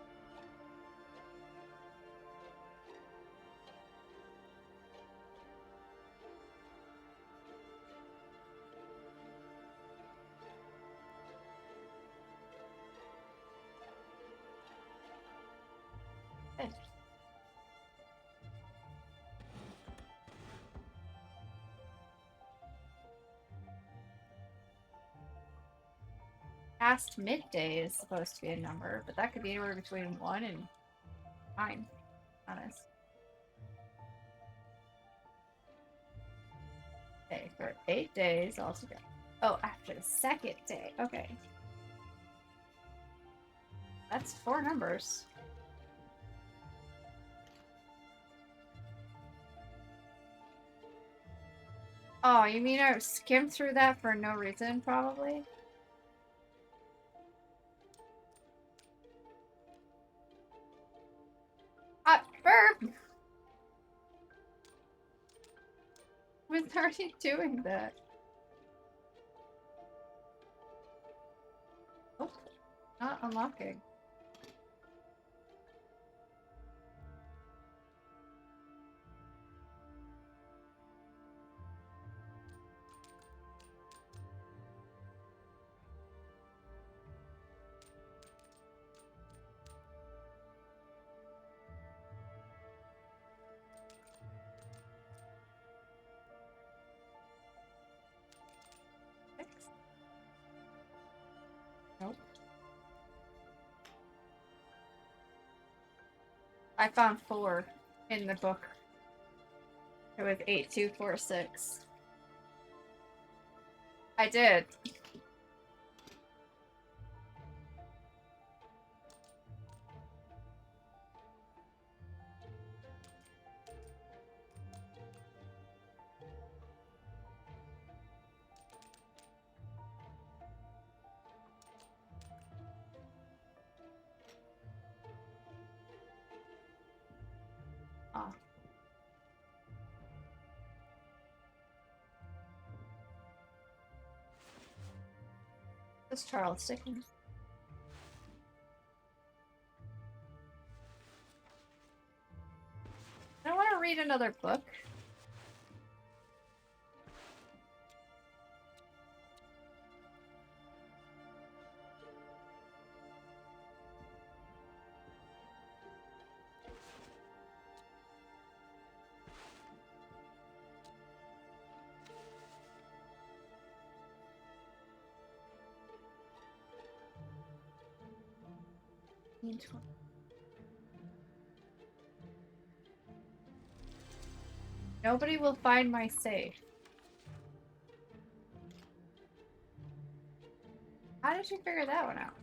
Okay. past midday is supposed to be a number, but that could be anywhere between 1 and 9. Honest. Okay, for 8 days altogether. Oh, after the second day. Okay. That's 4 numbers. Oh, you mean I skimmed through that for no reason, probably? Burp! I was already doing that. Oh, not unlocking. Nope. I found 4 in the book. It was 8246. I did. Oh. This Charles Dickens. I don't want to read another book. Nobody will find my safe. How did you figure that one out?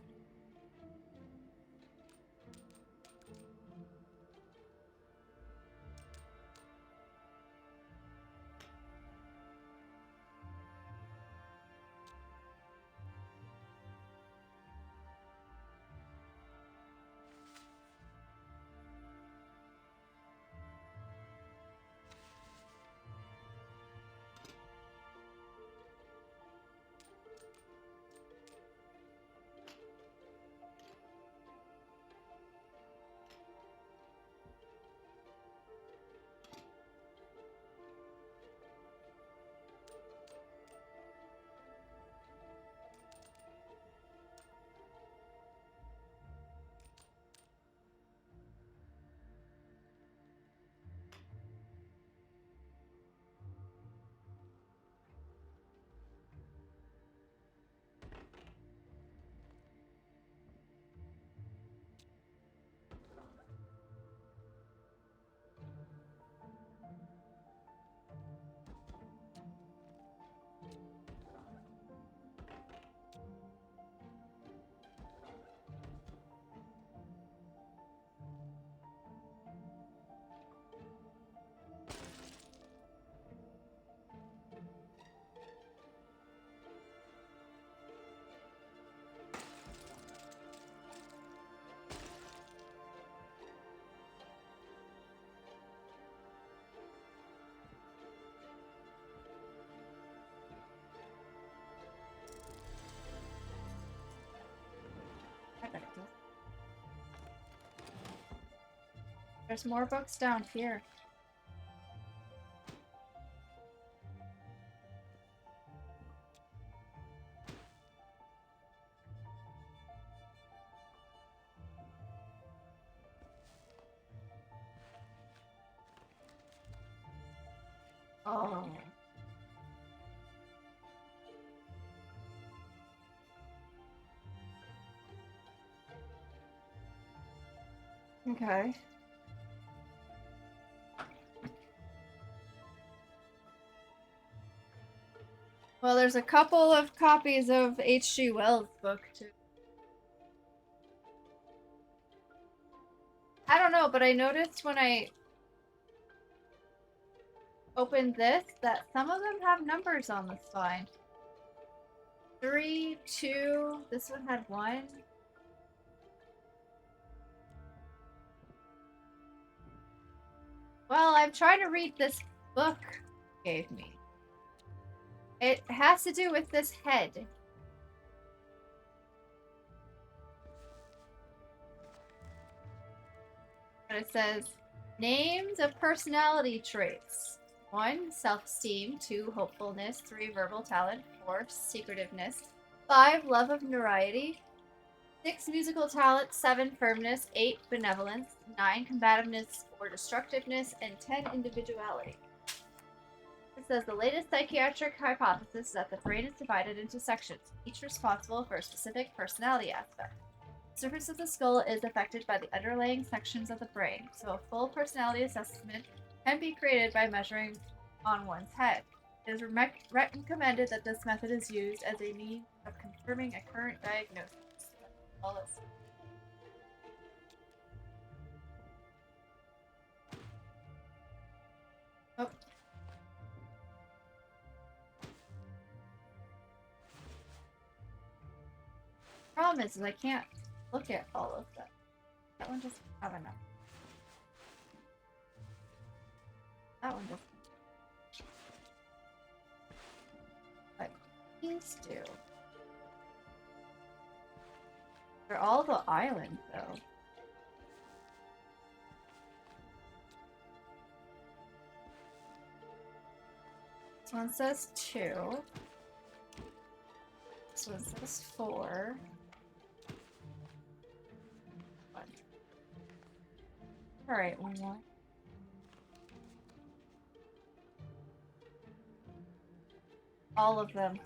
I bet it does. There's more books down here. Oh. Okay. Well, there's a couple of copies of H.G. Wells' book, too. I don't know, but I noticed when I opened this that some of them have numbers on the spine. 3, 2, this one had 1. Well, I'm trying to read this book gave me. It has to do with this head. But it says, names of personality traits. 1, self-esteem. 2, hopefulness. 3, verbal talent. 4, secretiveness. 5, love of notoriety. 6, musical talent. 7, firmness. 8, benevolence. 9, combativeness or destructiveness. And 10, individuality. It says the latest psychiatric hypothesis is that the brain is divided into sections, each responsible for a specific personality aspect. The surface of the skull is affected by the underlying sections of the brain, so a full personality assessment can be created by measuring on one's head. It is recommended that this method is used as a means of confirming a current diagnosis. Oh. Problem is I can't look at all of them. That one doesn't have enough. That one doesn't. But these do. They're all the island, though. This one says 2. This one says 4. 1. Alright, 1. All of them.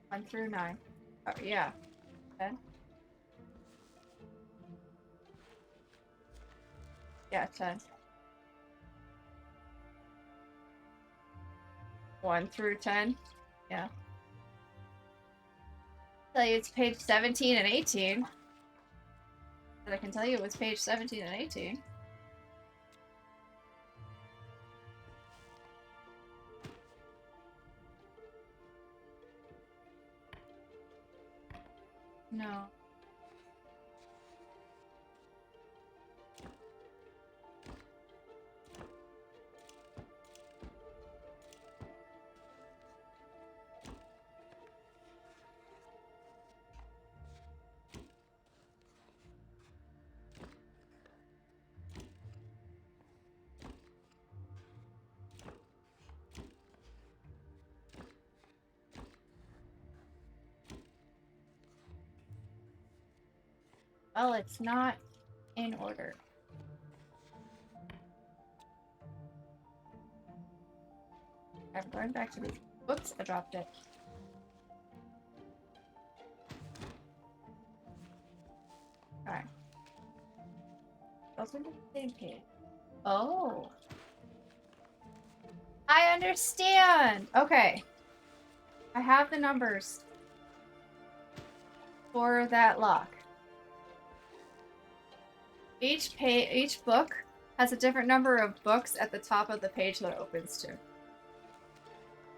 1 through 9. Oh, yeah. 10. Yeah, 10. 1 through 10. Yeah. Tell you it's page 17 and 18. But I can tell you it was page 17 and 18. No. Well, it's not in order. I'm going back to these. Oops, I dropped it. Alright. Those are the same page. Oh. I understand! Okay. I have the numbers for that lock. Each book has a different number of books at the top of the page that it opens to.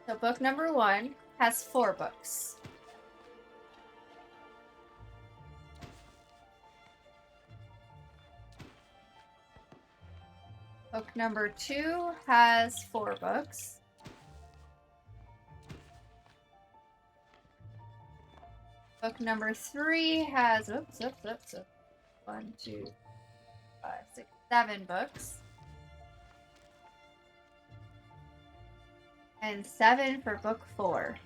So book number 1 has 4 books. Book number 2 has 4 books. Book number 3 has 1, 2, 5, 6, 7 books. And 7 for book 4.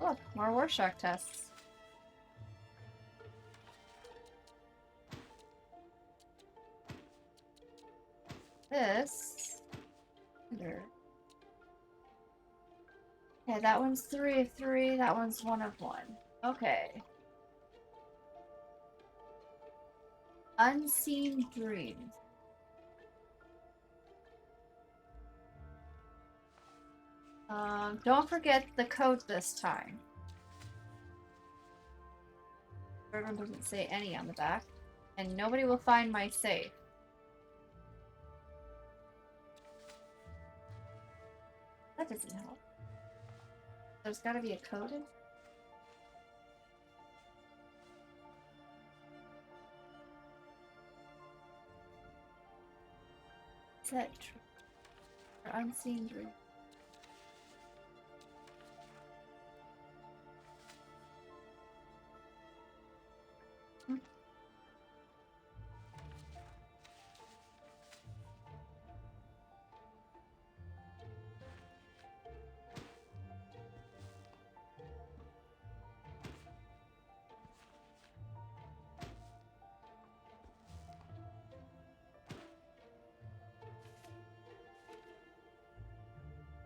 Look, more Rorschach tests. This. There. Okay, that one's 3 of 3. That one's 1 of 1. Okay. Unseen dreams. Don't forget the code this time. Third one doesn't say any on the back. And nobody will find my safe. That doesn't help. There's gotta be a code in. Set or unseen dream.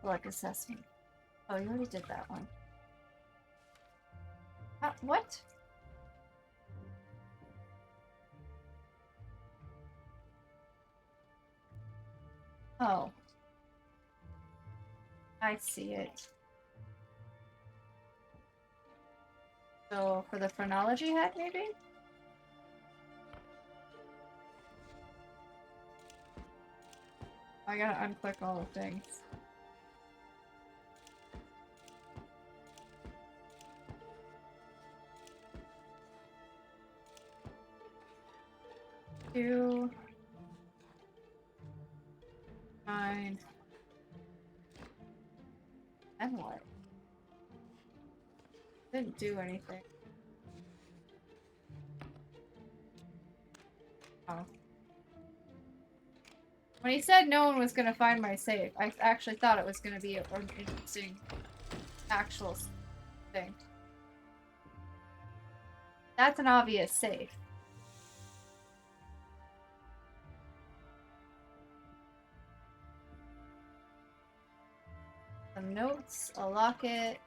Like assessment. Oh, you already did that one. What? Oh. I see it. So, for the phrenology head, maybe? I gotta unclick all the things. Two. 9. And what? Didn't do anything. Oh. When he said no one was gonna find my safe, I actually thought it was gonna be an interesting actual thing. That's an obvious safe. Some notes, a locket.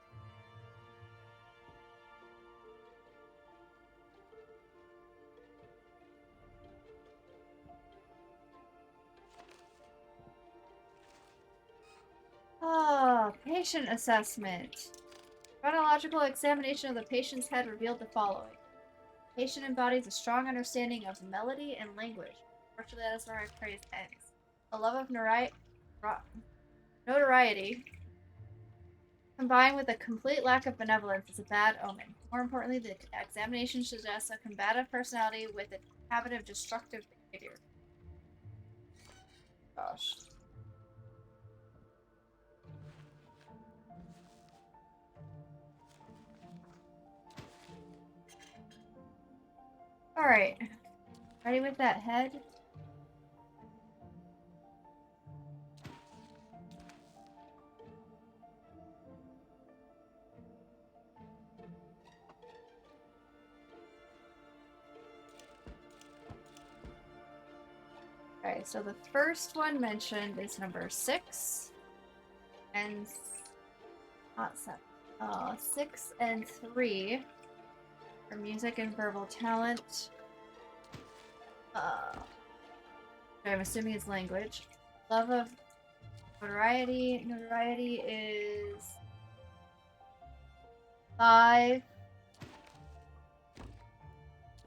Oh, patient assessment. Chronological examination of the patient's head revealed the following. The patient embodies a strong understanding of melody and language. Unfortunately, that is where my praise ends. A love of notoriety combined with a complete lack of benevolence is a bad omen. More importantly, the examination suggests a combative personality with a habit of destructive behavior. Gosh. Alright. Ready with that head? Okay, so the first one mentioned is number 6. And... not 7. 6 and 3. For music and verbal talent. I'm assuming it's language. Love of notoriety. Notoriety is 5.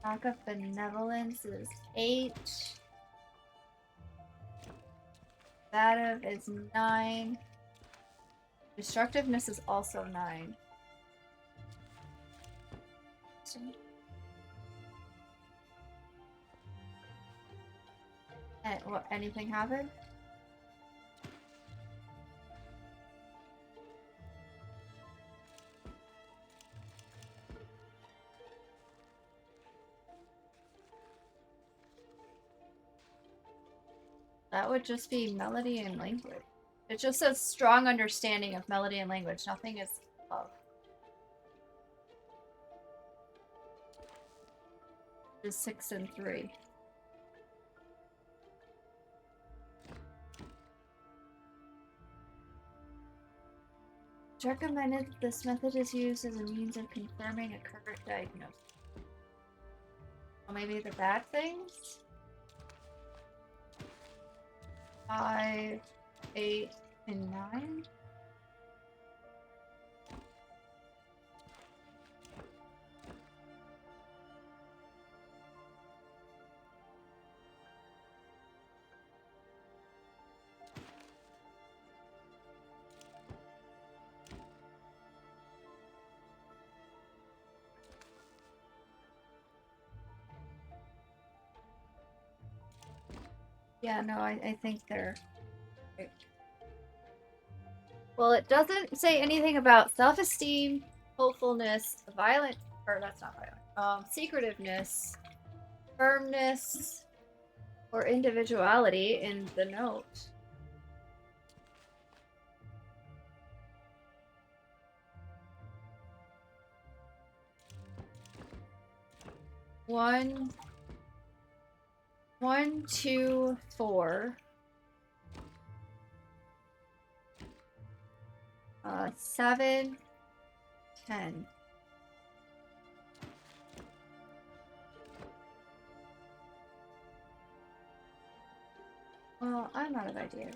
Lack of benevolence is 8. Combative is 9. Destructiveness is also 9. And what? Anything happen? That would just be melody and language. It just says strong understanding of melody and language. Nothing is love. Just 6 and 3. It's recommended that this method is used as a means of confirming a current diagnosis. Well, maybe the bad things? 5, 8, and 9? Yeah, no, I think they're... Well, it doesn't say anything about self-esteem, hopefulness, violent... Or, that's not violent. Secretiveness, firmness, or individuality in the note. One, 2, 4. 7, 10. Well, I'm out of ideas.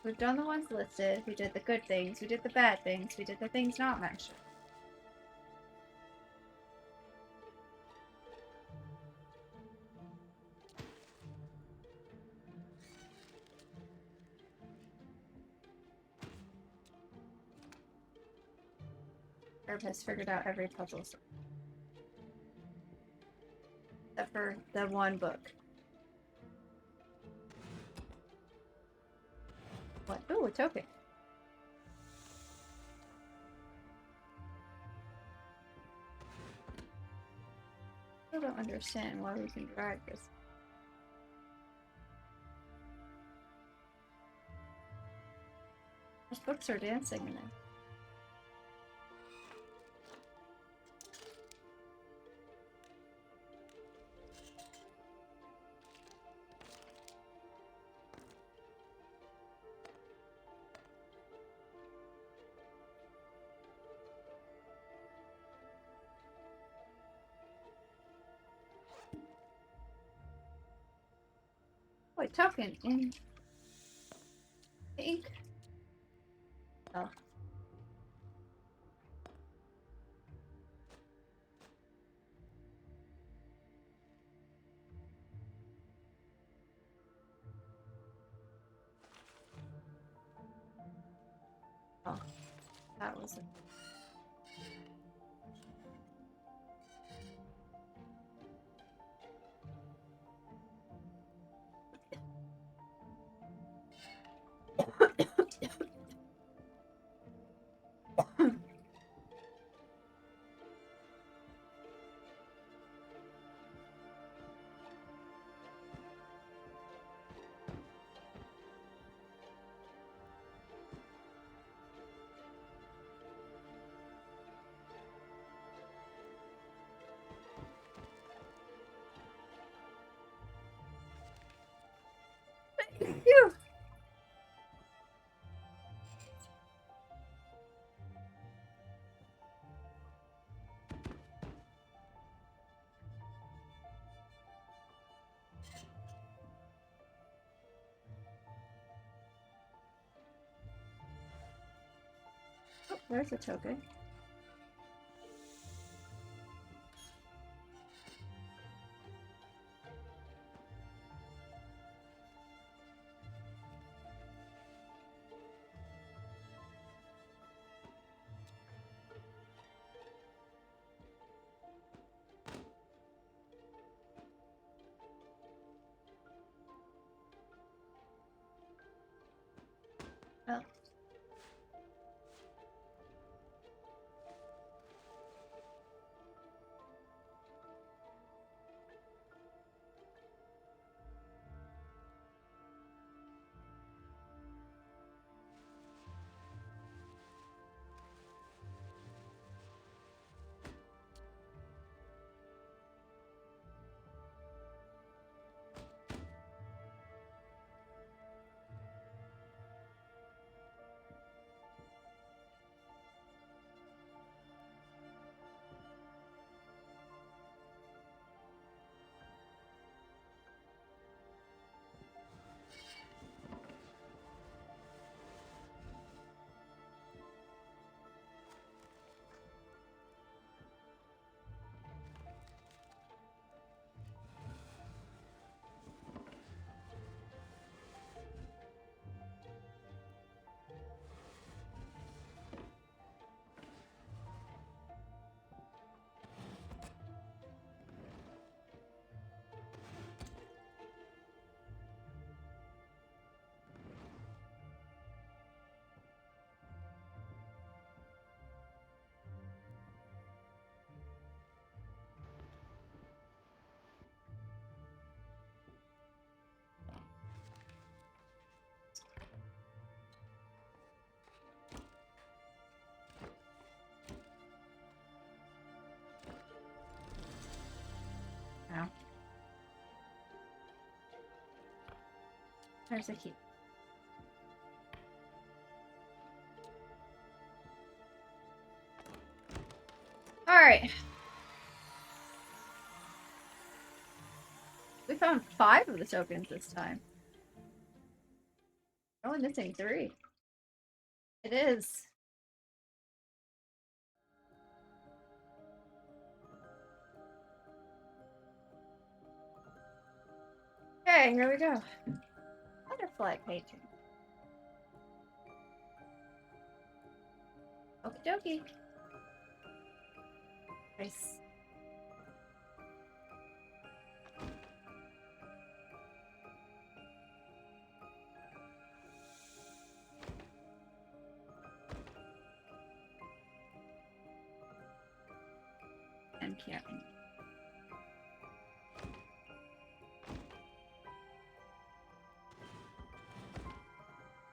We've done the ones listed, we did the good things, we did the bad things, we did the things not mentioned. Herb has figured out every puzzle except for the one book. What? Ooh, a token. I don't understand why we can drag this. Those books are dancing in there. Oh, a token in ink. Oh. Oh, that was it. Phew. Oh, there's a token. Oh. There's a key. Alright. We found 5 of the tokens this time. We're only missing 3. It is. Okay, here we go. Butterfly painting. Okie dokie. Nice. And camping.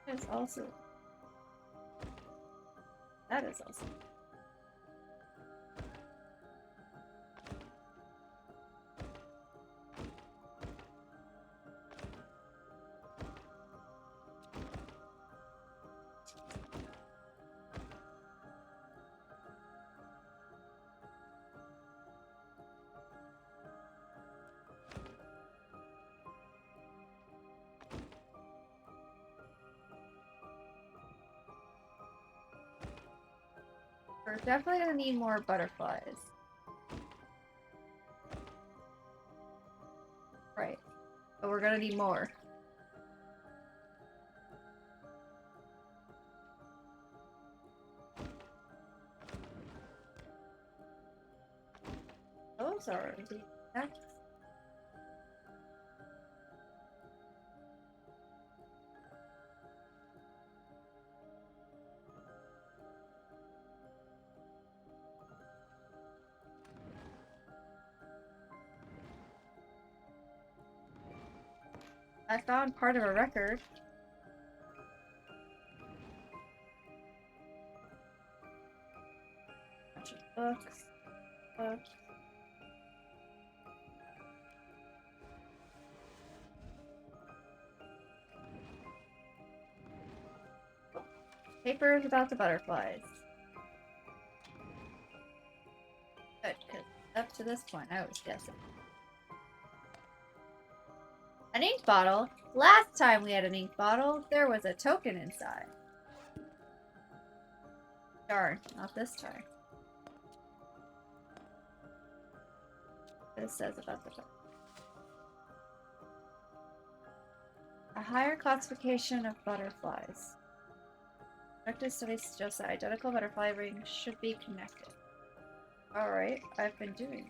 That is also. That is also. We're definitely gonna need more butterflies. Right. But we're gonna need more. Those are the exact. I found part of a record. Bunch of books. Books. Papers about the butterflies. Good, because up to this point I was guessing. An ink bottle? Last time we had an ink bottle, there was a token inside. Darn, not this time. What it says about the book. A higher classification of butterflies. Conducted studies suggest that identical butterfly rings should be connected. Alright, I've been doing it.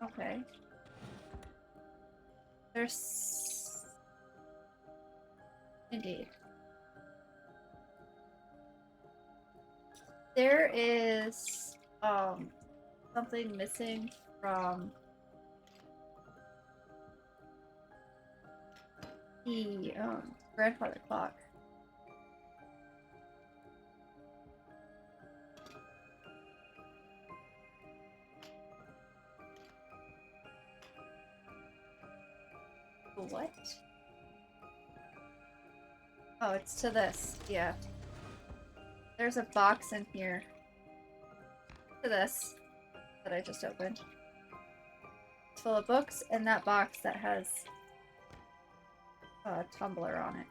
Okay. There's... Indeed. There is, something missing from the, grandfather clock. What? Oh, it's to this. Yeah. There's a box in here. To this. That I just opened. It's full of books, and that box that has a tumbler on it.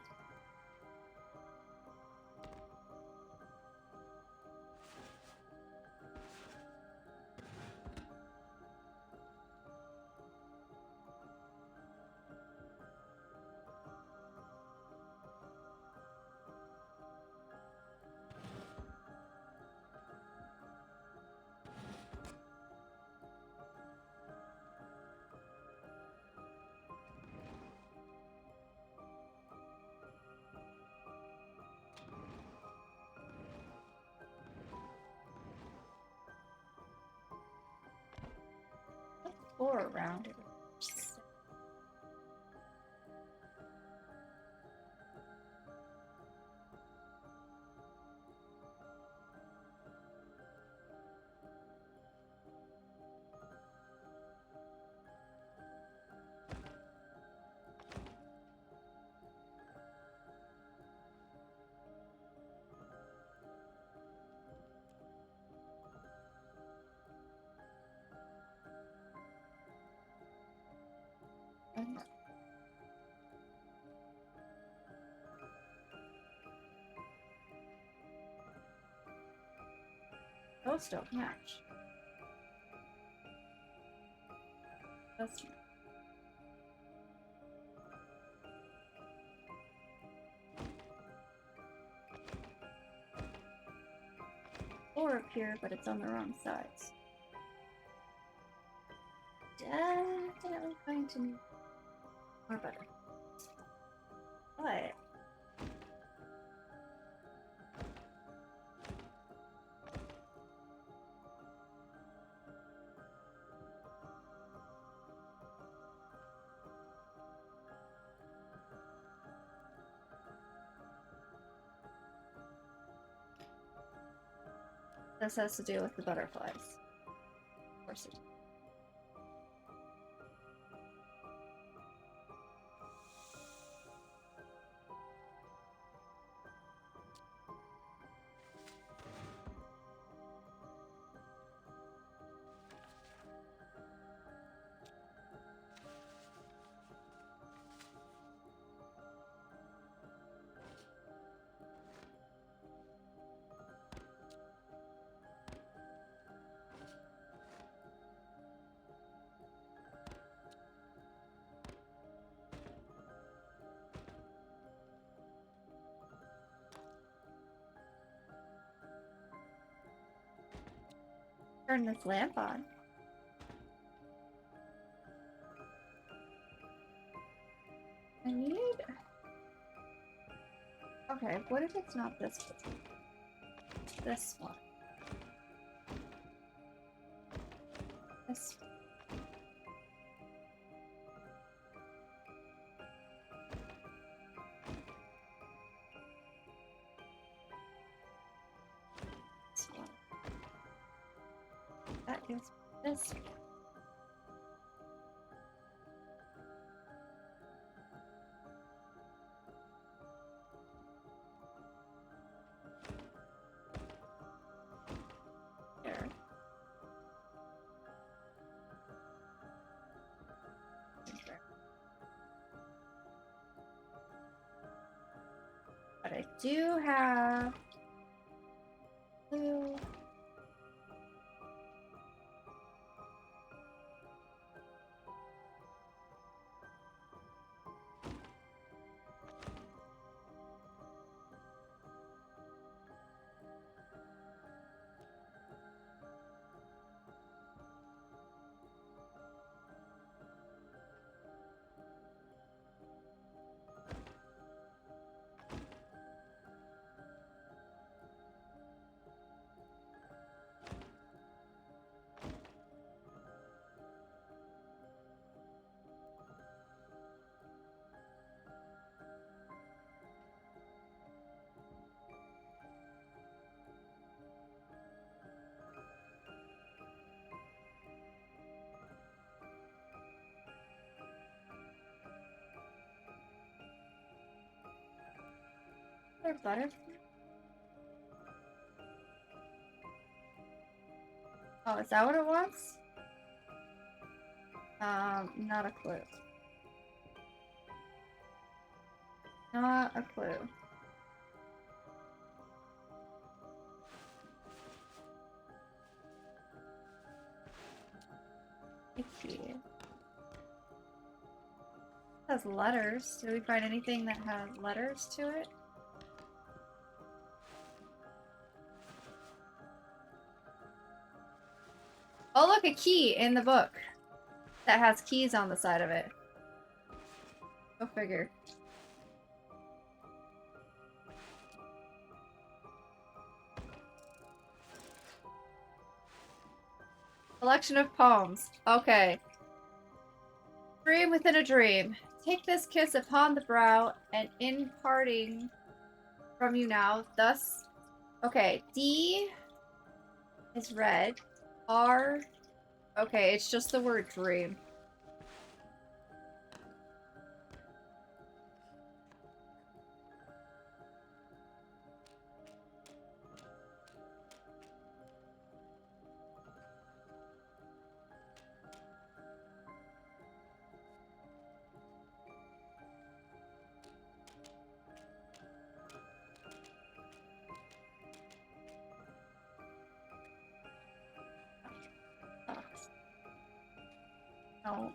or around it. Those don't match. That's or up here, but it's on the wrong sides. Definitely going to need more butter. But this has to do with the butterflies. Of course it does. Turn this lamp on. I need... Okay, what if it's not this one? It's this one. This one. This one. That is this one. There. But I do have blue. Or butter. Oh, is that what it was? Not a clue. Not a clue. Icky. It has letters. Did we find anything that has letters to it? Oh, look, a key in the book that has keys on the side of it. Go figure. Collection of poems. Okay. Dream within a dream. Take this kiss upon the brow, and in parting from you now, thus. Okay, D is red. R. Okay, it's just the word dream. No.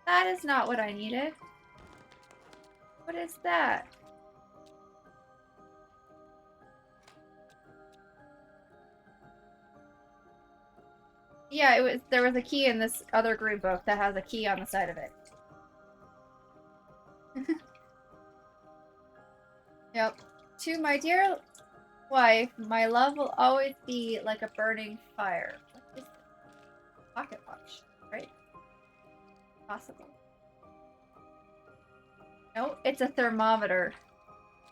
That is not what I needed. What is that? Yeah, there was a key in this other group book that has a key on the side of it. Yep. To my dear wife, my love will always be like a burning fire. What is this? Pocket watch, right? Possible. No, it's a thermometer.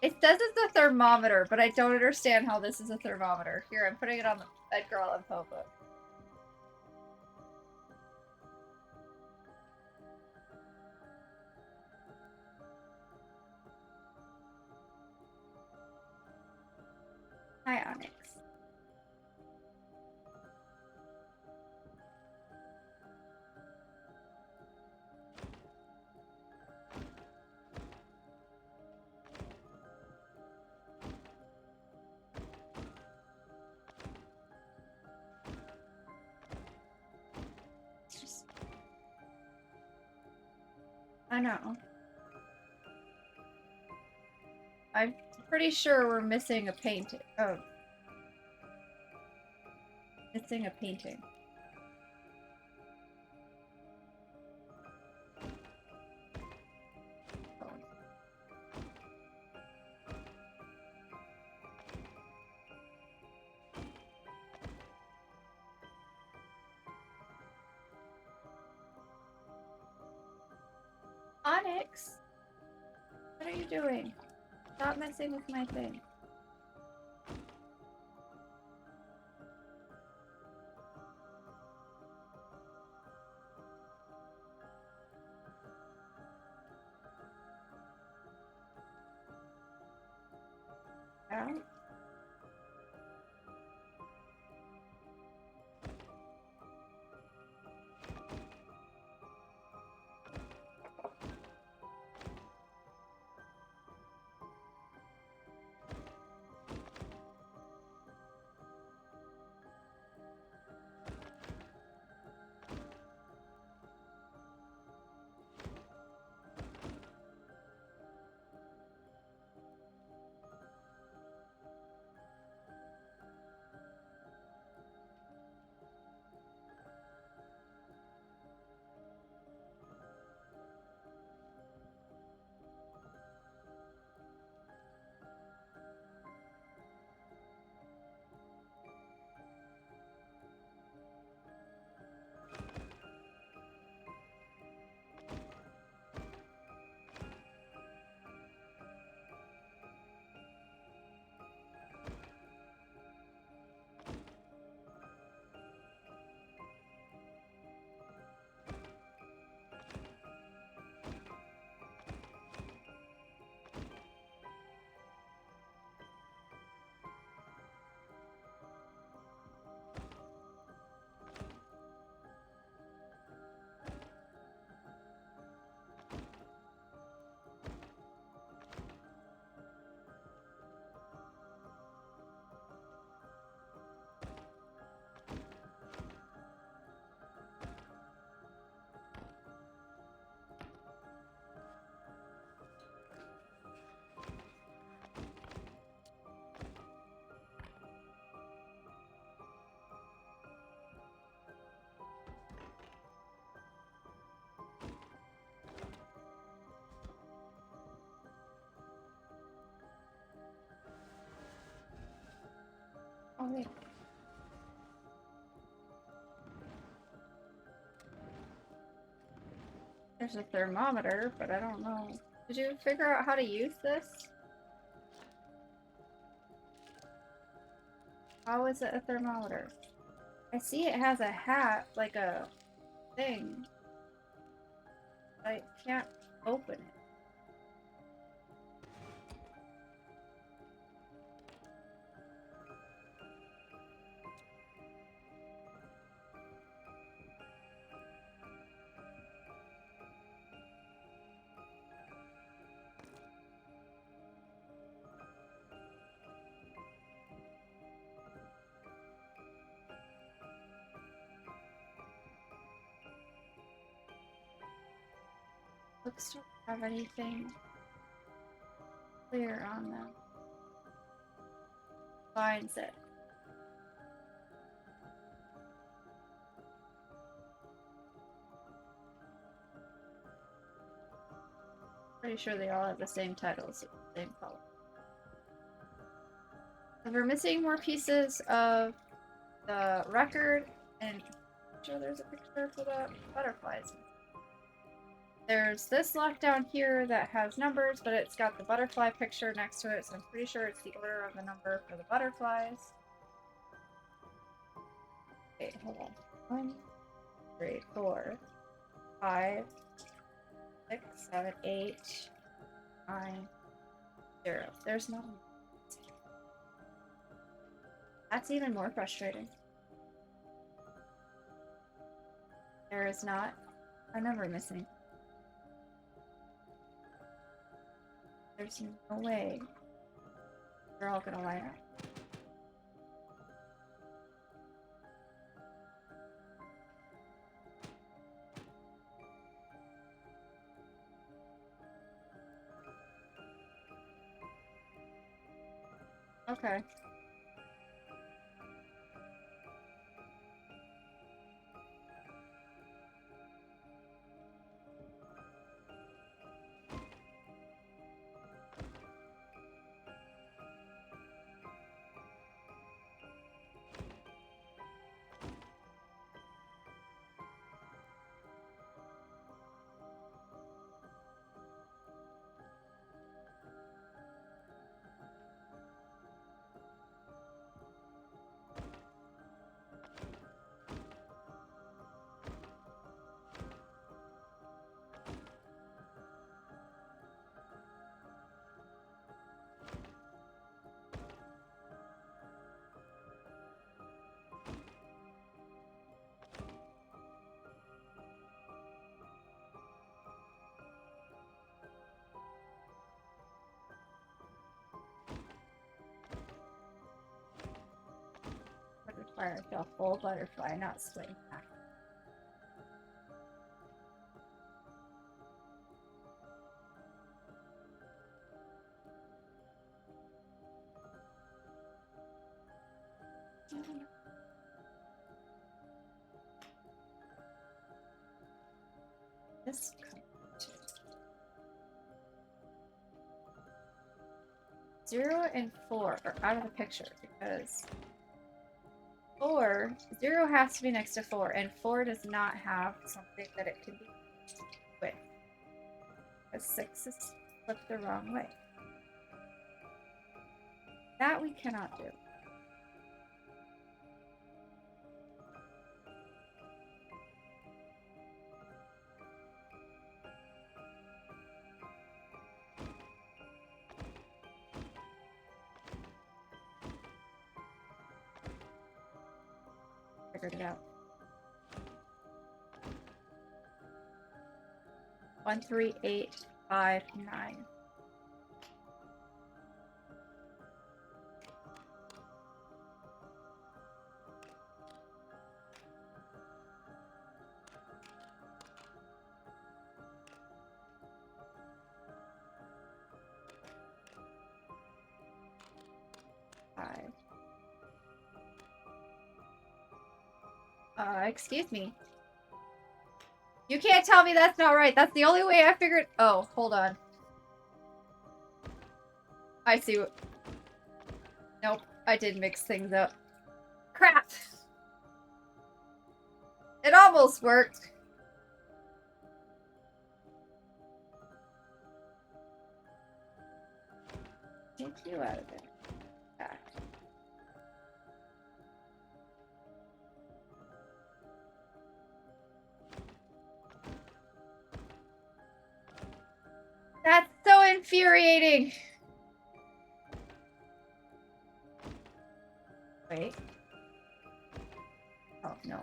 It says it's a thermometer, but I don't understand how this is a thermometer. Here, I'm putting it on the Edgar Allan Poe book. Hi, Onyx. It's just... I know. I'm pretty sure we're missing a painting. Oh. Missing a painting. Onyx? What are you doing? Stop messing with my thing. Out. There's a thermometer, but I don't know. Did you figure out how to use this? How is it a thermometer? I see it has a hat, like a thing. I can't open it. Looks to have anything clear on them. Finds it. Pretty sure they all have the same titles, the same color. And we're missing more pieces of the record, and I'm sure there's a picture for the butterflies. There's this lockdown here that has numbers, but it's got the butterfly picture next to it, so I'm pretty sure it's the order of the number for the butterflies. Wait, hold on. 1, 3, 4, 5, 6, 7, 8, 9, 0. There's not. That's even more frustrating. There is not a number missing. There's no way they're all gonna line up. Okay. Butterfly, I feel full butterfly, not swing back. This 0 and 4 are out of the picture because 0 has to be next to 4, and 4 does not have something that it can be with. Because 6 is flipped the wrong way. That we cannot do. Figured it out. 1, 3, 8, 5, 9. Excuse me. You can't tell me that's not right. That's the only way I figured. Oh, hold on. I see what. Nope, I did mix things up. Crap! It almost worked. Take you out of it. Back. That's so infuriating. Wait. Oh, no.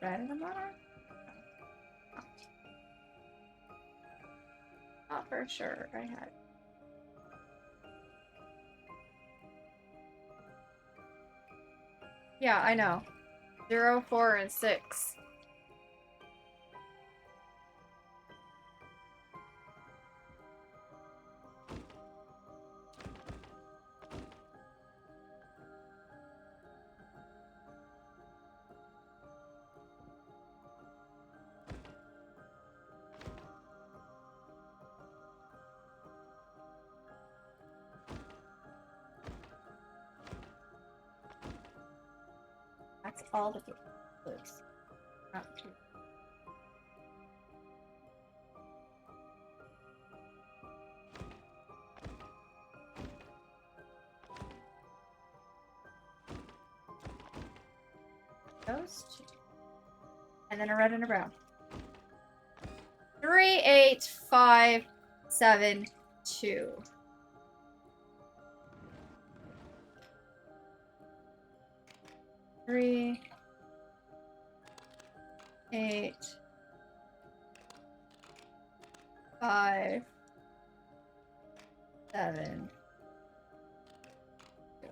Red in the monarch? Not for sure. I had. Yeah, I know. 0, 4, and 6. That's all the blues. Not two. Those two. And then a red and a brown. 3, 8, 5, 7, 2. Three, 8, 5, 7. 2.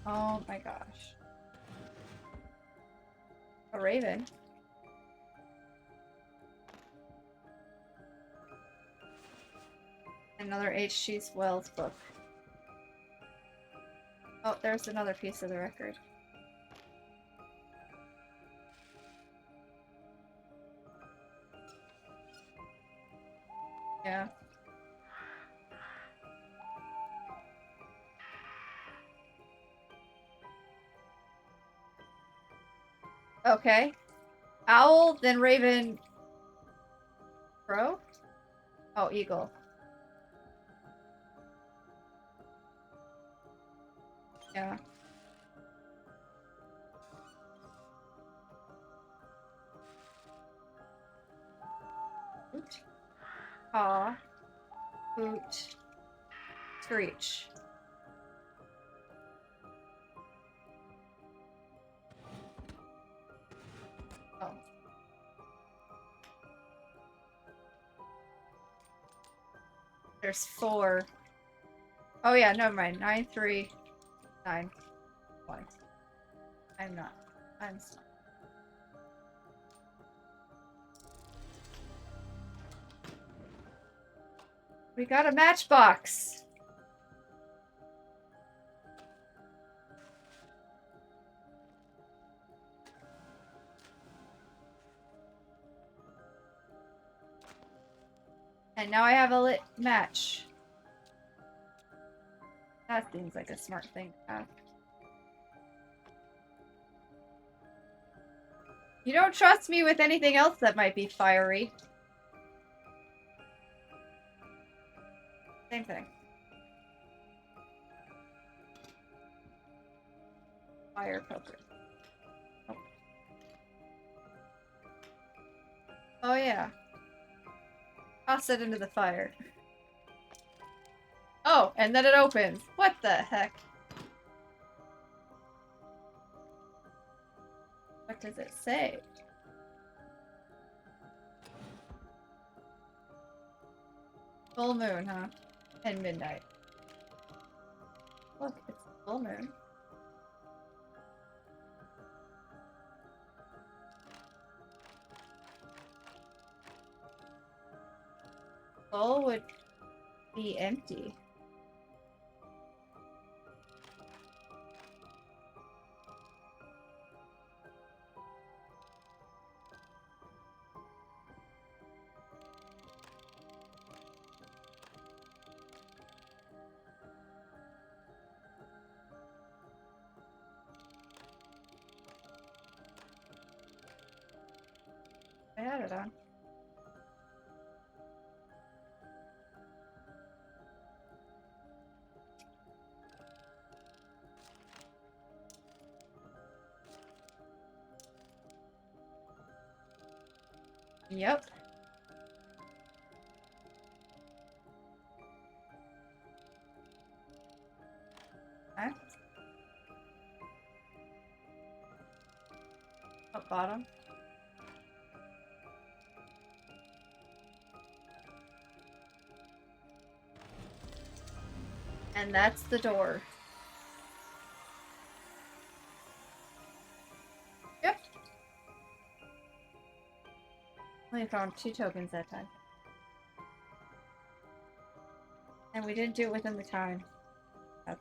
Oh my gosh. A raven. Another H.G. Wells book. Oh, there's another piece of the record. Yeah. Okay. Owl, then raven. Crow? Oh, eagle. Yeah. Hoot. Caw. Hoot. Screech. Oh. There's 4. Oh yeah, never mind. 9, 3, 9, 1. I'm not. I'm smart. We got a matchbox. And now I have a lit match. That seems like a smart thing to have. You don't trust me with anything else that might be fiery. Same thing. Fire poker. Oh, oh yeah. Toss it into the fire. Oh, and then it opens. What the heck? What does it say? Full moon, huh? And midnight. Look, it's full moon. Full would be empty. I had it on. Yep. Okay. Up bottom. And that's the door. Yep. Only found 2 tokens that time. And we didn't do it within the time. Okay.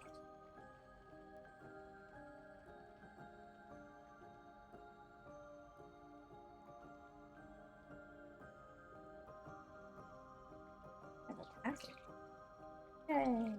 Fantastic. Yay.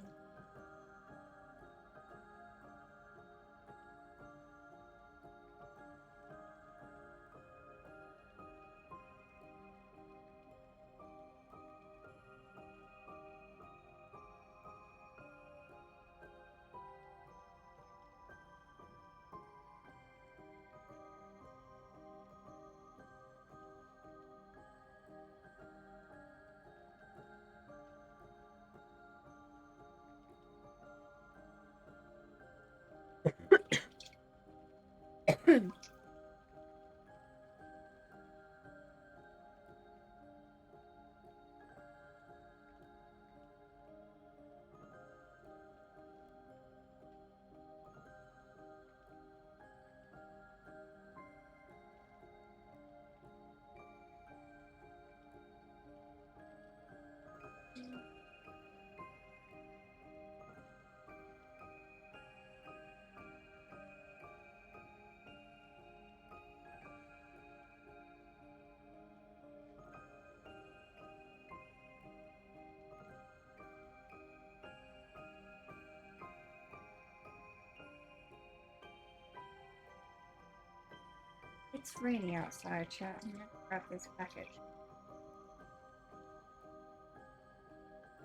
It's raining outside, chat. I'm gonna grab this package.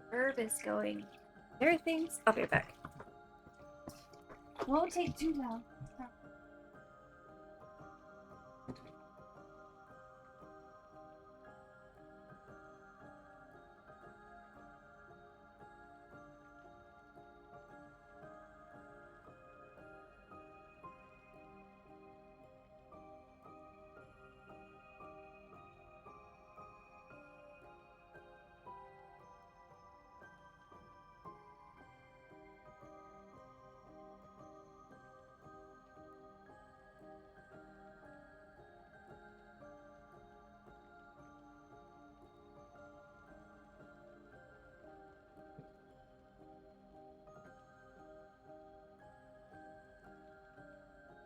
Herb is going. There are things. I'll be back. Won't take too long.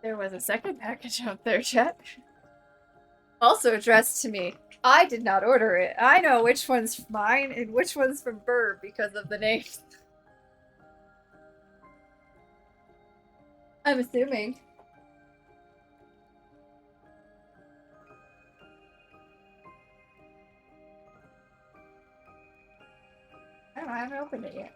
There was a second package out there, chat. Also addressed to me. I did not order it. I know which one's mine and which one's from Burr because of the names. I'm assuming. I don't know, I haven't opened it yet.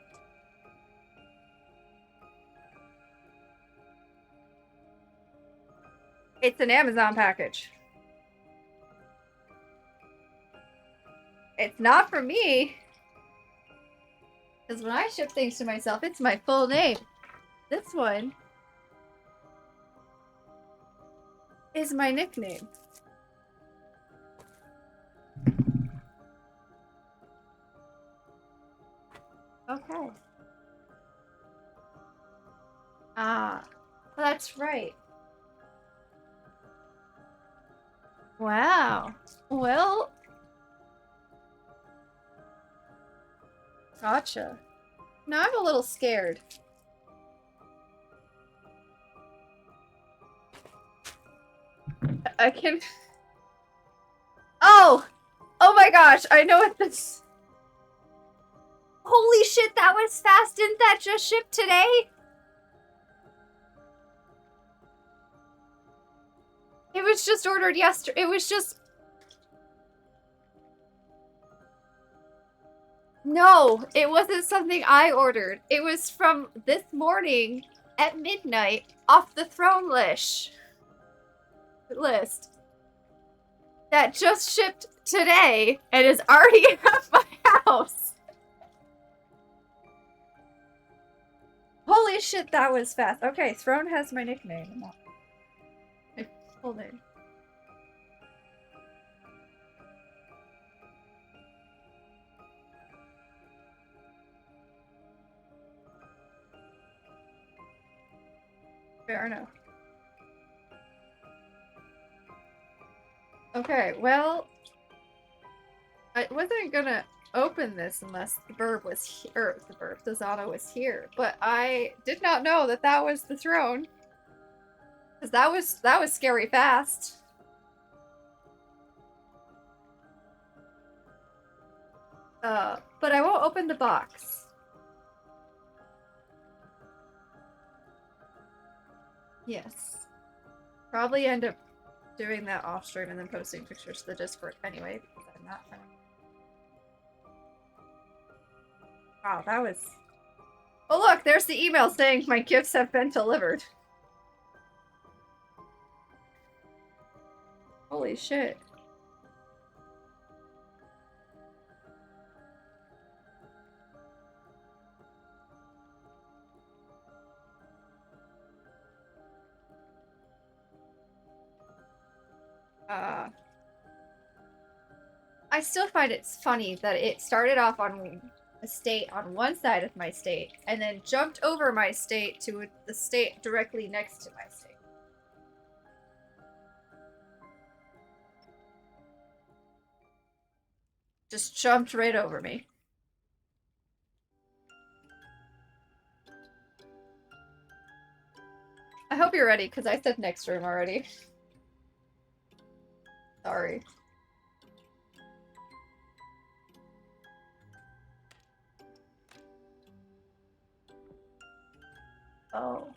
It's an Amazon package. It's not for me. Because when I ship things to myself, it's my full name. This one is my nickname. Okay. Ah, that's right. Wow. Well, gotcha. Now I'm a little scared. I can... Oh! Oh my gosh, I know what this... Holy shit, that was fast! Didn't that just ship today? It was just ordered yesterday. It was just... No, it wasn't something I ordered. It was from this morning at midnight off the throne list. That just shipped today and is already at my house. Holy shit, that was fast. Okay, Throne has my nickname. My full name. Fair enough. Okay, well, I wasn't gonna open this unless the burb was here, the Zana was here, but I did not know that that was the throne. Because that was scary fast. But I won't open the box. Yes. Probably end up doing that off stream and then posting pictures to the Discord anyway, because I'm not gonna. Wow, that was. Oh look, there's the email saying my gifts have been delivered. Holy shit. I still find it funny that it started off on a state on one side of my state and then jumped over my state to the state directly next to my state. Just jumped right over me. I hope you're ready, because I said next room already. Sorry. Oh.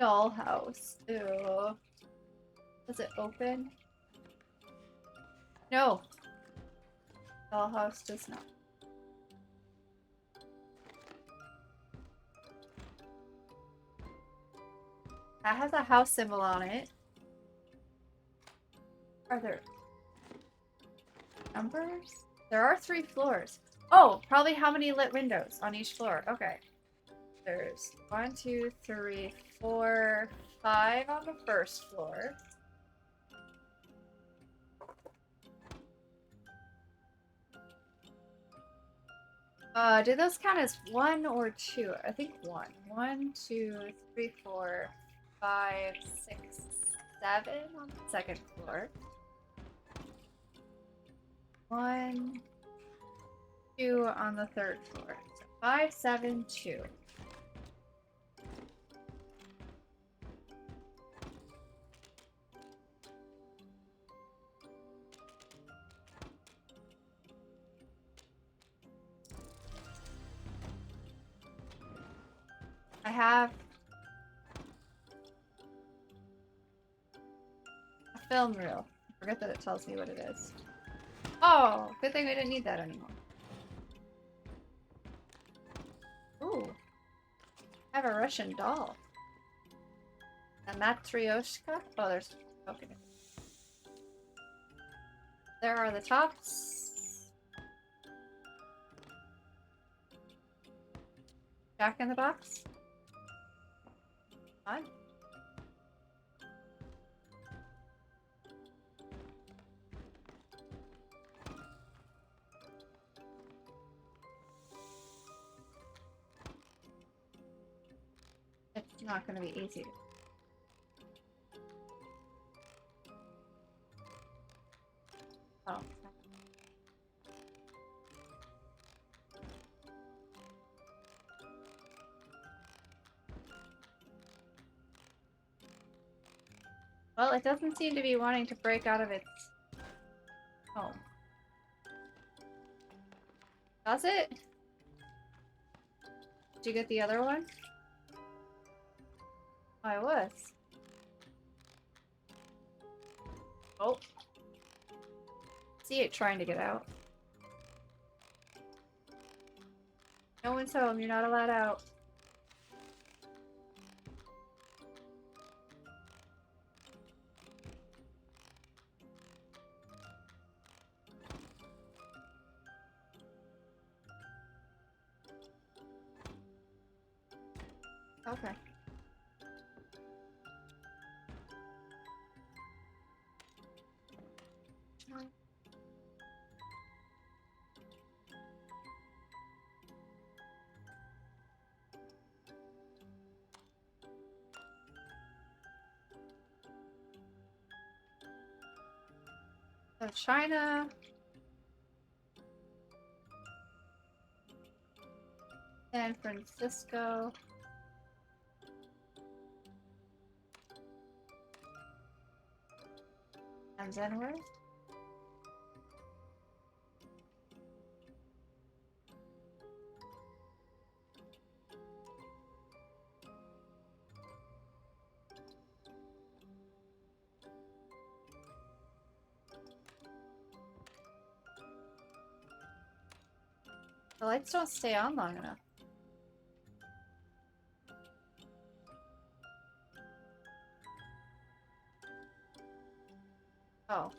Dollhouse. Ew. Does it open? No. Dollhouse does not. That has a house symbol on it. Are there numbers? There are 3 floors. Oh, probably how many lit windows on each floor. Okay. There's 1, 2, 3, 4, 5 on the first floor. Do those count as 1 or 2? I think 1. 1, 2, 3, 4, 5, 6, 7 on the second floor. 1, 2 on the third floor. So 5, 7, 2. I have a film reel. I forget that it tells me what it is. Oh, good thing we didn't need that anymore. Ooh. I have a Russian doll. A Matryoshka? Oh, there's... Okay. There are the tops. Jack in the box. Fine. It's not going to be easy. Oh. Well, it doesn't seem to be wanting to break out of its home. Does it? Did you get the other one? I was. Oh. See it trying to get out. No one's home. You're not allowed out. Okay. So China, San Francisco, and then where? The lights don't stay on long enough. Oh.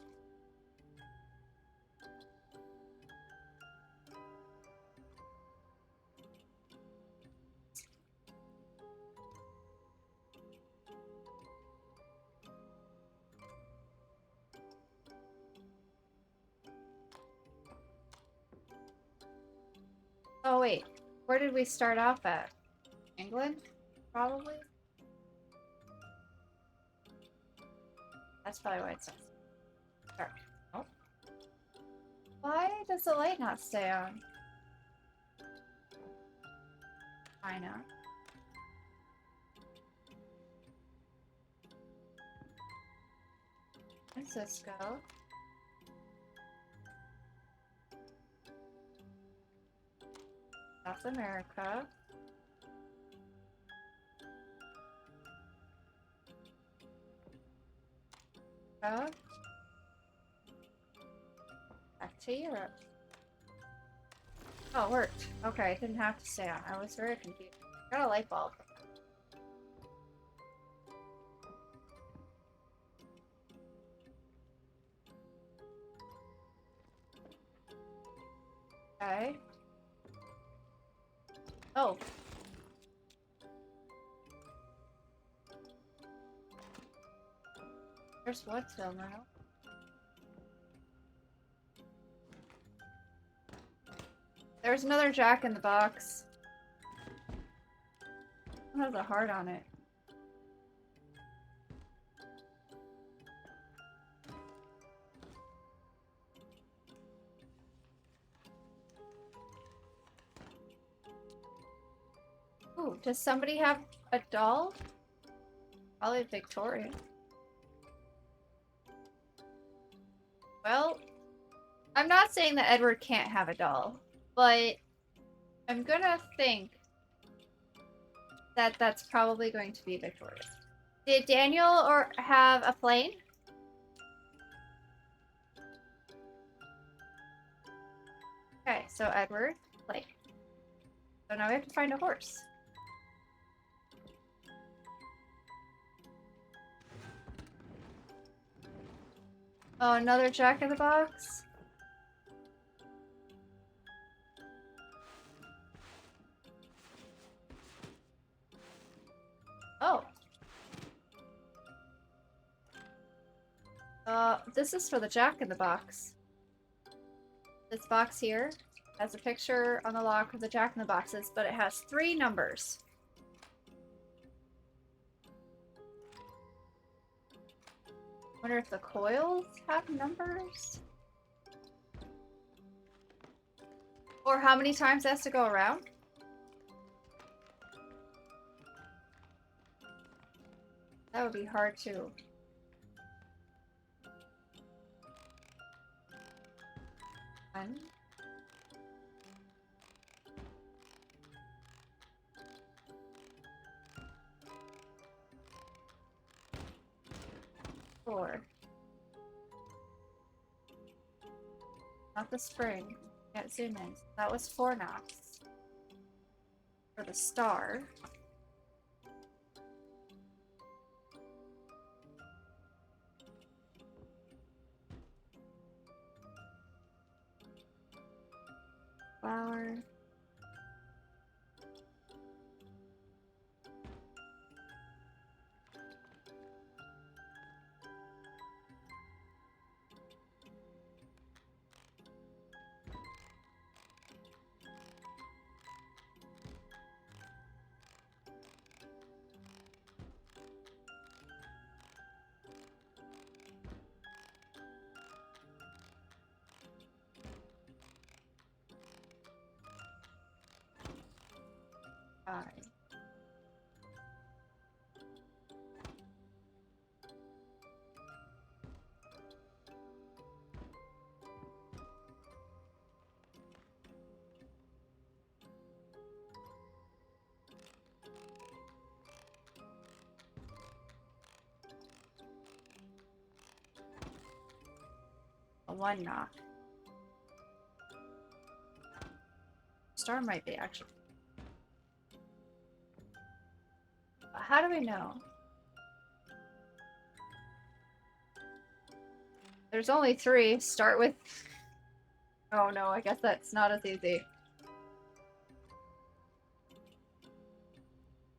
Oh wait, where did we start off at? England? Probably? That's probably why it's dark. Oh. Why does the light not stay on? China. Francisco. South America. Back to Europe. Oh, it worked. Okay, it didn't have to stay on. I was very confused. Got a light bulb. Okay. Oh. There's what till now? There's another Jack in the Box. It has a heart on it. Ooh, does somebody have a doll? Probably Victoria. Well, I'm not saying that Edward can't have a doll, but I'm gonna think that that's probably going to be Victoria. Did Daniel or have a plane? Okay, so Edward, plane. So now we have to find a horse. Oh, another Jack in the Box? Oh. This is for the Jack in the Box. This box here has a picture on the lock of the Jack in the Boxes, but it has 3 numbers. Wonder if the coils have numbers? Or how many times it has to go around? That would be hard too. One. Four. Not the spring. Can't zoom in. That was 4 knocks. For the star. Flower. I. A one knock. Star might be actually. How do we know? There's only 3. Start with. Oh no, I guess that's not as easy.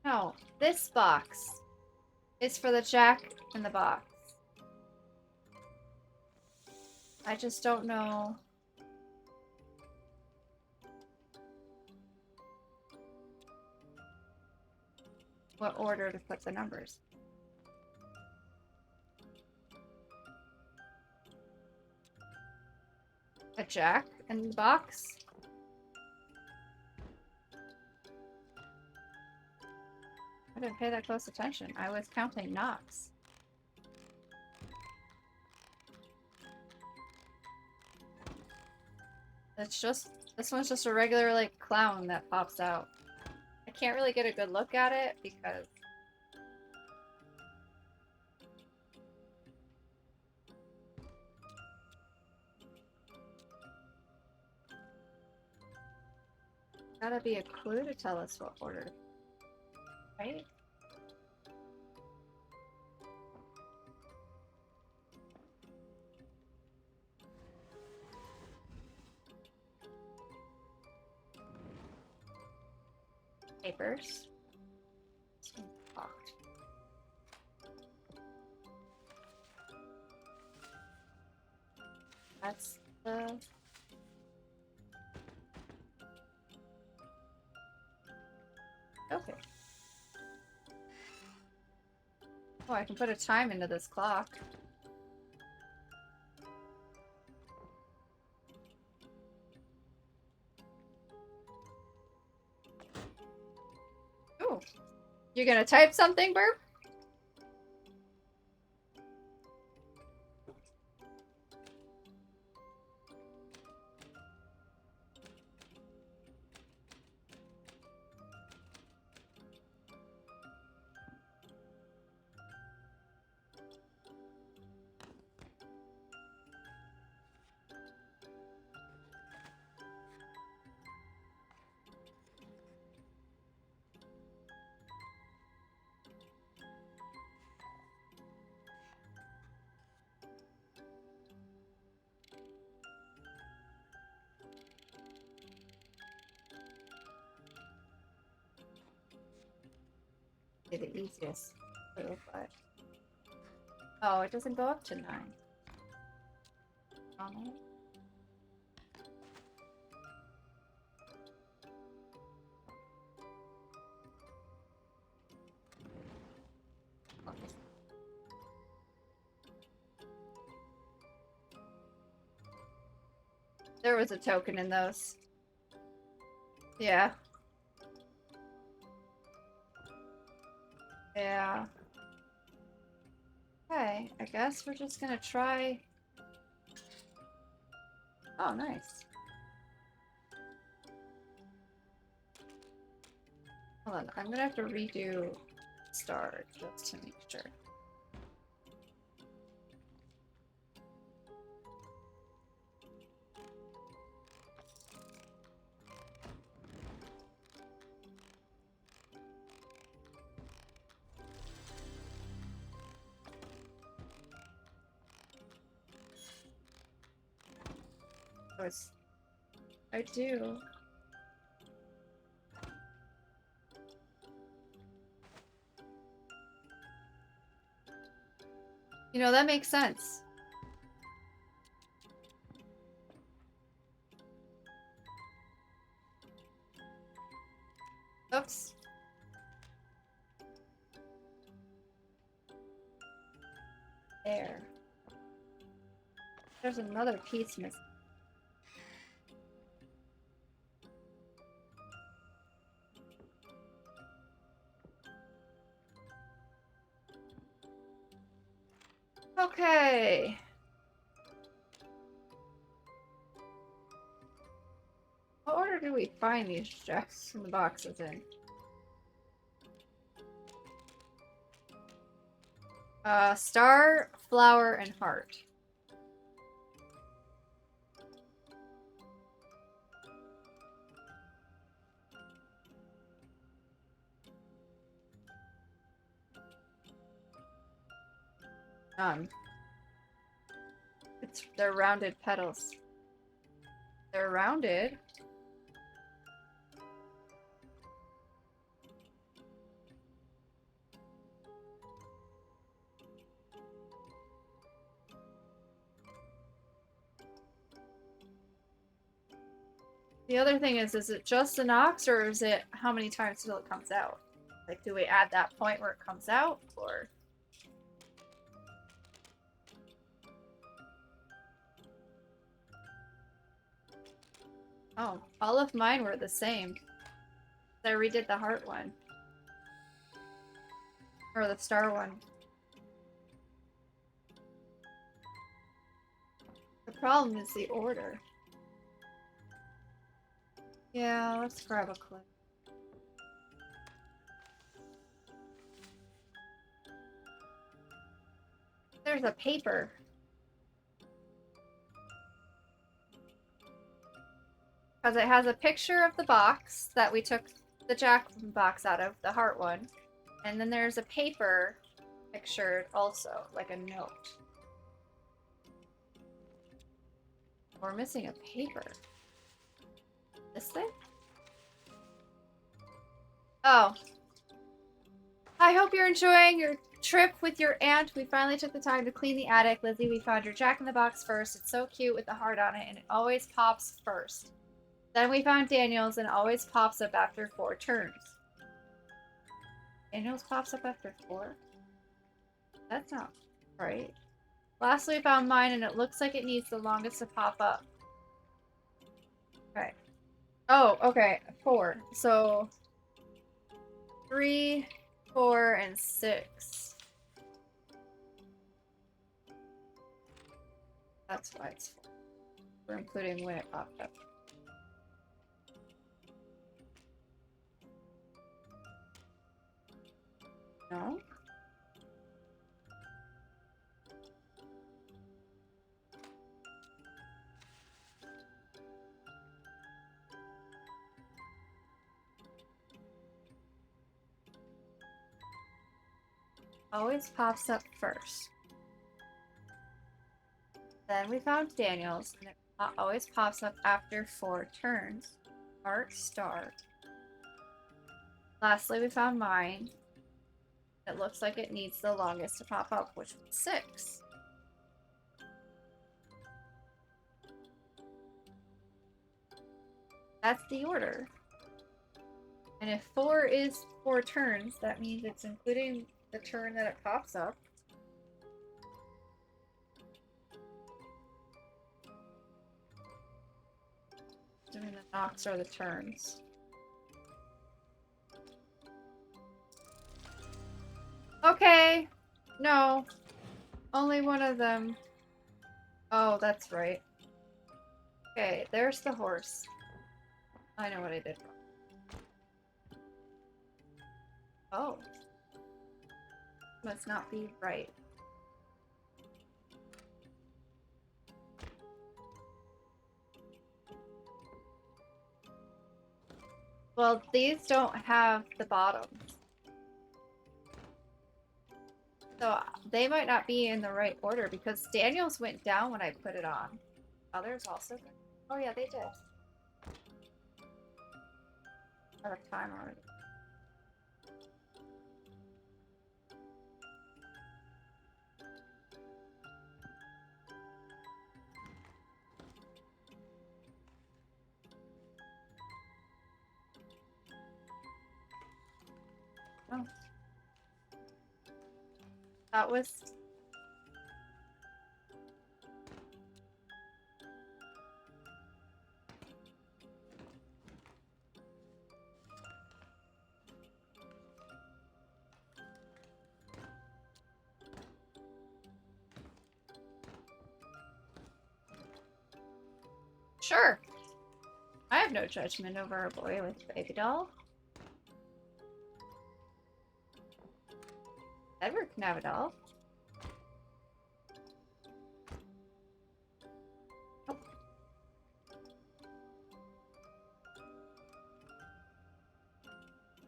No, this box is for the jack in the box. I just don't know. What order to put the numbers. A jack in the box? I didn't pay that close attention. I was counting knocks. It's just, this one's just a regular, like, clown that pops out. I can't really get a good look at it because gotta be a clue to tell us what order, right? Papers. This one's locked. That's the... Okay. Oh, I can put a time into this clock. Ooh. You're gonna type something, Burp? The easiest clue, but oh, it doesn't go up to 9. Oh. Okay. There was a token in those. Yeah. Yeah. Okay, I guess we're just gonna try. Oh, nice. Hold on, I'm gonna have to redo star just to make sure. Of course, I do. You know, that makes sense. Oops. There. There's another piece missing. Okay. What order do we find these jacks in the boxes in? Star, flower, and heart. They're rounded petals. They're rounded. The other thing is it just an ox, or is it how many times till it comes out? Like, do we add that point where it comes out, or? Oh, all of mine were the same. I redid the heart one. Or the star one. The problem is the order. Yeah, let's grab a clip. There's a paper. Because it has a picture of the box that we took the Jack box out of, the heart one. And then there's a paper pictured also, like a note. We're missing a paper. This thing? Oh. I hope you're enjoying your trip with your aunt. We finally took the time to clean the attic. Lizzie, we found your Jack-in-the-Box first. It's so cute with the heart on it, and it always pops first. Then we found Daniel's, and it always pops up after 4 turns. Daniel's pops up after 4? That's not right. Lastly, we found mine, and it looks like it needs the longest to pop up. Okay. Oh, okay. 4. So 3, 4, and 6. That's why it's 4. We're including when it popped up. No? Always pops up first. Then we found Daniel's, and it always pops up after 4 turns. Heart, star. Lastly, we found mine. It looks like it needs the longest to pop up, which was 6. That's the order. And if 4 is 4 turns, that means it's including the turn that it pops up. Doing the knocks or the turns. Okay. No. Only one of them. Oh, that's right. Okay, there's the horse. I know what I did wrong. Oh. Must not be right. Well, these don't have the bottoms. So they might not be in the right order because Daniel's went down when I put it on. Others also did. Oh yeah, they did. Out of time already. Oh. That was... Sure. I have no judgment over a boy with a baby doll. Edward can have a doll. Oh.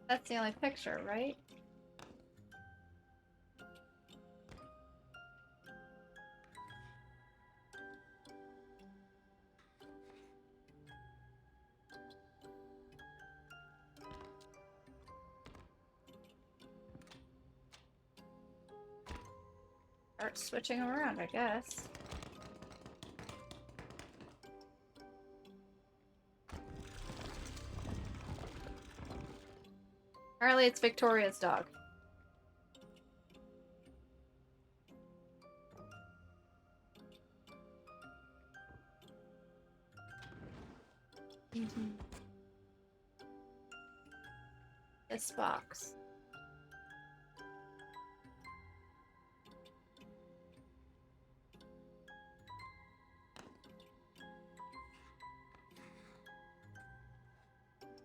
That's the only picture, right? Start switching them around, I guess. Apparently it's Victoria's dog. This box.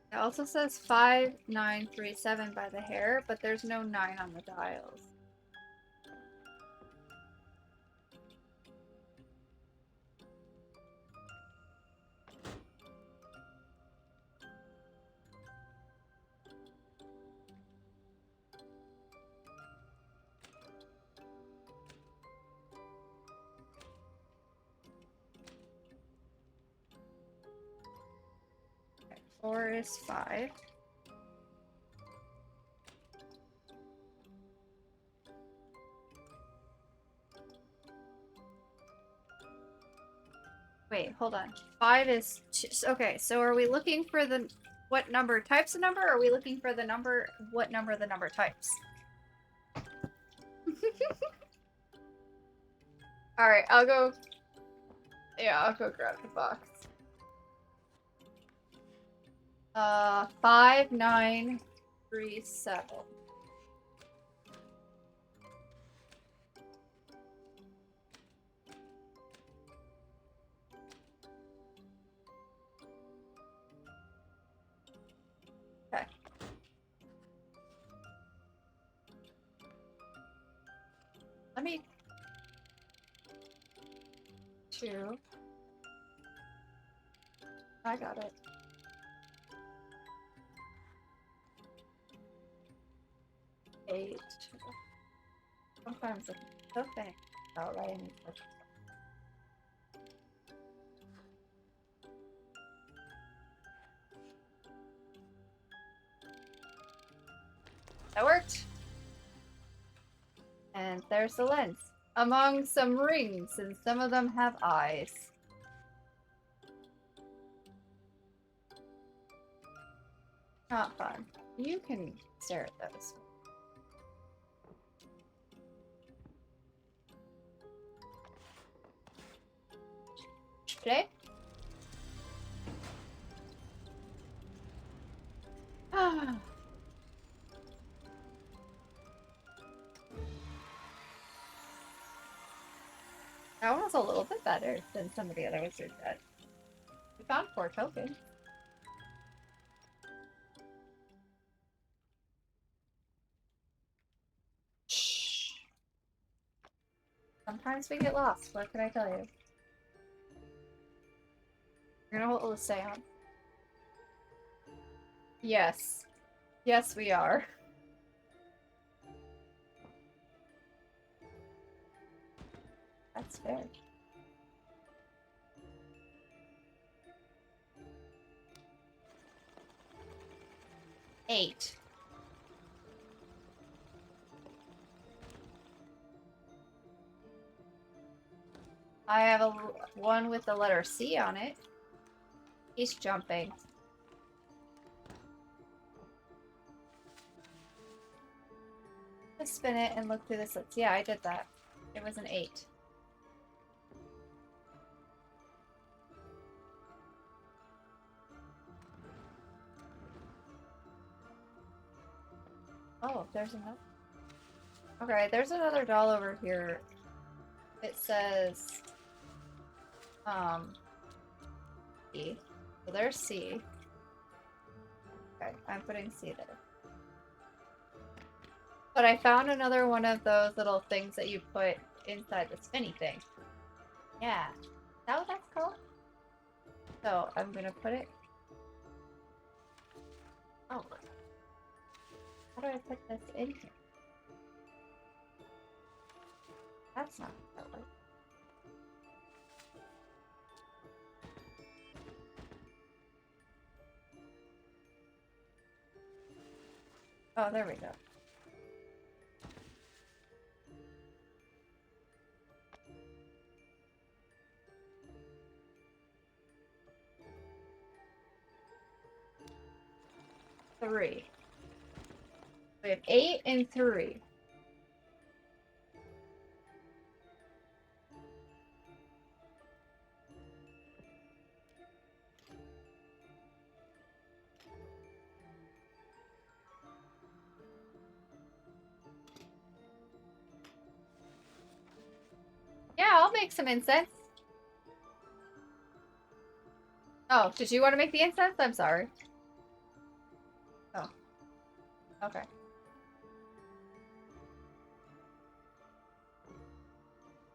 It also says 5937 by the hair, but there's no 9 on the dials. Okay, 4 is 5. Wait, hold on. 5 is okay, so are we looking for the what number types a number, or are we looking for the number what number the number types? Alright, I'll go grab the box. 5937. Okay. Let me 2. I got it. 8. Sometimes it's so big. Oh, right. That worked. And there's the lens. Among some rings, and some of them have eyes. Not fun. You can stare at those. Play? Ah. That one was a little bit better than some of the other ones we did. We found 4 tokens. Shh. Sometimes we get lost. What can I tell you? You're gonna hold the stay on. Yes. Yes, we are. That's fair. Eight. I have a one with the letter C on it. He's jumping. Just spin it and look through the slits. Yeah, I did that. It was an 8. Oh, there's another. Okay, there's another doll over here. It says, E. So there's C. Okay, I'm putting C there. But I found another one of those little things that you put inside the spinny thing. Yeah. Is that what that's called? So I'm gonna put it. Oh. How do I put this in here? That's not how that works. Oh, there we go. Three. We have 8 and 3. Yeah, I'll make some incense. Oh, did you want to make the incense? I'm sorry. Oh. Okay.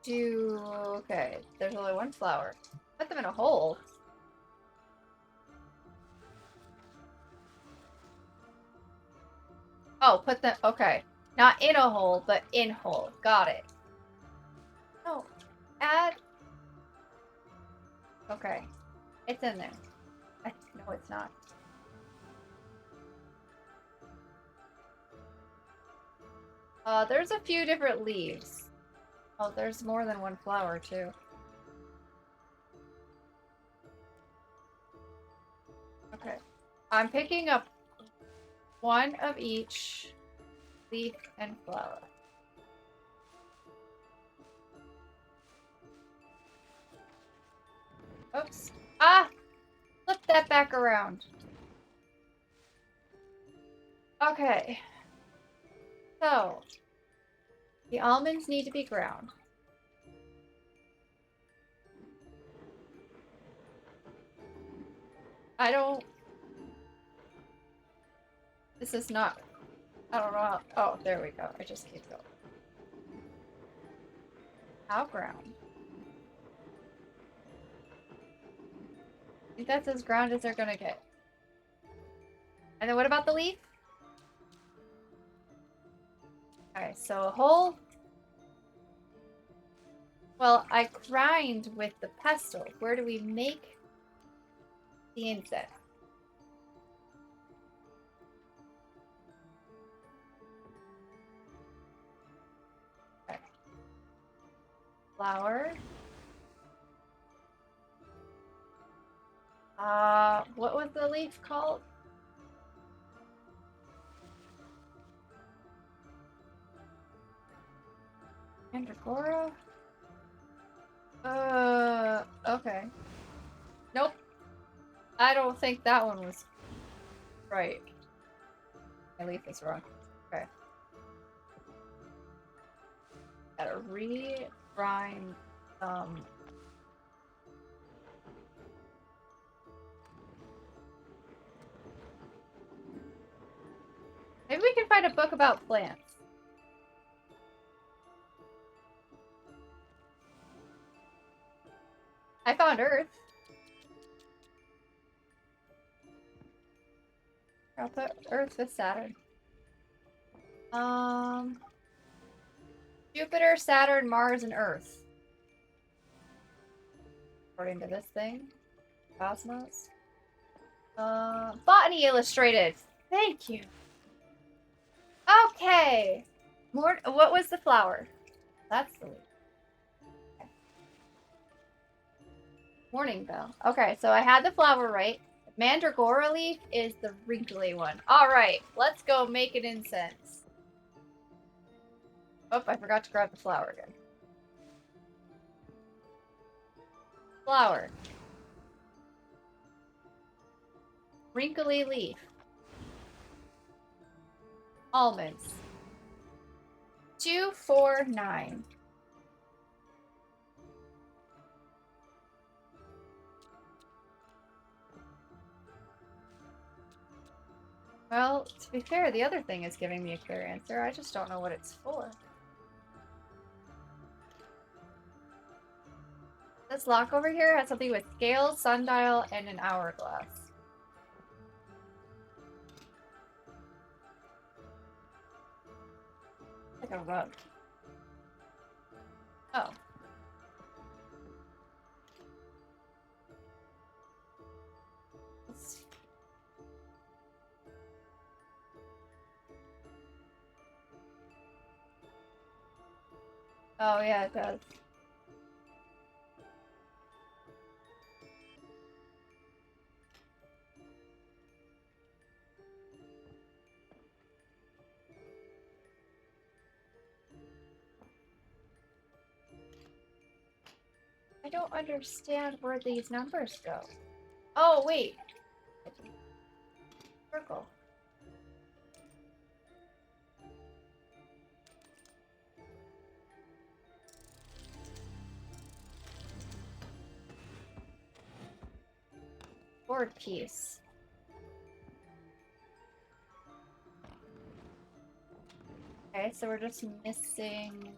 Okay, there's only one flower. Put them in a hole. Oh, put them, okay. Not in a hole, but in hole. Got it. Oh, add. Okay. It's in there. No, it's not. There's a few different leaves. Oh, there's more than one flower, too. Okay. I'm picking up one of each leaf and flower. Oops. Ah! Flip that back around. Okay. So, the almonds need to be ground. This is not, I don't know how, oh, there we go. I just keep going. How ground? I think that's as ground as they're gonna get. And then what about the leaf? Okay, so a hole. Well, I grind with the pestle. Where do we make the incense? Okay. Flour. What was the leaf called? Mandragora? Okay. Nope. I don't think that one was right. My leaf is wrong. Okay. Gotta re-grind some. Maybe we can find a book about plants. I found Earth. I'll put Earth with Saturn. Jupiter, Saturn, Mars, and Earth. According to this thing. Cosmos. Botany Illustrated. Thank you. Okay. What was the flower? That's the leaf. Okay. Morning bell. Okay, so I had the flower right. Mandragora leaf is the wrinkly one. Alright, let's go make an incense. Oh, I forgot to grab the flower again. Flower. Wrinkly leaf. Almonds. 2, 4, 9. Well, to be fair, the other thing is giving me a clear answer. I just don't know what it's for. This lock over here has something with scales, sundial, and an hourglass. Like a rug. Oh. Let's see. Oh, yeah, it does. I don't understand where these numbers go. Oh, wait. Circle. Board piece. Okay, so we're just missing...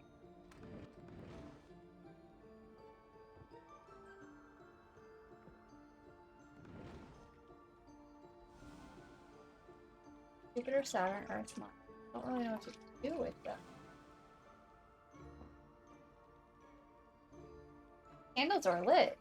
Jupiter, Saturn, Earth, Mars. I don't really know what to do with them. Candles are lit.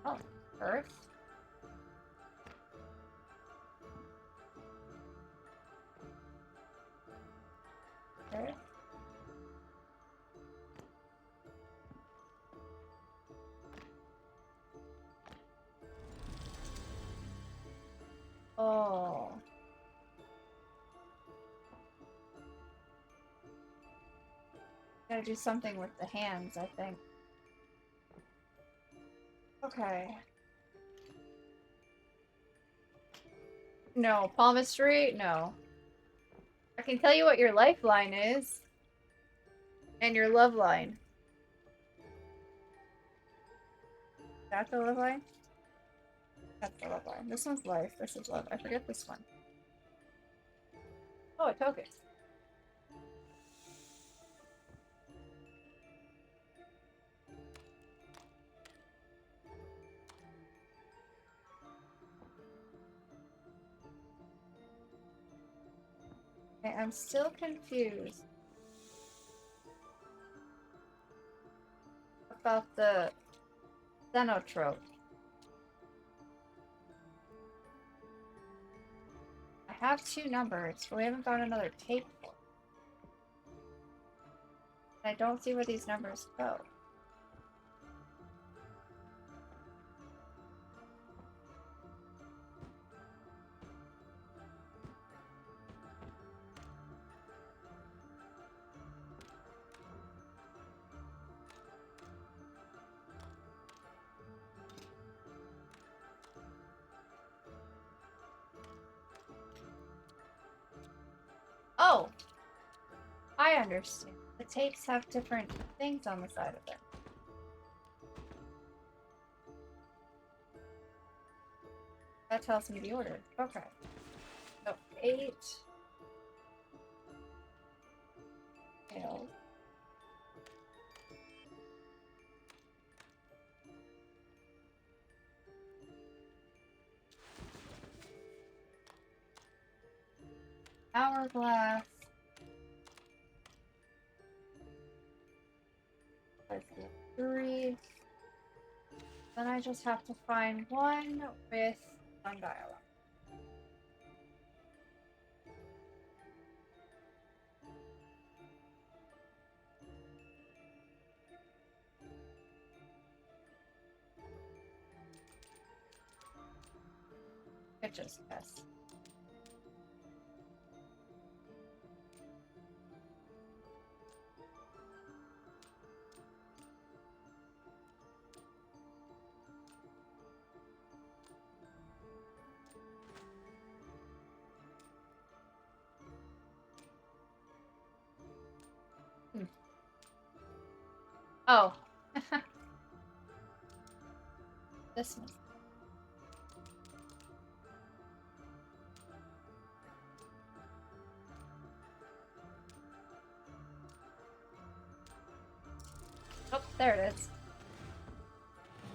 Oh, Earth. Earth. Oh. Gotta do something with the hands, I think. Okay. No, palmistry? No. I can tell you what your lifeline is. And your love line. That's the love line? That's the love line. This one's life. This is love. I forget this one. Oh, a token. Okay, I'm still confused about the xenotrope. I have 2 numbers, but we haven't got another tape for it. I don't see where these numbers go. Oh! I understand. The tapes have different things on the side of it. That tells me the order. Okay. So 8. Tails. Hourglass. Let's see. 3. Then I just have to find one with sundial. It just yes. Oh. This one. Oh, there it is.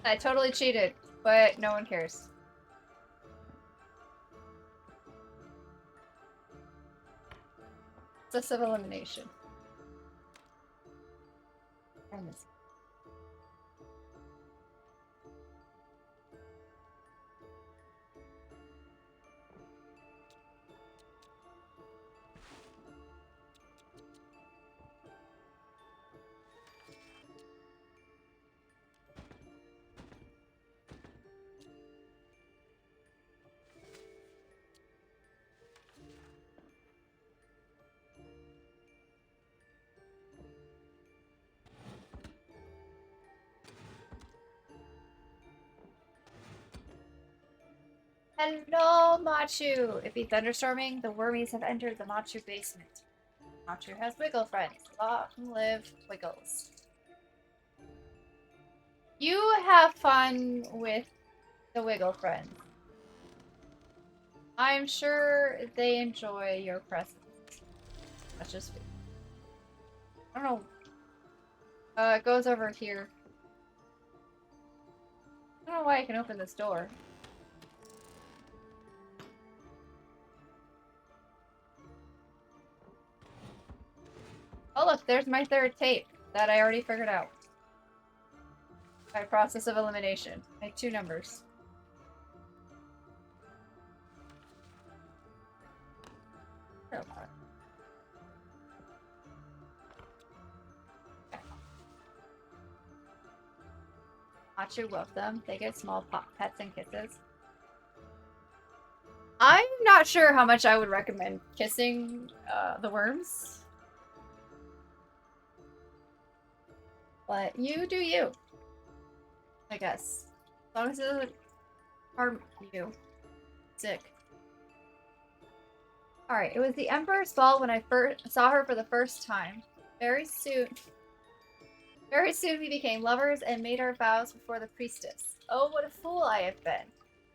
I totally cheated, but no one cares. Successive elimination. And this. Hello, Machu! It be thunderstorming. The wormies have entered the Machu basement. Machu has wiggle friends. Long live Wiggles. You have fun with the wiggle friends. I'm sure they enjoy your presence. That's just... I don't know. It goes over here. I don't know why I can open this door. Oh look, there's my third tape that I already figured out. By process of elimination. I had 2 numbers. Oh, Machu love them. They get small pets and kisses. I'm not sure how much I would recommend kissing the worms. But you do you. I guess. As long as it doesn't harm you. Sick. Alright, it was the Emperor's fault when I first saw her for the first time. Very soon we became lovers and made our vows before the priestess. Oh, what a fool I have been.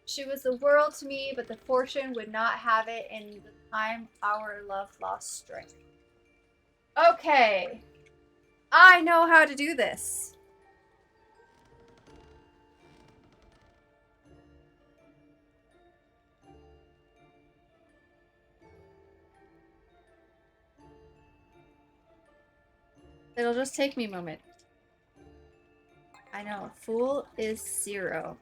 She was the world to me, but the fortune would not have it in the time our love lost strength. Okay. I know how to do this. It'll just take me a moment. I know. Fool is 0.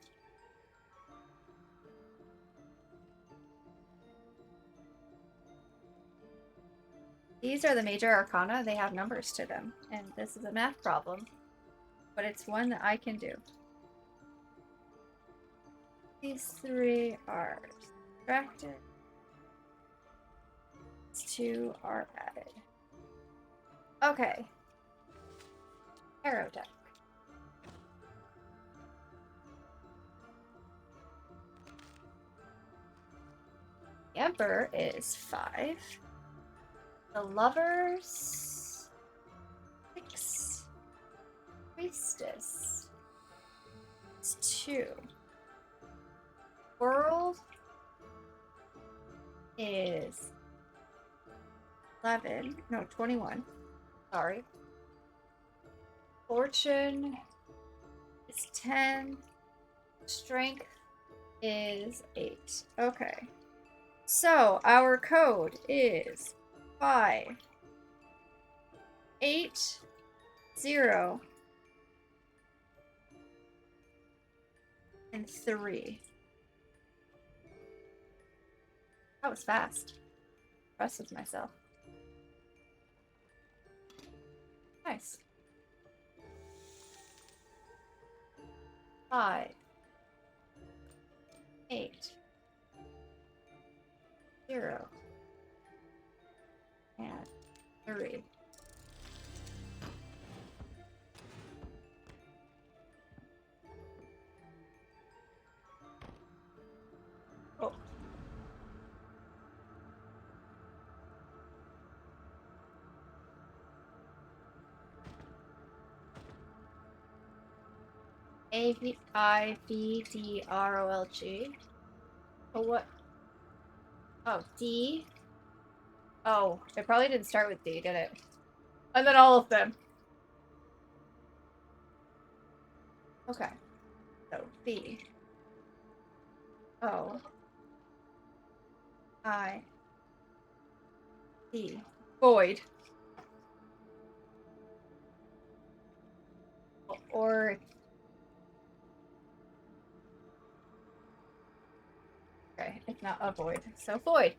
These are the major arcana. They have numbers to them. And this is a math problem. But it's one that I can do. These 3 are subtracted. These 2 are added. Okay. Arrow deck. The Emperor is 5. The Lovers... 6. Priestess... It's 2. World... is... 11. No, 21. Sorry. Fortune... is 10. Strength... is 8. Okay. So, our code is 5, 8, 0, and 3. That was fast. Impressed with myself. Nice. 5, 8, 0, and 3. Oh. Avidrolg. Oh, what? Oh, D. Oh, it probably didn't start with D, did it? And then all of them. Okay. So, B. O. I. D. Void. Or. Okay, it's not a void. So, void.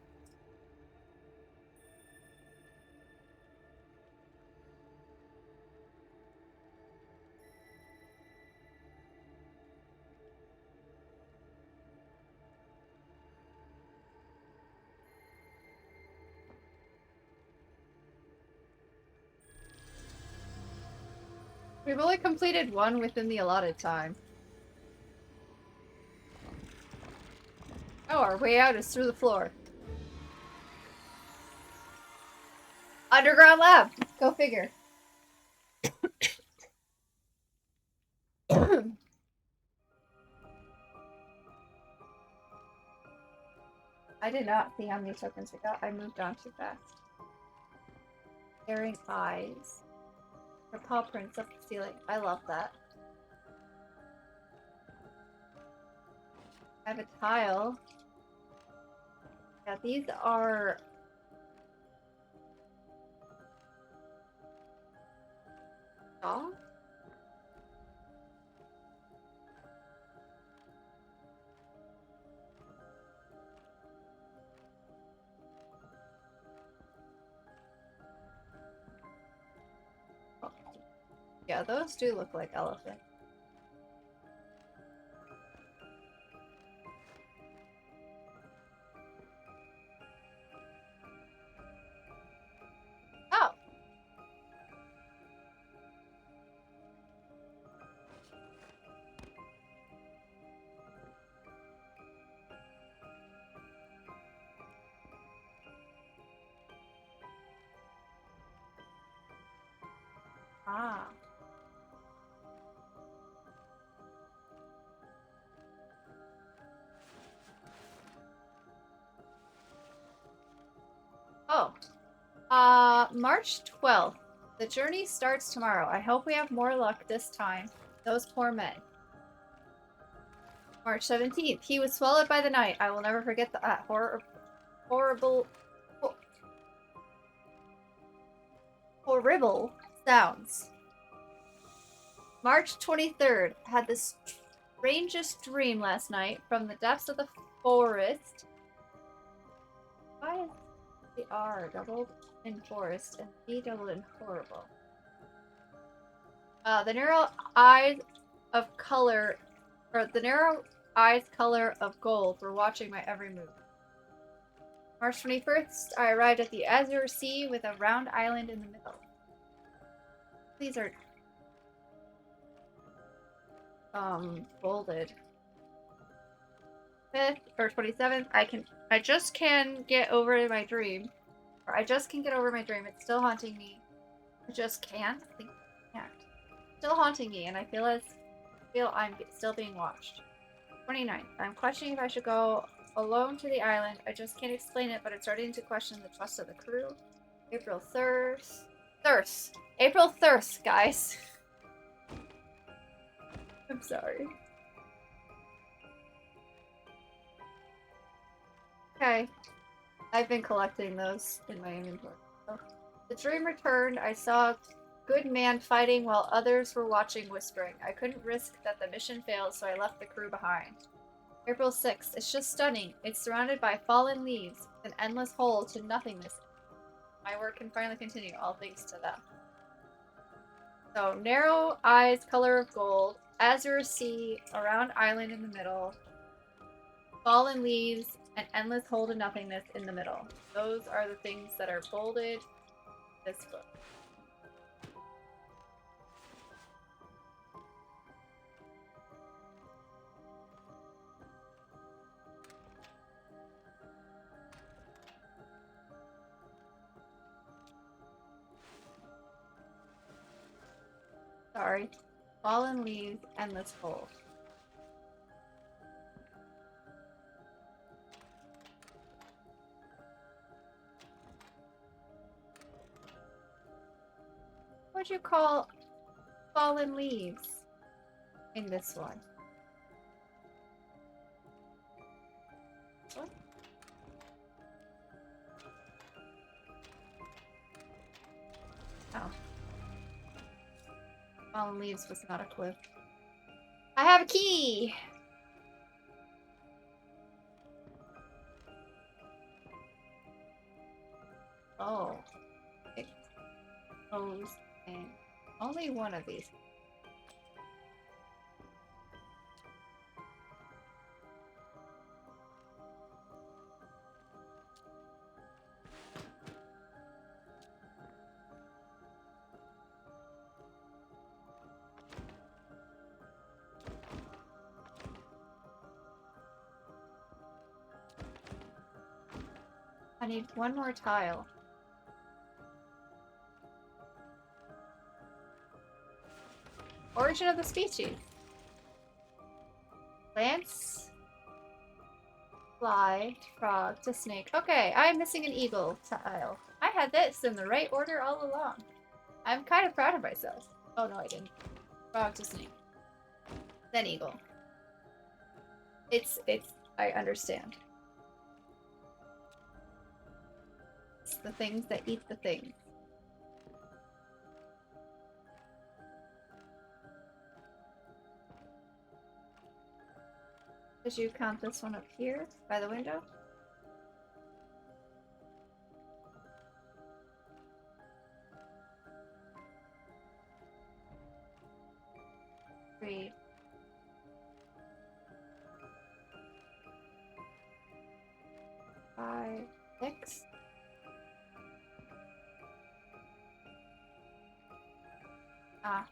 We've only completed one within the allotted time. Oh, our way out is through the floor. Underground lab! Go figure. I did not see how many tokens we got. I moved on too fast. Staring eyes. Or paw prints up the ceiling. I love that. I have a tile. Yeah, these are... dogs? Oh. Yeah, those do look like elephants. Oh! Ah. Oh. March 12th. The journey starts tomorrow. I hope we have more luck this time. Those poor men. March 17th. He was swallowed by the night. I will never forget the horrible sounds. March 23rd. Had the strangest dream last night from the depths of the forest. Why is the R doubled in forest and B doubled in horrible? The narrow eyes of color, or the narrow eyes color of gold were watching my every move. March 21st, I arrived at the Azure Sea with a round island in the middle. These are bolded. 5th or 27th, I just can get over my dream. Or I just can get over my dream. It's still haunting me. I just can't. I think I can't. Still haunting me, and I feel I'm still being watched. 29th, I'm questioning if I should go alone to the island. I just can't explain it, but it's starting to question the trust of the crew. April thirst. April thirst, guys. I'm sorry. Okay. I've been collecting those in my inventory. So, the dream returned. I saw a good man fighting while others were watching, whispering. I couldn't risk that the mission failed, so I left the crew behind. April 6th. It's just stunning. It's surrounded by fallen leaves, an endless hole to nothingness. My work can finally continue, all thanks to them. So, narrow eyes, color of gold, azure sea, a round island in the middle, fallen leaves, an endless hole to nothingness in the middle. Those are the things that are bolded in this book. Sorry. Fallen leaves, endless hole. What'd you call fallen leaves in this one? What? Oh. Fallen leaves was not a clue. I have a key! Oh. It closed and only one of these. I need one more tile. Origin of the species. Plants, fly, frog, to snake. Okay, I'm missing an eagle tile. I had this in the right order all along. I'm kind of proud of myself. Oh no, I didn't. Frog to snake. Then eagle. I understand. It's the things that eat the things. Did you count this one up here by the window? Three. Five, six. Ah.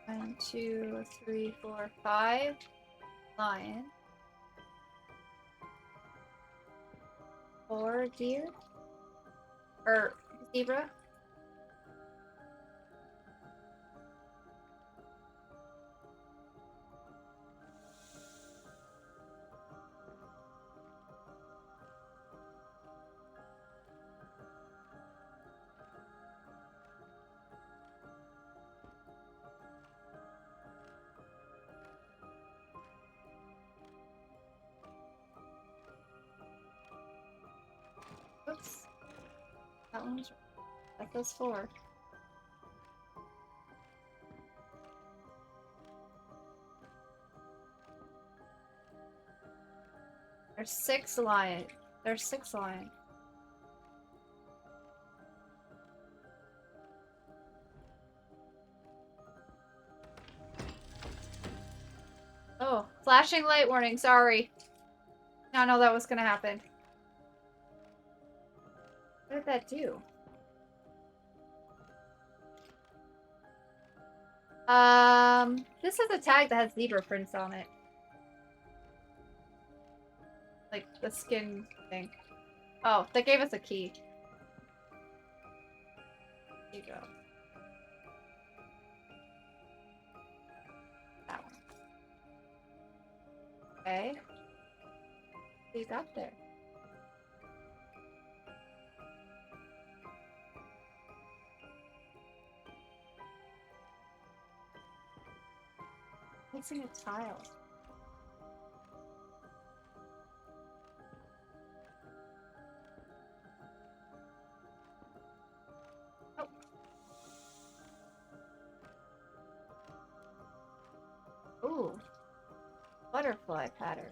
One, two, three, four, five. Lion. 4 deer. Or zebra. Oops. That one's right. That's 4. There's 6 lion. There's 6 lion. Oh, flashing light warning, sorry. I know that was gonna happen. What did that do? This is a tag that has zebra prints on it. Like the skin thing. Oh, that gave us a key. Here you go. That one. Okay. What you got there? Missing a tile. Oh. Ooh. Butterfly patterns.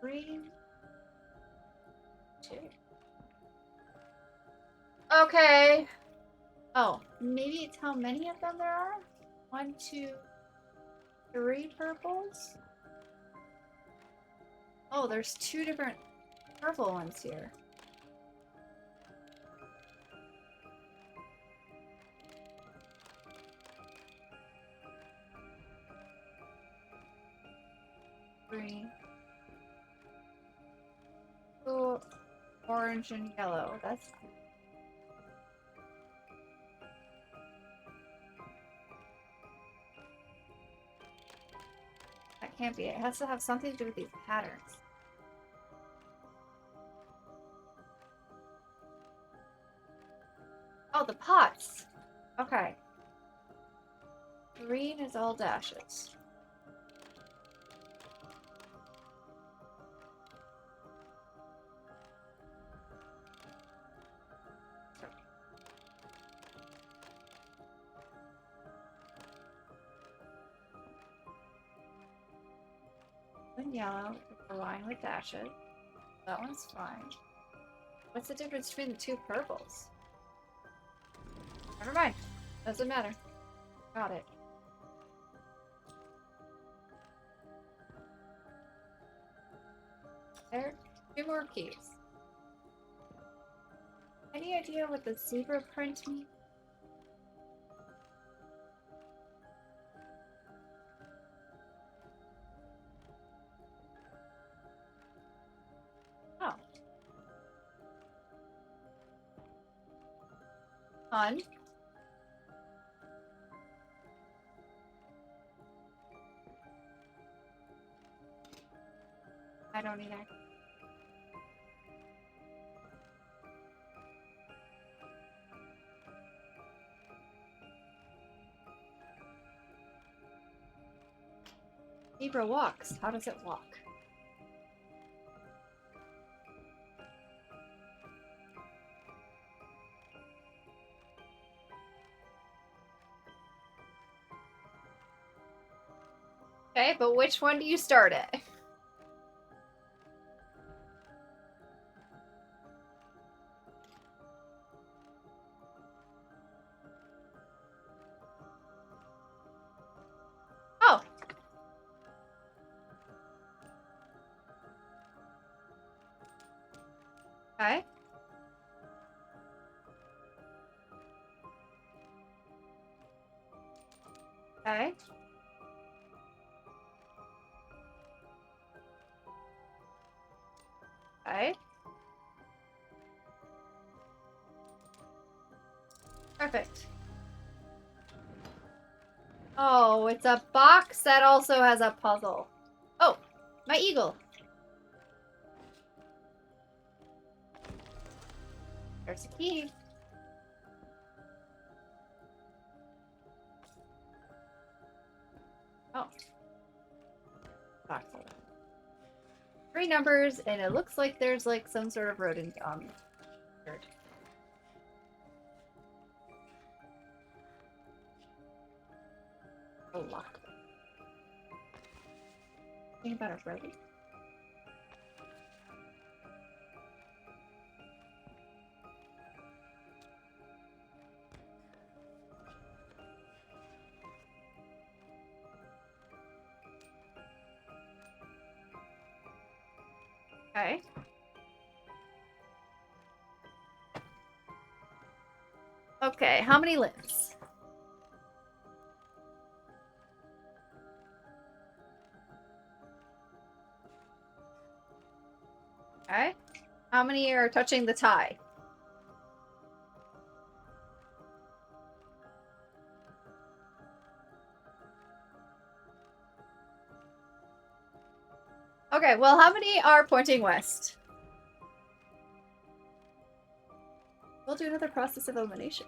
Green. 2. Okay. Oh, maybe it's how many of them there are? 1, 2, 3 purples? Oh, there's 2 different purple ones here. Green. Oh, orange and yellow. That's that can't be it. It has to have something to do with these patterns. Oh, the pots. Okay. Green is all dashes. And yellow, a line with dashes. That one's fine. What's the difference between the 2 purples? Never mind. Doesn't matter. Got it. There. 2 more keys. Any idea what the zebra print means? Oh. Fun. I don't either. Zebra walks. How does it walk? Okay, but which one do you start at? Oh. Okay. Okay. Okay. Perfect. Oh, it's a box that also has a puzzle. Oh, my eagle. There's a key. Oh. Box. 3 numbers, and it looks like there's like some sort of rodent on it. Oh, locked. Think about a rodent. Okay. Okay, how many limbs? Okay. How many are touching the tie? Okay, well, how many are pointing west? We'll do another process of elimination.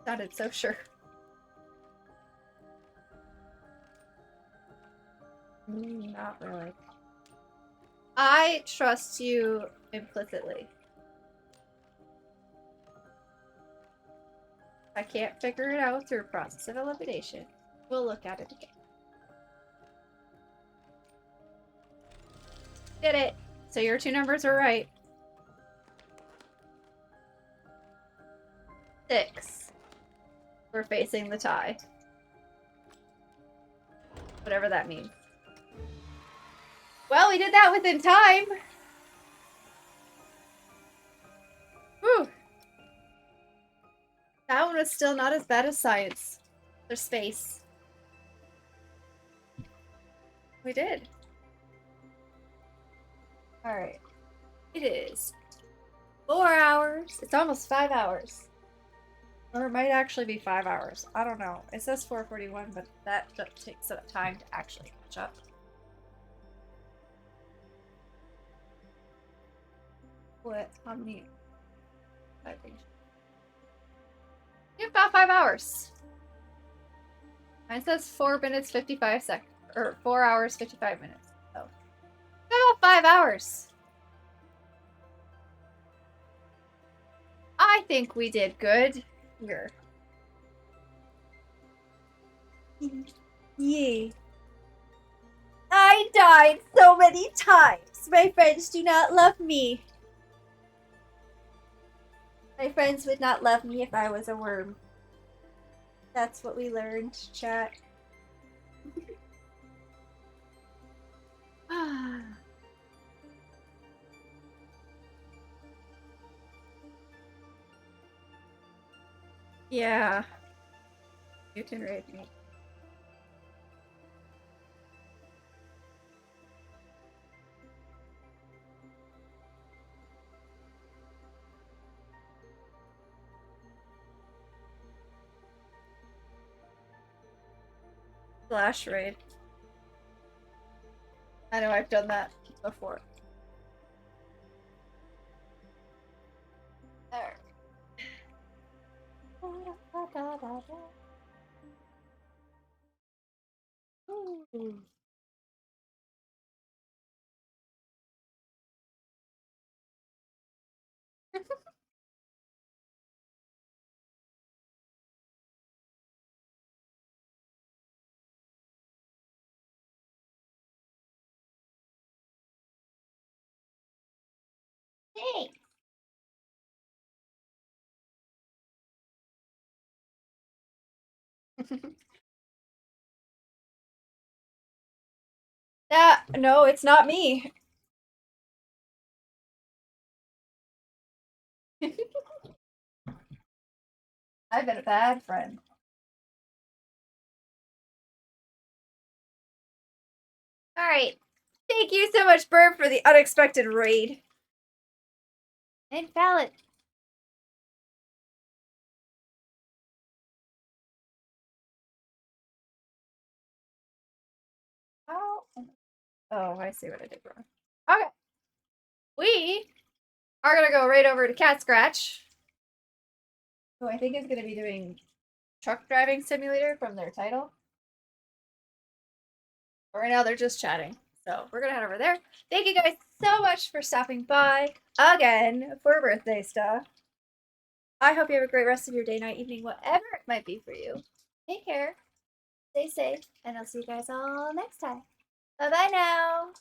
Sounded so sure. Not really. I trust you implicitly. I can't figure it out through a process of elimination. We'll look at it again. Did it! So your two numbers are right. 6. We're facing the tie. Whatever that means. Well, we did that within time! Whew! That one was still not as bad as science. Or space. We did. Alright. It is 4 hours. It's almost 5 hours. Or it might actually be 5 hours. I don't know. It says 4:41, but that takes some time to actually catch up. What? How many? I think. Yeah, about 5 hours. Mine says 4 minutes 55 seconds, or 4 hours 55 minutes. So about 5 hours. I think we did good here. Yay. I died so many times. My friends do not love me. My friends would not love me if I was a worm. That's what we learned, chat. Yeah. You can raid me. Flash raid. I know I've done that before. There. Ooh. Hey. No, it's not me. I've been a bad friend. Alright. Thank you so much, Burp, for the unexpected raid. Invalid. Oh. Oh, I see what I did wrong. Okay. We are gonna go right over to Cat Scratch, who I think is gonna be doing truck driving simulator from their title. But right now they're just chatting. So we're gonna head over there. Thank you guys so much for stopping by again for birthday stuff. I hope you have a great rest of your day, night, evening, whatever it might be for you. Take care, stay safe, and I'll see you guys all next time. Bye bye now.